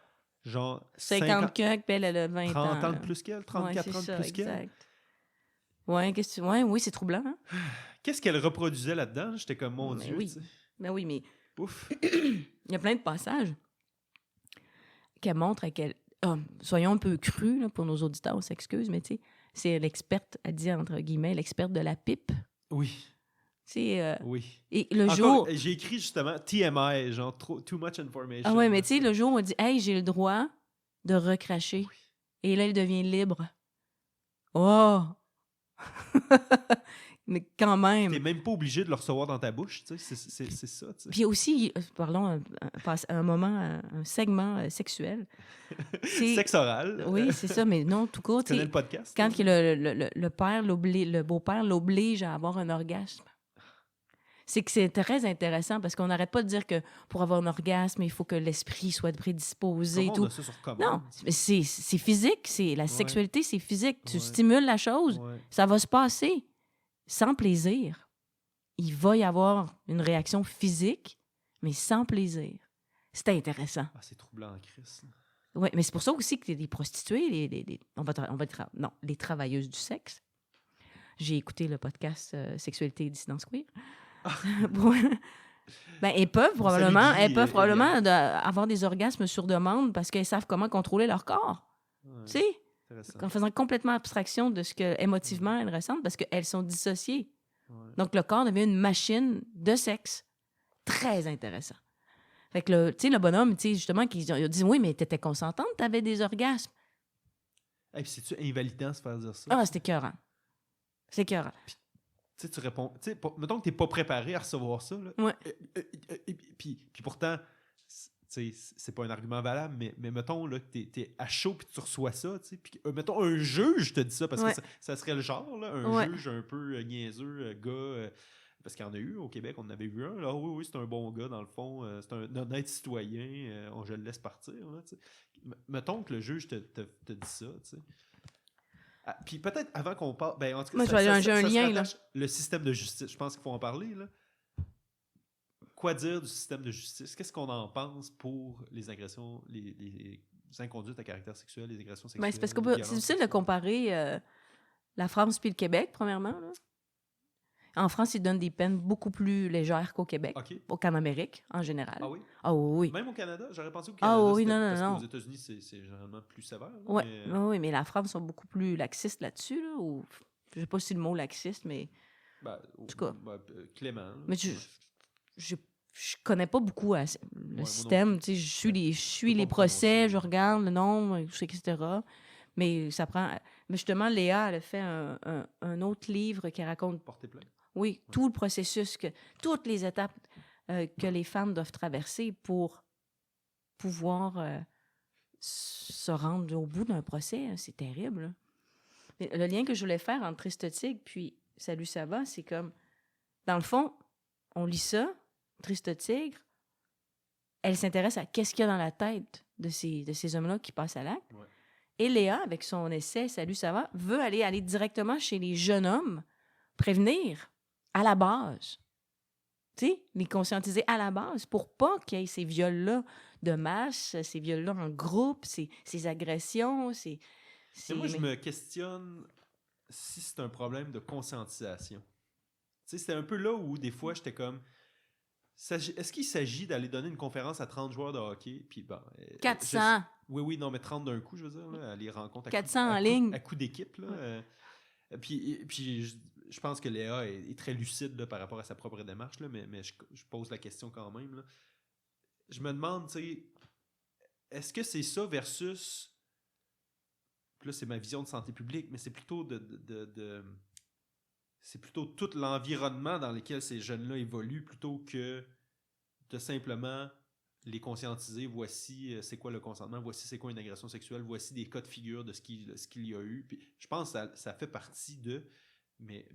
genre 50 cucs, puis elle a 20 ans. 30 ans de plus qu'elle, 34 ans de plus qu'elle. Oui, c'est troublant. Hein? Qu'est-ce qu'elle reproduisait là-dedans? J'étais comme, mon Dieu. Oui. Ben oui, mais ouf. Il y a plein de passages qu'elle montre à quel... soyons un peu crus là, pour nos auditeurs, on s'excuse, mais tu sais, c'est l'experte, elle dit entre guillemets, l'experte de la pipe. Oui. Oui. Et le jour... J'ai écrit justement TMI, genre too much information. Ah ouais, mais tu sais, le jour où on dit « Hey, j'ai le droit de recracher. Oui. » Et là, elle devient libre. Oh! Mais quand même. T'es même pas obligé de le recevoir dans ta bouche, tu sais, c'est ça. Tu sais. Puis aussi, parlons, un moment, un segment sexuel. Sexe oral. Oui, c'est ça, mais non, tout court. Tu connais le podcast? Quand le père, le beau-père l'oblige à avoir un orgasme. C'est que c'est très intéressant parce qu'on n'arrête pas de dire que pour avoir un orgasme, il faut que l'esprit soit prédisposé. Comment on a ça sur commande? Non, c'est physique. La sexualité, c'est physique. Tu stimules la chose, ça va se passer. Sans plaisir, il va y avoir une réaction physique, mais sans plaisir. C'est intéressant. Ah, c'est troublant en crise. Oui, mais c'est pour ça aussi que les prostituées, les travailleuses du sexe. J'ai écouté le podcast Sexualité et dissidence queer. Elles peuvent probablement avoir des orgasmes sur demande parce qu'elles savent comment contrôler leur corps. Ouais. Tu sais? En faisant complètement abstraction de ce que émotivement elles ressentent parce qu'elles sont dissociées. Ouais. Donc, le corps devient une machine de sexe. Très intéressant. Fait que le bonhomme, justement, il dit « Oui, mais t'étais consentante, t'avais des orgasmes. » Hey, puis c'est-tu invalidant de se faire dire ça? Ah, c'est écœurant. C'est écœurant. Puis, tu réponds... Mettons que t'es pas préparé à recevoir ça. Là. Ouais. Puis pourtant... c'est pas un argument valable, mais mettons là, que t'es à chaud puis tu reçois ça, puis mettons un juge te dit ça, parce que ça serait le genre, là, un juge un peu niaiseux, gars, parce qu'il y en a eu au Québec, on en avait vu un, là, oui, c'est un bon gars dans le fond, c'est un honnête citoyen, je le laisse partir, là, mettons que le juge te dit ça, tu sais. Ah, puis peut-être avant qu'on parle, ben en tout cas, j'ai un lien, là. Le système de justice, je pense qu'il faut en parler, là. Quoi dire du système de justice? Qu'est-ce qu'on en pense pour les agressions, les inconduites à caractère sexuel, les agressions sexuelles? C'est parce que c'est difficile de comparer la France puis le Québec, premièrement. Là. En France, ils donnent des peines beaucoup plus légères qu'au Québec, qu'en Amérique, en général. Ah oui? Ah oui. Même au Canada? J'aurais pensé au Canada. Ah oui, non. Parce qu'aux États-Unis, c'est généralement plus sévère. Oui, mais la France sont beaucoup plus laxistes là-dessus. Là, ou... Je ne sais pas si le mot laxiste, mais... en tout cas... Clément. Là. Mais je connais pas beaucoup le système. Je suis les procès, je regarde le nombre, etc. Mais ça prend... Mais justement, Léa, elle a fait un autre livre qui raconte... Porter plainte. Oui, tout le processus, toutes les étapes que les femmes doivent traverser pour pouvoir se rendre au bout d'un procès. Hein, c'est terrible. Hein. Mais le lien que je voulais faire entre Triste Tigre puis Salut, ça va, c'est comme... Dans le fond, on lit ça, Triste Tigre, elle s'intéresse à qu'est-ce qu'il y a dans la tête de ces hommes-là qui passent à l'acte. Ouais. Et Léa, avec son essai Salut, ça va, veut aller directement chez les jeunes hommes, prévenir à la base. Tu sais, les conscientiser à la base pour pas qu'il y ait ces viols-là de masse, ces viols-là en groupe, ces agressions. Moi, je me questionne si c'est un problème de conscientisation. Tu sais, c'était un peu là où des fois, j'étais comme... Est-ce qu'il s'agit d'aller donner une conférence à 30 joueurs de hockey? Puis, 400! Oui, non, mais 30 d'un coup, je veux dire, là, à les rencontres 400 en ligne. À coup d'équipe. Là, puis je pense que Léa est très lucide là, par rapport à sa propre démarche, là, mais je pose la question quand même. Là. Je me demande, tu sais, est-ce que c'est ça versus... Là, c'est ma vision de santé publique, mais c'est plutôt c'est plutôt tout l'environnement dans lequel ces jeunes-là évoluent plutôt que de simplement les conscientiser. Voici c'est quoi le consentement, voici c'est quoi une agression sexuelle, voici des cas de figure de ce qu'il y a eu. Puis, je pense que ça fait partie de... Mais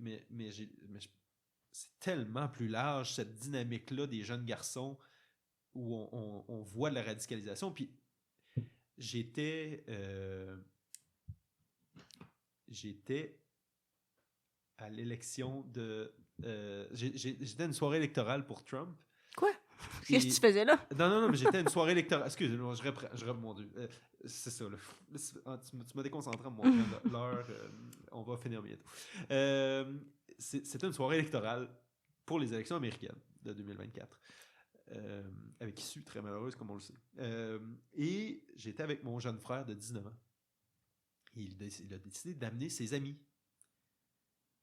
c'est tellement plus large, cette dynamique-là des jeunes garçons où on voit de la radicalisation. Puis j'étais à l'élection de... j'étais à une soirée électorale pour Trump. Quoi? Qu'est-ce que tu faisais là? Non, mais j'étais à une soirée électorale. Excusez-moi, je reprends, mon Dieu. C'est ça, là. Tu m'as déconcentré en me montrant l'heure. On va finir bientôt. C'était une soirée électorale pour les élections américaines de 2024. Avec issue très malheureuse, comme on le sait. Et j'étais avec mon jeune frère de 19 ans. Et il a décidé d'amener ses amis.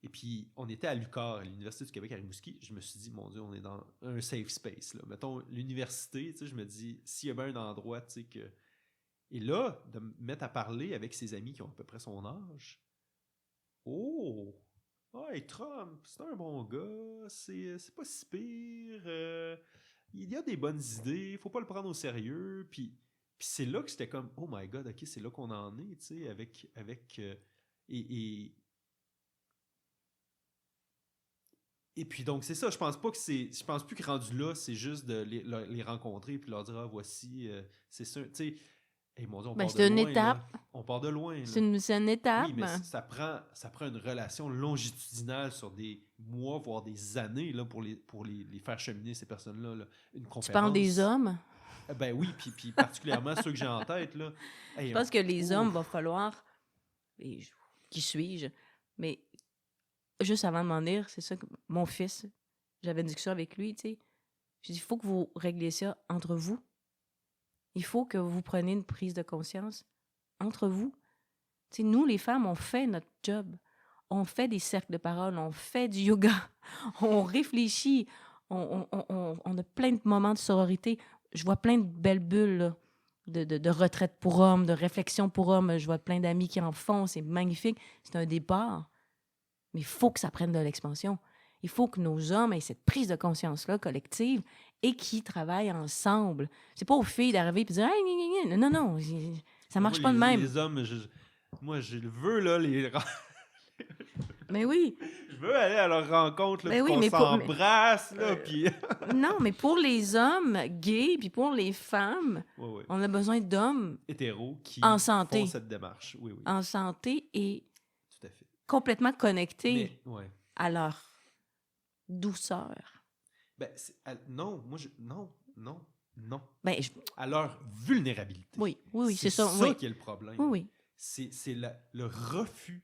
Et puis, on était à l'UQAR, à l'Université du Québec à Rimouski. Je me suis dit, mon Dieu, on est dans un safe space. Là. Mettons, l'université, tu sais, je me dis, s'il y a bien un endroit, tu sais, que... Et là, de me mettre à parler avec ses amis qui ont à peu près son âge. Oh! Hey, Trump, c'est un bon gars, c'est pas si pire. Il y a des bonnes idées, il faut pas le prendre au sérieux. Puis c'est là que c'était comme, oh my God, OK, c'est là qu'on en est, tu sais, avec et puis donc c'est ça, je pense plus que rendu là, c'est juste de les rencontrer puis leur dire voici, c'est ça, tu sais. Hey, mon Dieu, on part de loin. C'est une étape. Là. On part de loin. C'est une étape. Oui, mais ça prend une relation longitudinale sur des mois, voire des années là, pour les faire cheminer, ces personnes-là. Là. Une conférence. Tu parles des hommes? Ben oui, puis particulièrement ceux que j'ai en tête. Là. Hey, je pense que les hommes, va falloir... Qui suis-je? Mais juste avant de m'en dire, c'est ça que mon fils, j'avais une discussion avec lui, tu sais. J'ai dit, il faut que vous régliez ça entre vous. Il faut que vous preniez une prise de conscience entre vous. T'sais, nous, les femmes, on fait notre job. On fait des cercles de parole, on fait du yoga, on réfléchit, on a plein de moments de sororité. Je vois plein de belles bulles là, de retraite pour hommes, de réflexion pour hommes. Je vois plein d'amis qui en font, c'est magnifique. C'est un départ. Mais il faut que ça prenne de l'expansion. Il faut que nos hommes aient cette prise de conscience-là collective et qui travaillent ensemble. C'est pas aux filles d'arriver et de dire hey, non, ça marche pas de même. Les hommes, moi, je veux, là, les... Mais oui. Je veux aller à leur rencontre, là, Ben puis oui, qu'on s'embrasse, là, puis... Non, mais pour les hommes gays, puis pour les femmes, on a besoin d'hommes... hétéros qui en santé. font cette démarche. Oui. En santé et tout à fait. Complètement connectés à leur douceur. Ben, non, moi, non. Ben, à leur vulnérabilité. Oui, c'est ça. C'est ça qui est le problème. Oui. C'est le refus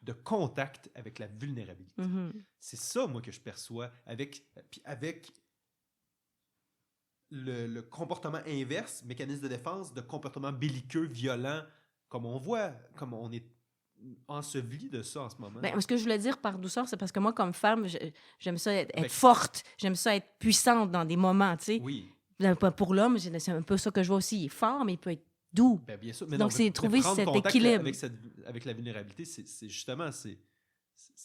de contact avec la vulnérabilité. C'est ça, moi, que je perçois avec le comportement inverse, mécanisme de défense, de comportement belliqueux, violent, comme on voit, comme on est enseveli de ça en ce moment. Ben, ce que je voulais dire par douceur, c'est parce que moi, comme femme, j'aime ça être forte, j'aime ça être puissante dans des moments, tu sais. Oui. Pour l'homme, c'est un peu ça que je vois aussi. Il est fort, mais il peut être doux. Ben, bien sûr. Mais donc, c'est trouver cet équilibre. Avec la vulnérabilité, c'est justement,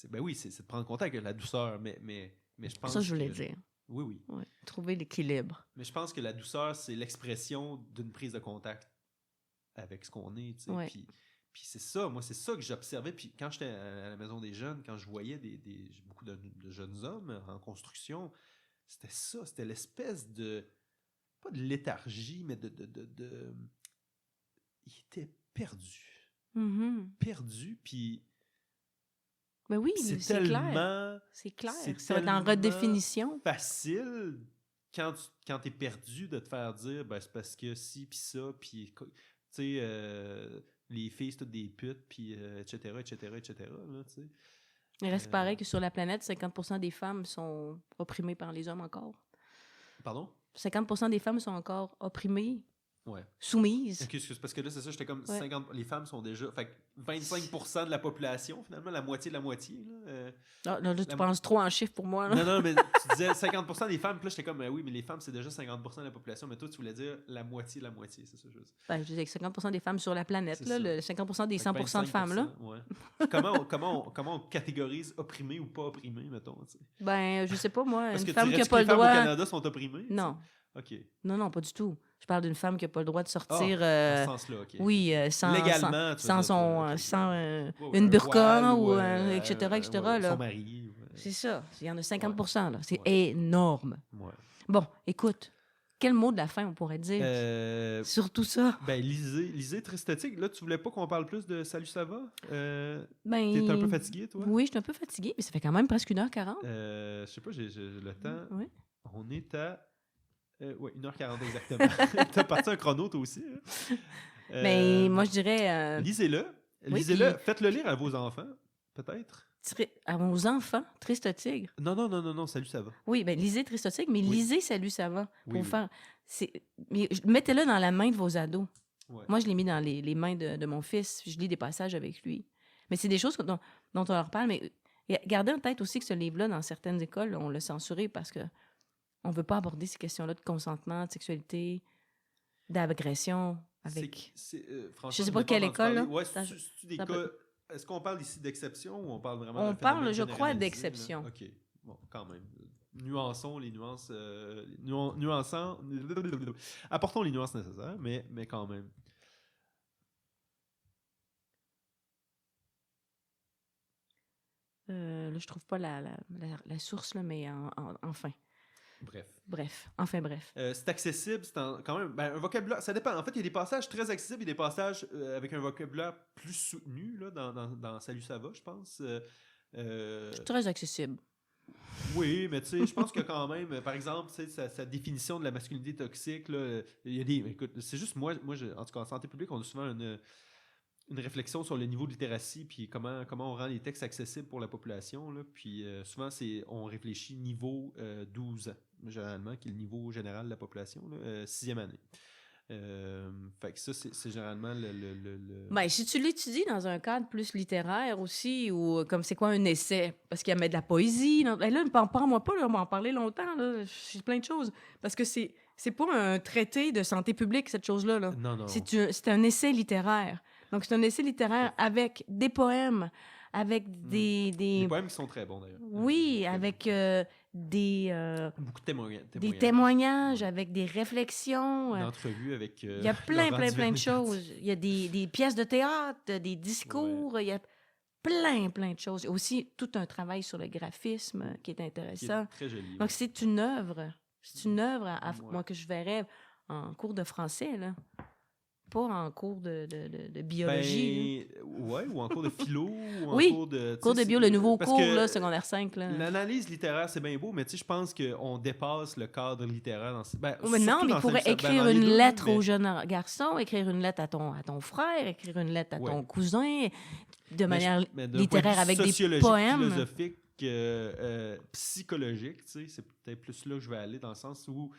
ben oui, c'est de prendre contact avec la douceur, mais je pense ça, je voulais dire. Oui. Ouais, trouver l'équilibre. Mais je pense que la douceur, c'est l'expression d'une prise de contact avec ce qu'on est, tu sais. Puis c'est ça, moi, c'est ça que j'observais. Puis quand j'étais à la Maison des Jeunes, quand je voyais beaucoup de jeunes hommes en construction, c'était ça, c'était l'espèce de... pas de léthargie, mais il était perdu. Perdu, puis... Mais oui, c'est clair. C'est clair. Ça va être en redéfinition. Facile, quand t'es perdu, de te faire dire, ben, c'est parce que ci, puis ça, puis... Tu sais, les filles, c'est toutes des putes, puis etc., là, tu sais. Il reste pareil que sur la planète, 50% des femmes sont opprimées par les hommes encore. Pardon? 50% des femmes sont encore opprimées, soumises. Okay, parce que là, c'est ça, j'étais comme 50... Les femmes sont déjà... Fait que 25% de la population, finalement, la moitié de la moitié. Là, tu penses trop en chiffres pour moi. Là. Non, mais tu disais 50% des femmes, puis là, j'étais comme, oui, mais les femmes, c'est déjà 50% de la population, mais toi, tu voulais dire la moitié de la moitié, c'est ça, je veux dire. Ben, je disais que 50% des femmes sur la planète, là, le 50% des 100% de femmes, là. Ouais. comment on catégorise opprimé ou pas opprimé, mettons, tu sais? Ben, je sais pas, moi, parce une femme qui n'a pas les le droit... femmes au Canada sont opprimées? Non. OK. Non, pas du tout. Je parle d'une femme qui n'a pas le droit de sortir... dans ce sens-là, OK. Oui, sans... Légalement, sans une burqa, ou etc., là. Son mari. C'est ça. Il y en a 50%, là. C'est énorme. Ouais. Bon, écoute, quel mot de la fin on pourrait dire sur tout ça? Ben, lisez Tristotique. Là, tu voulais pas qu'on parle plus de Salut, ça va? Ben, t'es un peu fatigué, toi? Oui, je suis un peu fatiguée, mais ça fait quand même presque 1h40. Je sais pas, j'ai le temps. Oui. On est à... oui, 1h40 exactement. T'as parti un chrono, toi aussi. Hein? Mais moi, je dirais... Lisez-le. Lisez-le. Faites-le lire à vos enfants, peut-être. À vos enfants, Triste Tigre. Non, Salut, ça va. Oui, bien, lisez Triste Tigre, mais lisez Salut, ça va. Pour faire... Mais mettez-le dans la main de vos ados. Ouais. Moi, je l'ai mis dans les mains de mon fils. Je lis des passages avec lui. Mais c'est des choses dont on leur parle. Mais gardez en tête aussi que ce livre-là, dans certaines écoles, on l'a censuré parce que on ne veut pas aborder ces questions-là de consentement, de sexualité, d'agression. Avec... je ne sais pas quelle école. Là. Ouais, c'est des cas... Est-ce qu'on parle ici d'exception ou on parle vraiment on parle, je crois, d'exception. OK. Bon, quand même. Nuançons les nuances... nuançons... Apportons les nuances nécessaires, mais quand même. Là, je trouve pas la source, là, mais enfin. Bref. C'est accessible, c'est quand même un vocabulaire. Ça dépend. En fait, il y a des passages très accessibles et des passages avec un vocabulaire plus soutenu là, dans Salut, ça va, je pense. C'est très accessible. Oui, mais tu sais, je pense que quand même, par exemple, sa définition de la masculinité toxique, là, il y a des. Écoute, c'est juste moi en tout cas, en santé publique, on a souvent une réflexion sur le niveau de littératie puis comment on rend les textes accessibles pour la population. Là. Puis souvent, on réfléchit niveau 12 ans, généralement, qui est le niveau général de la population, 6e année. Fait que ça, c'est généralement le... Ben, si tu l'étudies dans un cadre plus littéraire aussi, ou comme c'est quoi un essai, parce qu'il y a de la poésie. Là, parle-moi pas, là, on va en parler longtemps, là, j'ai plein de choses. Parce que c'est pas un traité de santé publique, cette chose-là. Là. Non. C'est un essai littéraire. Donc, c'est un essai littéraire avec des poèmes, avec des poèmes qui sont très bons, d'ailleurs. Oui, avec Beaucoup de des témoignages avec des réflexions. Une entrevue avec il y a plein de choses. Il y a des pièces de théâtre, des discours, il y a plein de choses. Aussi, tout un travail sur le graphisme qui est intéressant. Qui est très joli. Donc, c'est une œuvre. C'est une œuvre, moi, que je verrais en cours de français, là. Pas en cours de biologie. Oui, ou en cours de philo. Ou en cours de bio, le nouveau cours, là, secondaire 5. L'analyse littéraire, c'est bien beau, mais je pense qu'on dépasse le cadre littéraire. Non, mais il pourrait écrire une lettre au jeune garçon, écrire une lettre à ton frère, écrire une lettre à ton cousin, de manière littéraire avec des poèmes. Philosophique, psychologique, c'est peut-être plus là que je vais aller, dans le sens où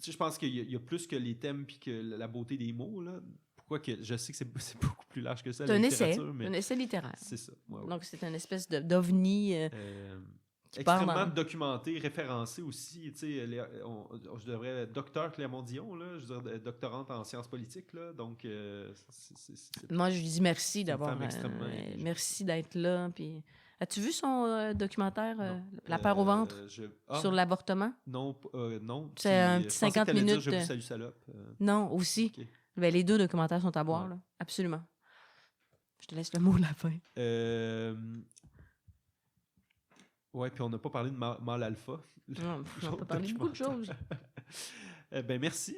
je pense qu'il y a plus que les thèmes puis que la beauté des mots, là. Pourquoi que je sais que c'est beaucoup plus large que ça, la littérature. C'est un essai littéraire. C'est ça. Ouais. Donc, c'est une espèce d'ovni extrêmement documenté, référencé aussi. Je devrais... Docteur Clermont Dion, là, je veux dire, doctorante en sciences politiques. Là, donc, moi, je lui dis merci d'avoir... merci d'être là. Puis... As-tu vu son documentaire La peur au ventre sur l'avortement? Non. C'est un petit 50 minutes. Je vous salue, salope. Non, aussi. Okay. Ben, les deux documentaires sont à voir, là. Absolument. Je te laisse le mot de la fin. Oui, puis on n'a pas parlé de mâle alpha. Non, on n'a pas parlé de beaucoup de choses. Merci,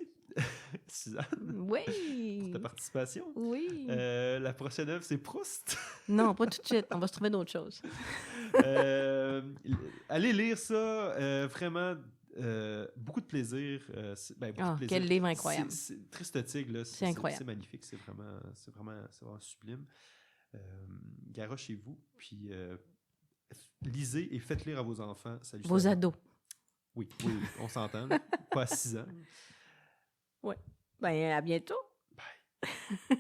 Suzanne. Oui. Pour ta participation. Oui. La prochaine œuvre, c'est Proust. Non, pas tout de suite. On va se trouver d'autres choses. Allez lire ça. Vraiment, beaucoup de plaisir. Beaucoup de plaisir. Quel livre incroyable. C'est Triste Tigre. C'est incroyable. C'est magnifique. C'est vraiment sublime. Garochez-vous. Puis lisez et faites lire à vos enfants. Salut, vos ados. Oui, on s'entend. Pas à 6 ans. Oui. Ben, à bientôt. Bye.